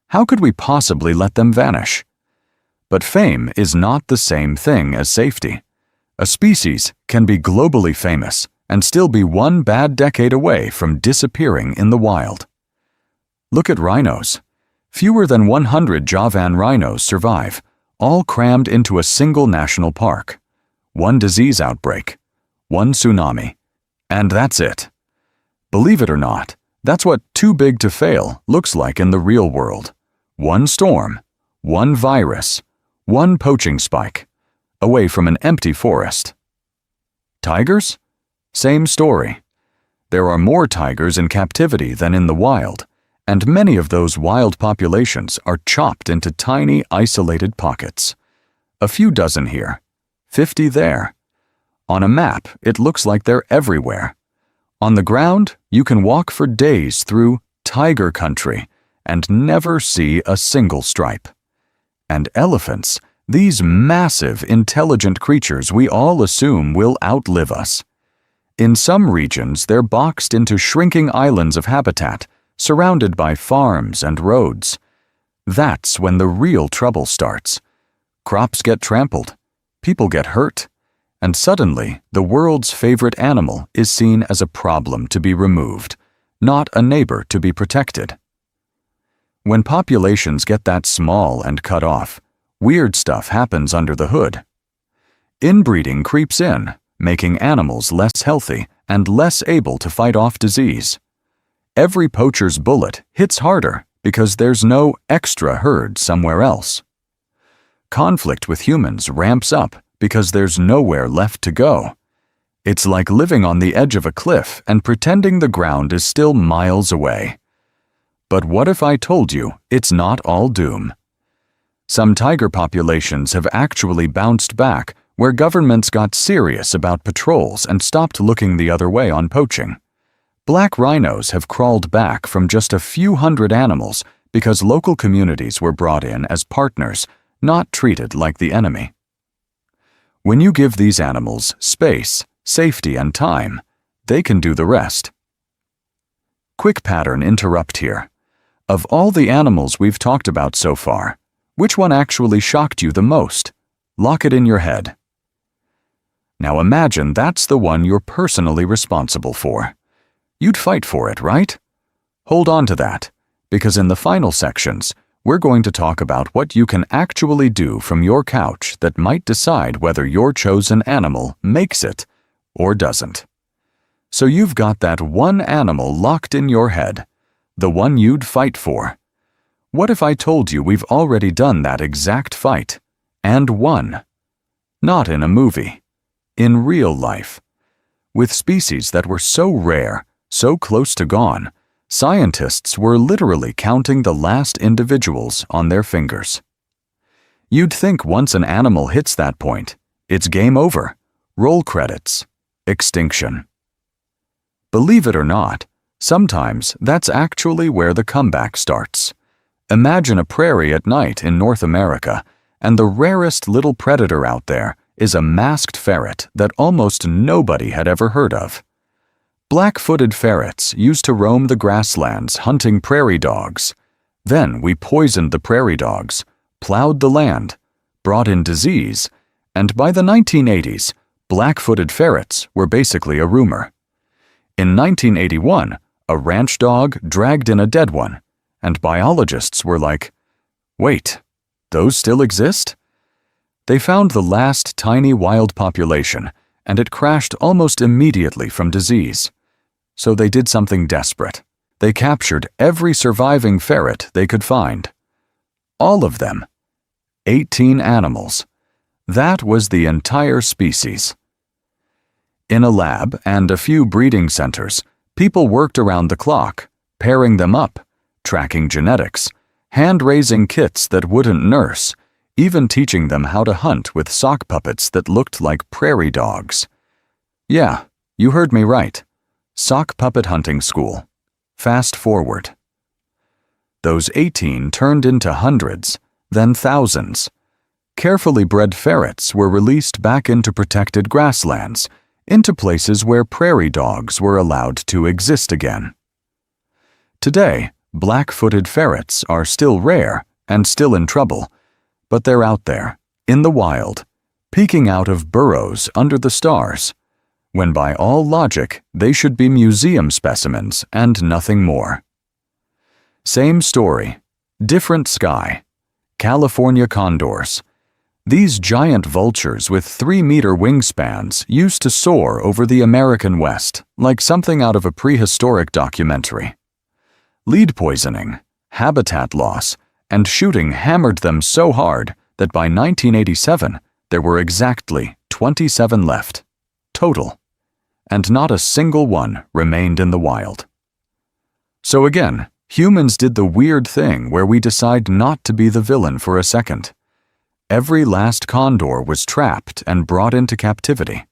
S1: How could we possibly let them vanish? But fame is not the same thing as safety. A species can be globally famous and still be one bad decade away from disappearing in the wild. Look at rhinos. Fewer than 100 Javan rhinos survive, all crammed into a single national park. One disease outbreak, one tsunami, and that's it. Believe it or not, that's what too big to fail looks like in the real world. One storm, one virus, one poaching spike, away from an empty forest. Tigers? Same story. There are more tigers in captivity than in the wild, and many of those wild populations are chopped into tiny, isolated pockets. A few dozen here, 50 there. On a map, it looks like they're everywhere. On the ground, you can walk for days through tiger country and never see a single stripe. And elephants, these massive, intelligent creatures we all assume will outlive us. In some regions, they're boxed into shrinking islands of habitat, surrounded by farms and roads. That's when the real trouble starts. Crops get trampled, people get hurt, and suddenly the world's favorite animal is seen as a problem to be removed, not a neighbor to be protected. When populations get that small and cut off, weird stuff happens under the hood. Inbreeding creeps in, making animals less healthy and less able to fight off disease. Every poacher's bullet hits harder because there's no extra herd somewhere else. Conflict with humans ramps up because there's nowhere left to go. It's like living on the edge of a cliff and pretending the ground is still miles away. But what if I told you it's not all doom? Some tiger populations have actually bounced back where governments got serious about patrols and stopped looking the other way on poaching. Black rhinos have crawled back from just a few hundred animals because local communities were brought in as partners, not treated like the enemy. When you give these animals space, safety, and time, they can do the rest. Quick pattern interrupt here. Of all the animals we've talked about so far, which one actually shocked you the most? Lock it in your head. Now imagine that's the one you're personally responsible for. You'd fight for it, right? Hold on to that, because in the final sections, we're going to talk about what you can actually do from your couch that might decide whether your chosen animal makes it or doesn't. So you've got that one animal locked in your head, the one you'd fight for. What if I told you we've already done that exact fight, and won? Not in a movie, in real life. With species that were so rare, so close to gone, scientists were literally counting the last individuals on their fingers. You'd think once an animal hits that point, it's game over, roll credits, extinction. Believe it or not, sometimes that's actually where the comeback starts. Imagine a prairie at night in North America, and the rarest little predator out there is a masked ferret that almost nobody had ever heard of. Black-footed ferrets used to roam the grasslands hunting prairie dogs. Then we poisoned the prairie dogs, plowed the land, brought in disease, and by the 1980s, black-footed ferrets were basically a rumor. In 1981, a ranch dog dragged in a dead one, and biologists were like, wait, those still exist? They found the last tiny wild population, and it crashed almost immediately from disease. So they did something desperate. They captured every surviving ferret they could find, All of them. 18 animals. That was the entire species. In a lab and a few breeding centers, people worked around the clock, pairing them up, tracking genetics, hand-raising kits that wouldn't nurse, even teaching them how to hunt with sock puppets that looked like prairie dogs. Yeah, you heard me right. Sock puppet hunting school. Fast forward. Those 18 turned into hundreds, then thousands. Carefully bred ferrets were released back into protected grasslands, into places where prairie dogs were allowed to exist again. Today, black-footed ferrets are still rare and still in trouble, but they're out there, in the wild, peeking out of burrows under the stars, when by all logic they should be museum specimens and nothing more. Same story, different sky. California condors. These giant vultures with 3-meter wingspans used to soar over the American West like something out of a prehistoric documentary. Lead poisoning, habitat loss, and shooting hammered them so hard that by 1987 there were exactly 27 left, total, and not a single one remained in the wild. So again, humans did the weird thing where we decide not to be the villain for a second. Every last condor was trapped and brought into captivity.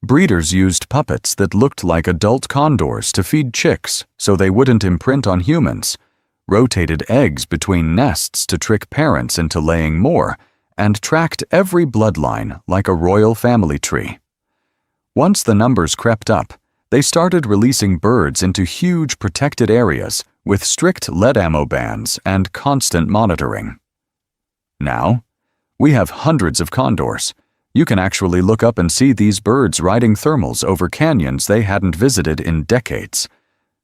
S1: Breeders used puppets that looked like adult condors to feed chicks so they wouldn't imprint on humans, rotated eggs between nests to trick parents into laying more, and tracked every bloodline like a royal family tree. Once the numbers crept up, they started releasing birds into huge protected areas with strict lead ammo bans and constant monitoring. Now, we have hundreds of condors. You can actually look up and see these birds riding thermals over canyons they hadn't visited in decades.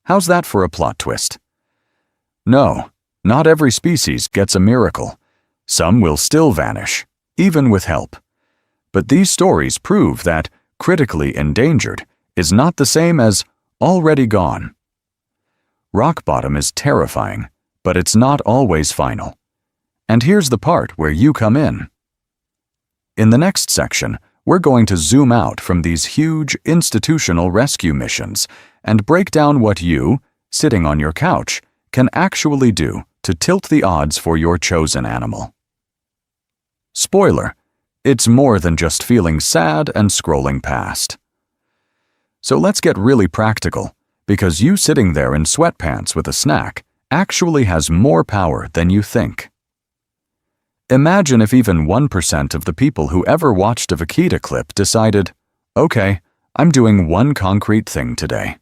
S1: How's that for a plot twist? No, not every species gets a miracle. Some will still vanish, even with help. But these stories prove that critically endangered is not the same as already gone. Rock bottom is terrifying, but it's not always final. And here's the part where you come in. In the next section, we're going to zoom out from these huge institutional rescue missions and break down what you, sitting on your couch, can actually do to tilt the odds for your chosen animal. Spoiler, it's more than just feeling sad and scrolling past. So let's get really practical, because you sitting there in sweatpants with a snack actually has more power than you think. Imagine if even 1% of the people who ever watched a vaquita clip decided, okay, I'm doing one concrete thing today.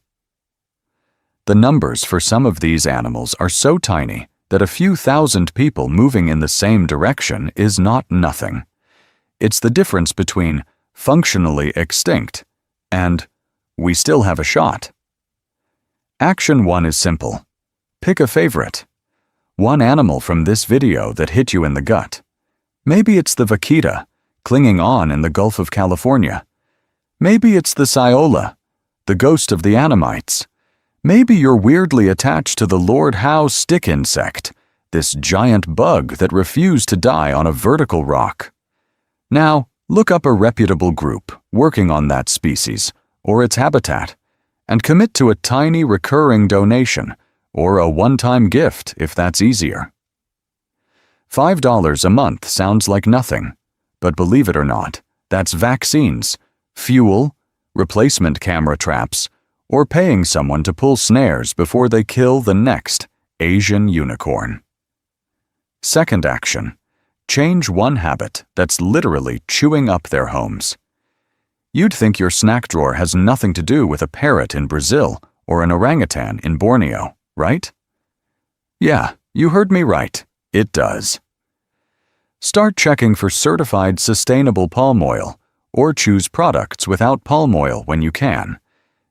S1: The numbers for some of these animals are so tiny that a few thousand people moving in the same direction is not nothing. It's the difference between functionally extinct and we still have a shot. Action 1 is simple. Pick a favorite. One animal from this video that hit you in the gut. Maybe it's the vaquita, clinging on in the Gulf of California. Maybe it's the Saola, the ghost of the Annamites. Maybe you're weirdly attached to the Lord Howe stick insect, this giant bug that refused to die on a vertical rock. Now, look up a reputable group working on that species or its habitat and commit to a tiny recurring donation or a one-time gift if that's easier. $5 a month sounds like nothing, but believe it or not, that's vaccines, fuel, replacement camera traps, or paying someone to pull snares before they kill the next Asian unicorn. Second action, change one habit that's literally chewing up their homes. You'd think your snack drawer has nothing to do with a parrot in Brazil or an orangutan in Borneo, right? Yeah, you heard me right. It does. Start checking for certified sustainable palm oil, or choose products without palm oil when you can.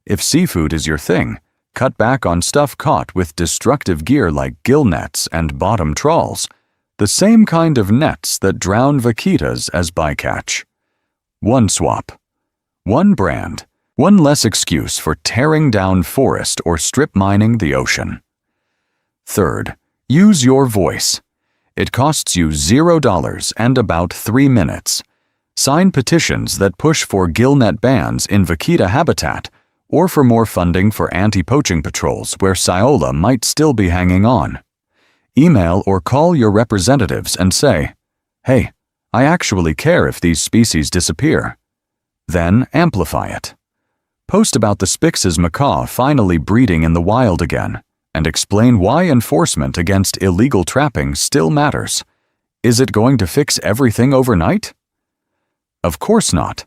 S1: If seafood is your thing, cut back on stuff caught with destructive gear like gill nets and bottom trawls, the same kind of nets that drown vaquitas as bycatch. One swap. One brand. One less excuse for tearing down forest or strip mining the ocean. Third, use your voice. It costs you $0 and about 3 minutes. Sign petitions that push for gillnet bans in vaquita habitat or for more funding for anti-poaching patrols where Saola might still be hanging on. Email or call your representatives and say, "Hey, I actually care if these species disappear." Then amplify it. Post about the Spix's macaw finally breeding in the wild again, and explain why enforcement against illegal trapping still matters. Is it going to fix everything overnight? Of course not.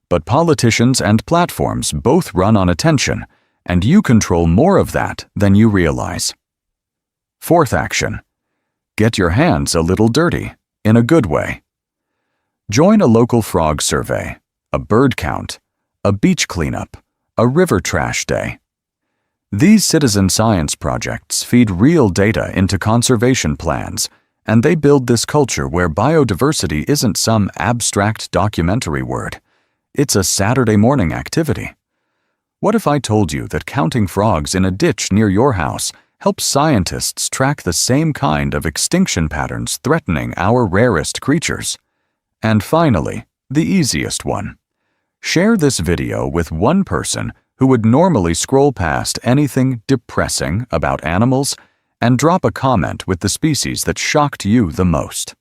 S1: But politicians and platforms both run on attention, and you control more of that than you realize. Fourth action. Get your hands a little dirty, in a good way. Join a local frog survey, a bird count, a beach cleanup, a river trash day. These citizen science projects feed real data into conservation plans, and they build this culture where biodiversity isn't some abstract documentary word. It's a Saturday morning activity. What if I told you that counting frogs in a ditch near your house helps scientists track the same kind of extinction patterns threatening our rarest creatures? And finally, the easiest one. Share this video with one person who would normally scroll past anything depressing about animals and drop a comment with the species that shocked you the most.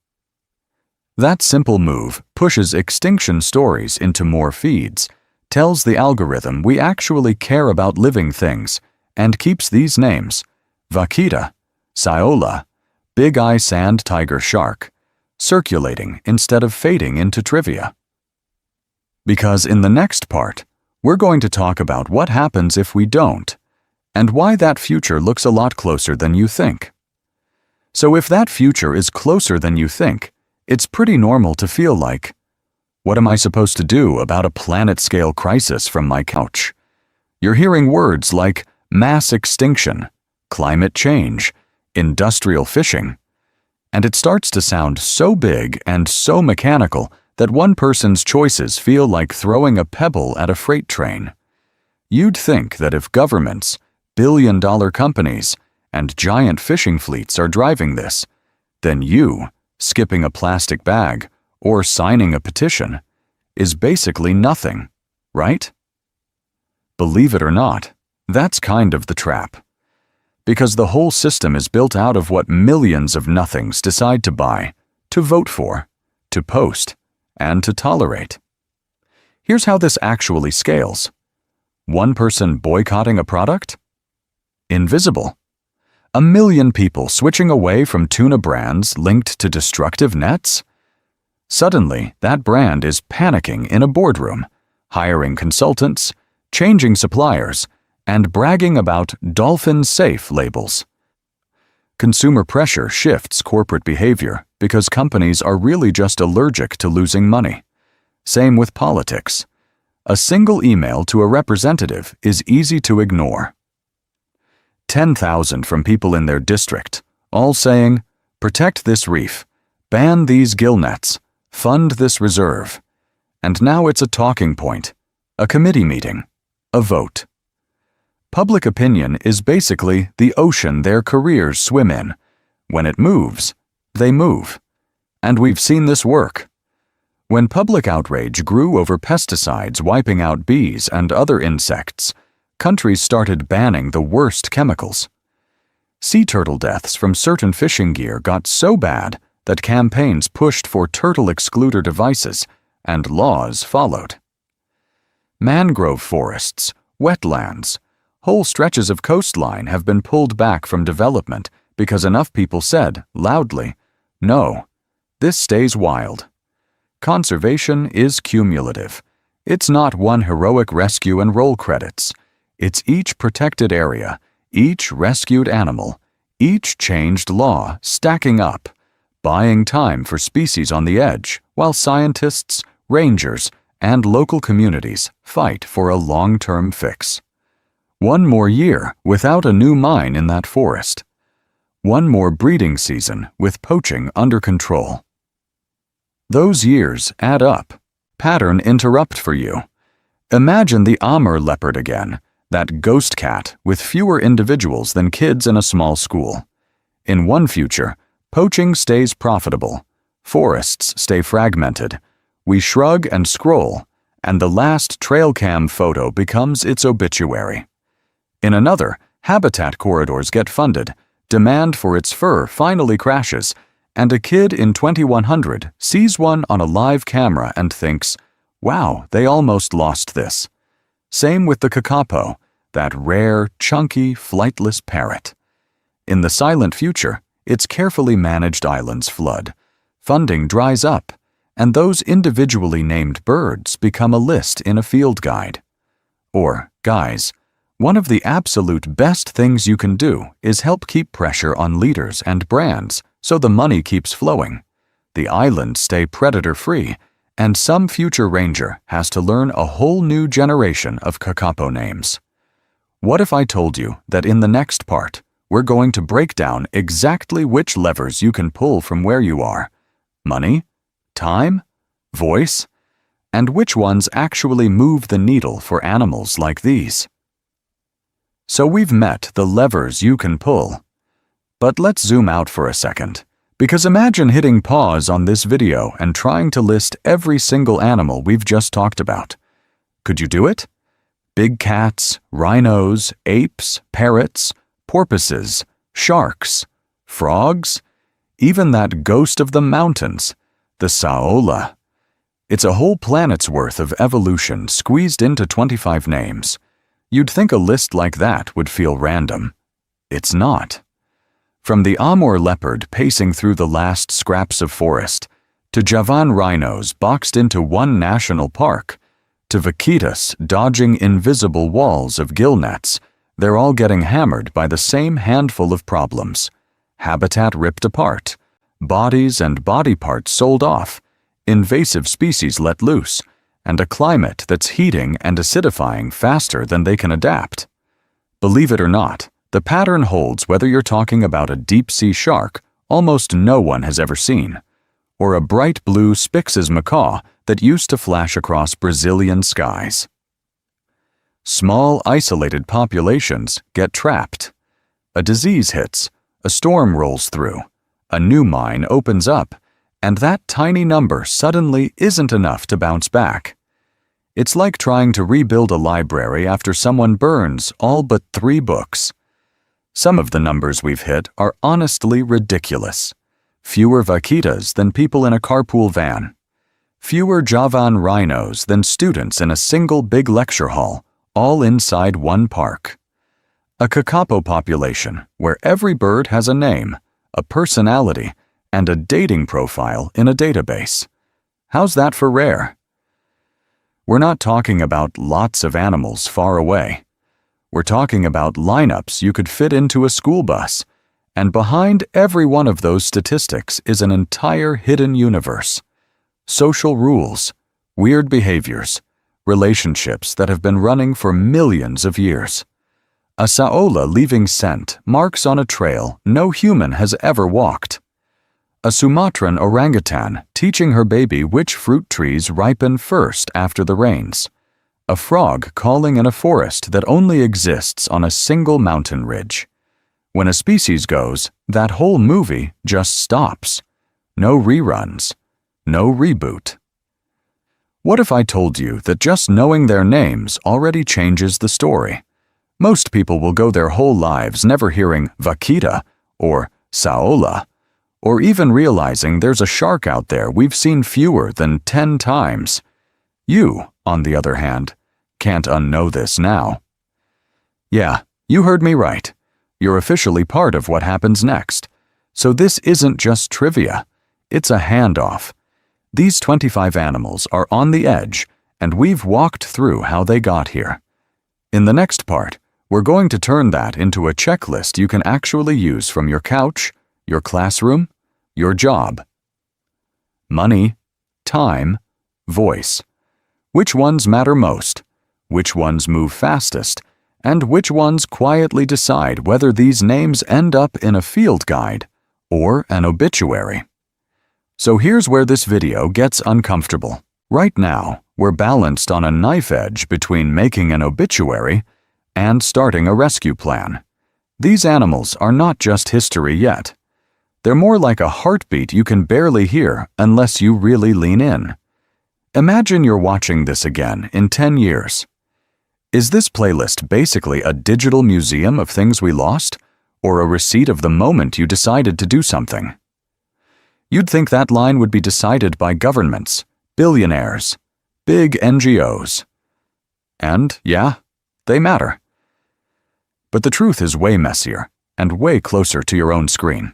S1: That simple move pushes extinction stories into more feeds, tells the algorithm we actually care about living things, and keeps these names, vaquita, Saola, big eye sand tiger shark, circulating instead of fading into trivia. Because in the next part, we're going to talk about what happens if we don't, and why that future looks a lot closer than you think. So if that future is closer than you think, it's pretty normal to feel like, what am I supposed to do about a planet-scale crisis from my couch? You're hearing words like mass extinction, climate change, industrial fishing, and it starts to sound so big and so mechanical that one person's choices feel like throwing a pebble at a freight train. You'd think that if governments, billion-dollar companies, and giant fishing fleets are driving this, then you, skipping a plastic bag or signing a petition, is basically nothing, right? Believe it or not, that's kind of the trap. Because the whole system is built out of what millions of nothings decide to buy, to vote for, to post, and to tolerate. Here's how this actually scales. One person boycotting a product? Invisible. 1 million people switching away from tuna brands linked to destructive nets? Suddenly, that brand is panicking in a boardroom, hiring consultants, changing suppliers, and bragging about dolphin-safe labels. Consumer pressure shifts corporate behavior because companies are really just allergic to losing money. Same with politics. A single email to a representative is easy to ignore. 10,000 from people in their district, all saying, "Protect this reef, ban these gillnets, fund this reserve." And now it's a talking point, a committee meeting, a vote. Public opinion is basically the ocean their careers swim in. When it moves, they move. And we've seen this work. When public outrage grew over pesticides wiping out bees and other insects, countries started banning the worst chemicals. Sea turtle deaths from certain fishing gear got so bad that campaigns pushed for turtle excluder devices, and laws followed. Mangrove forests, wetlands, whole stretches of coastline have been pulled back from development because enough people said, loudly, "No, this stays wild." Conservation is cumulative. It's not one heroic rescue and roll credits. It's each protected area, each rescued animal, each changed law stacking up, buying time for species on the edge while scientists, rangers, and local communities fight for a long-term fix. One more year without a new mine in that forest. One more breeding season with poaching under control. Those years add up. Pattern interrupt for you. Imagine the Amur leopard again, that ghost cat with fewer individuals than kids in a small school. In one future, Poaching stays profitable. Forests stay fragmented. We shrug and scroll, and the last trail cam photo becomes its obituary. In another, habitat corridors get funded, demand for its fur finally crashes, and a kid in 2100 sees one on a live camera and thinks, wow, they almost lost this. Same with the kakapo, that rare, chunky, flightless parrot. In the silent future, its carefully managed islands flood, funding dries up, and those individually named birds become a list in a field guide. Or, guys, one of the absolute best things you can do is help keep pressure on leaders and brands so the money keeps flowing. The islands stay predator-free, and some future ranger has to learn a whole new generation of kakapo names. What if I told you that in the next part, we're going to break down exactly which levers you can pull from where you are? Money? Time? Voice? And which ones actually move the needle for animals like these? So we've met the levers you can pull. But let's zoom out for a second, because imagine hitting pause on this video and trying to list every single animal we've just talked about. Could you do it? Big cats, rhinos, apes, parrots, porpoises, sharks, frogs, even that ghost of the mountains, the saola. It's a whole planet's worth of evolution squeezed into 25 names. You'd think a list like that would feel random. It's not. From the Amur leopard pacing through the last scraps of forest, to Javan rhinos boxed into one national park, to vaquitas dodging invisible walls of gill nets, they're all getting hammered by the same handful of problems. Habitat ripped apart, bodies and body parts sold off, invasive species let loose, and a climate that's heating and acidifying faster than they can adapt. Believe it or not, the pattern holds whether you're talking about a deep-sea shark almost no one has ever seen, or a bright blue Spix's macaw that used to flash across Brazilian skies. Small, isolated populations get trapped. A disease hits, a storm rolls through, a new mine opens up, and that tiny number suddenly isn't enough to bounce back. It's like trying to rebuild a library after someone burns all but 3 books. Some of the numbers we've hit are honestly ridiculous. Fewer vaquitas than people in a carpool van. Fewer Javan rhinos than students in a single big lecture hall, all inside one park. A kakapo population where every bird has a name, a personality, and a dating profile in a database. How's that for rare? We're not talking about lots of animals far away. We're talking about lineups you could fit into a school bus, and behind every one of those statistics is an entire hidden universe. Social rules, weird behaviors, relationships that have been running for millions of years. A saola leaving scent marks on a trail no human has ever walked. A Sumatran orangutan teaching her baby which fruit trees ripen first after the rains. A frog calling in a forest that only exists on a single mountain ridge. When a species goes, that whole movie just stops. No reruns. No reboot. What if I told you that just knowing their names already changes the story? Most people will go their whole lives never hearing vaquita or saola, or even realizing there's a shark out there we've seen fewer than 10 times. You, on the other hand, can't unknow this now. Yeah, you heard me right. You're officially part of what happens next. So this isn't just trivia. It's a handoff. These 25 animals are on the edge, and we've walked through how they got here. In the next part, we're going to turn that into a checklist you can actually use from your couch, your classroom, your job. Money, time, voice. Which ones matter most? Which ones move fastest? And which ones quietly decide whether these names end up in a field guide or an obituary? So here's where this video gets uncomfortable. Right now, we're balanced on a knife edge between making an obituary and starting a rescue plan. These animals are not just history yet. They're more like a heartbeat you can barely hear unless you really lean in. Imagine you're watching this again in 10 years. Is this playlist basically a digital museum of things we lost, or a receipt of the moment you decided to do something? You'd think that line would be decided by governments, billionaires, big NGOs. And yeah, they matter. But the truth is way messier and way closer to your own screen.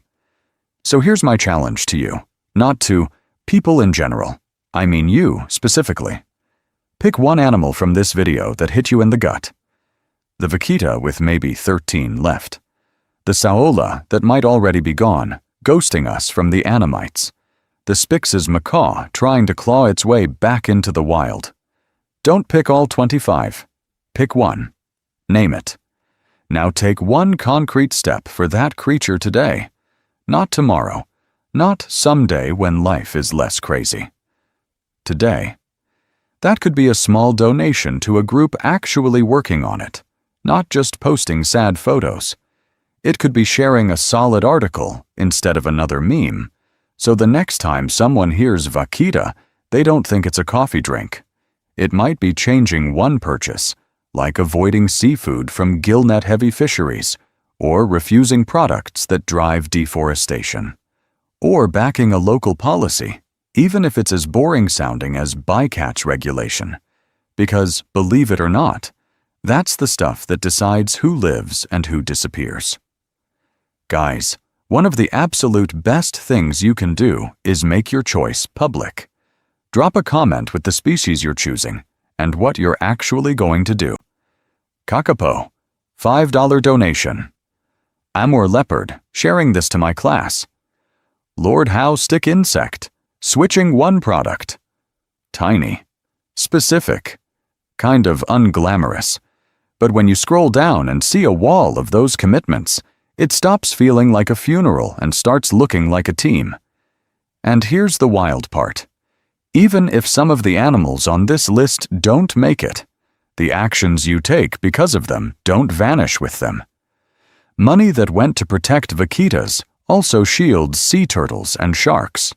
S1: So here's my challenge to you, not to people in general, I mean you specifically. Pick one animal from this video that hit you in the gut. The vaquita with maybe 13 left. The saola that might already be gone, ghosting us from the Annamites. The Spix's macaw trying to claw its way back into the wild. Don't pick all 25. Pick one. Name it. Now take one concrete step for that creature today. Not tomorrow. Not someday when life is less crazy. Today. That could be a small donation to a group actually working on it, not just posting sad photos. It could be sharing a solid article instead of another meme, so the next time someone hears vaquita, they don't think it's a coffee drink. It might be changing one purchase, like avoiding seafood from gillnet-heavy fisheries, or refusing products that drive deforestation, or backing a local policy, even if it's as boring sounding as bycatch regulation. Because, believe it or not, that's the stuff that decides who lives and who disappears. Guys, one of the absolute best things you can do is make your choice public. Drop a comment with the species you're choosing and what you're actually going to do. Kakapo, $5 donation. Amur leopard, sharing this to my class. Lord Howe stick insect, switching one product. Tiny, specific, kind of unglamorous. But when you scroll down and see a wall of those commitments, it stops feeling like a funeral and starts looking like a team. And here's the wild part. Even if some of the animals on this list don't make it, the actions you take because of them don't vanish with them. Money that went to protect vaquitas also shields sea turtles and sharks.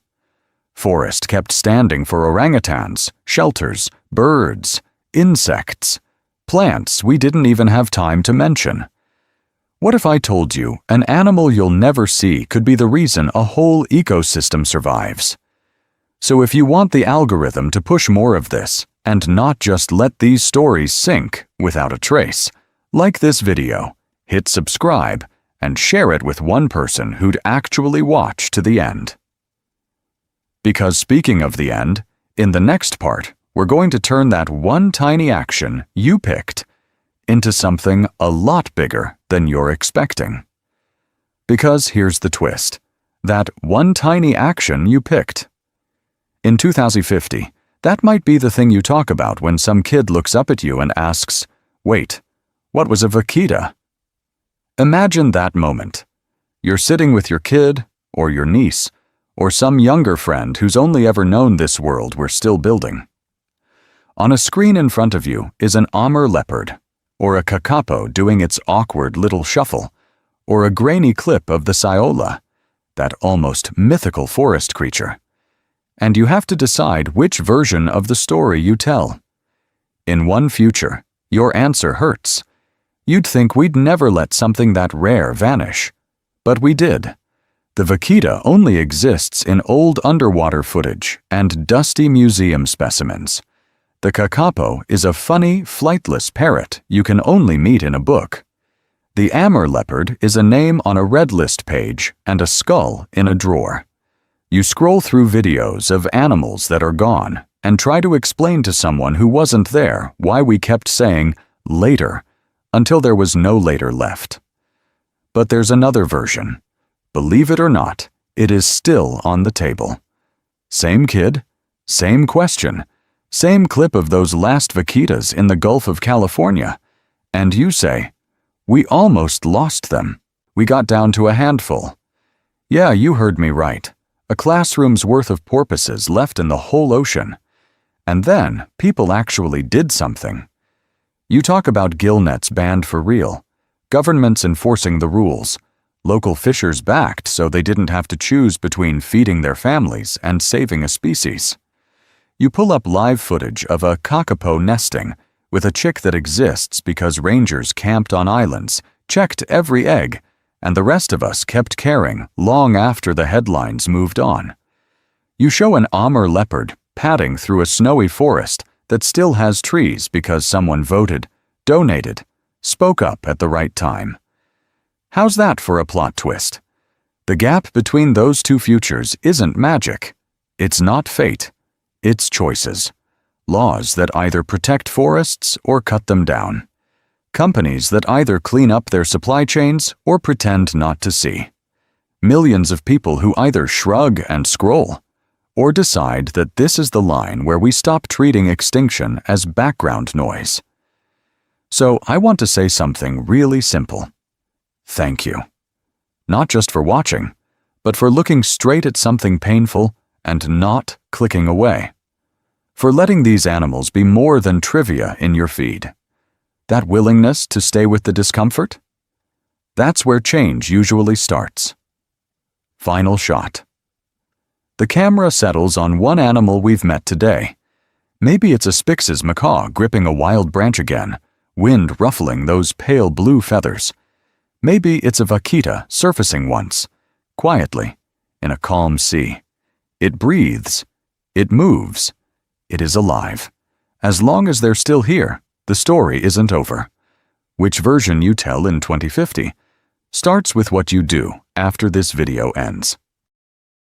S1: Forest kept standing for orangutans, shelters, birds, insects, plants we didn't even have time to mention. What if I told you an animal you'll never see could be the reason a whole ecosystem survives? So if you want the algorithm to push more of this, and not just let these stories sink without a trace, like this video, hit subscribe, and share it with one person who'd actually watch to the end. Because speaking of the end, in the next part, we're going to turn that one tiny action you picked into something a lot bigger than you're expecting. Because here's the twist. That one tiny action you picked. In 2050, that might be the thing you talk about when some kid looks up at you and asks, "Wait, what was a vaquita?" Imagine that moment. You're sitting with your kid, or your niece, or some younger friend who's only ever known this world we're still building. On a screen in front of you is an Amur leopard, or a kakapo doing its awkward little shuffle, or a grainy clip of the saola, that almost mythical forest creature. And you have to decide which version of the story you tell. In one future, your answer hurts. You'd think we'd never let something that rare vanish. But we did. The vaquita only exists in old underwater footage and dusty museum specimens. The kakapo is a funny, flightless parrot you can only meet in a book. The Amur leopard is a name on a red list page and a skull in a drawer. You scroll through videos of animals that are gone and try to explain to someone who wasn't there why we kept saying later until there was no later left. But there's another version. Believe it or not, it is still on the table. Same kid, same question, same clip of those last vaquitas in the Gulf of California, and you say, "We almost lost them. We got down to a handful." Yeah, you heard me right. A classroom's worth of porpoises left in the whole ocean. And then, people actually did something. You talk about gill nets banned for real, governments enforcing the rules, Local fishers backed so they didn't have to choose between feeding their families and saving a species. You pull up live footage of a kakapo nesting with a chick that exists because rangers camped on islands, checked every egg, and the rest of us kept caring long after the headlines moved on. You show an Amur leopard padding through a snowy forest that still has trees because someone voted, donated, spoke up at the right time. How's that for a plot twist? The gap between those two futures isn't magic. It's not fate. It's choices. Laws that either protect forests or cut them down. Companies that either clean up their supply chains or pretend not to see. Millions of people who either shrug and scroll or decide that this is the line where we stop treating extinction as background noise. So I want to say something really simple. Thank you. Not just for watching, but for looking straight at something painful and not clicking away. For letting these animals be more than trivia in your feed. That willingness to stay with the discomfort? That's where change usually starts. Final shot. The camera settles on one animal we've met today. Maybe it's a Spix's macaw gripping a wild branch again, wind ruffling those pale blue feathers. Maybe it's a vaquita surfacing once, quietly, in a calm sea. It breathes. It moves. It is alive. As long as they're still here, the story isn't over. Which version you tell in 2050 starts with what you do after this video ends.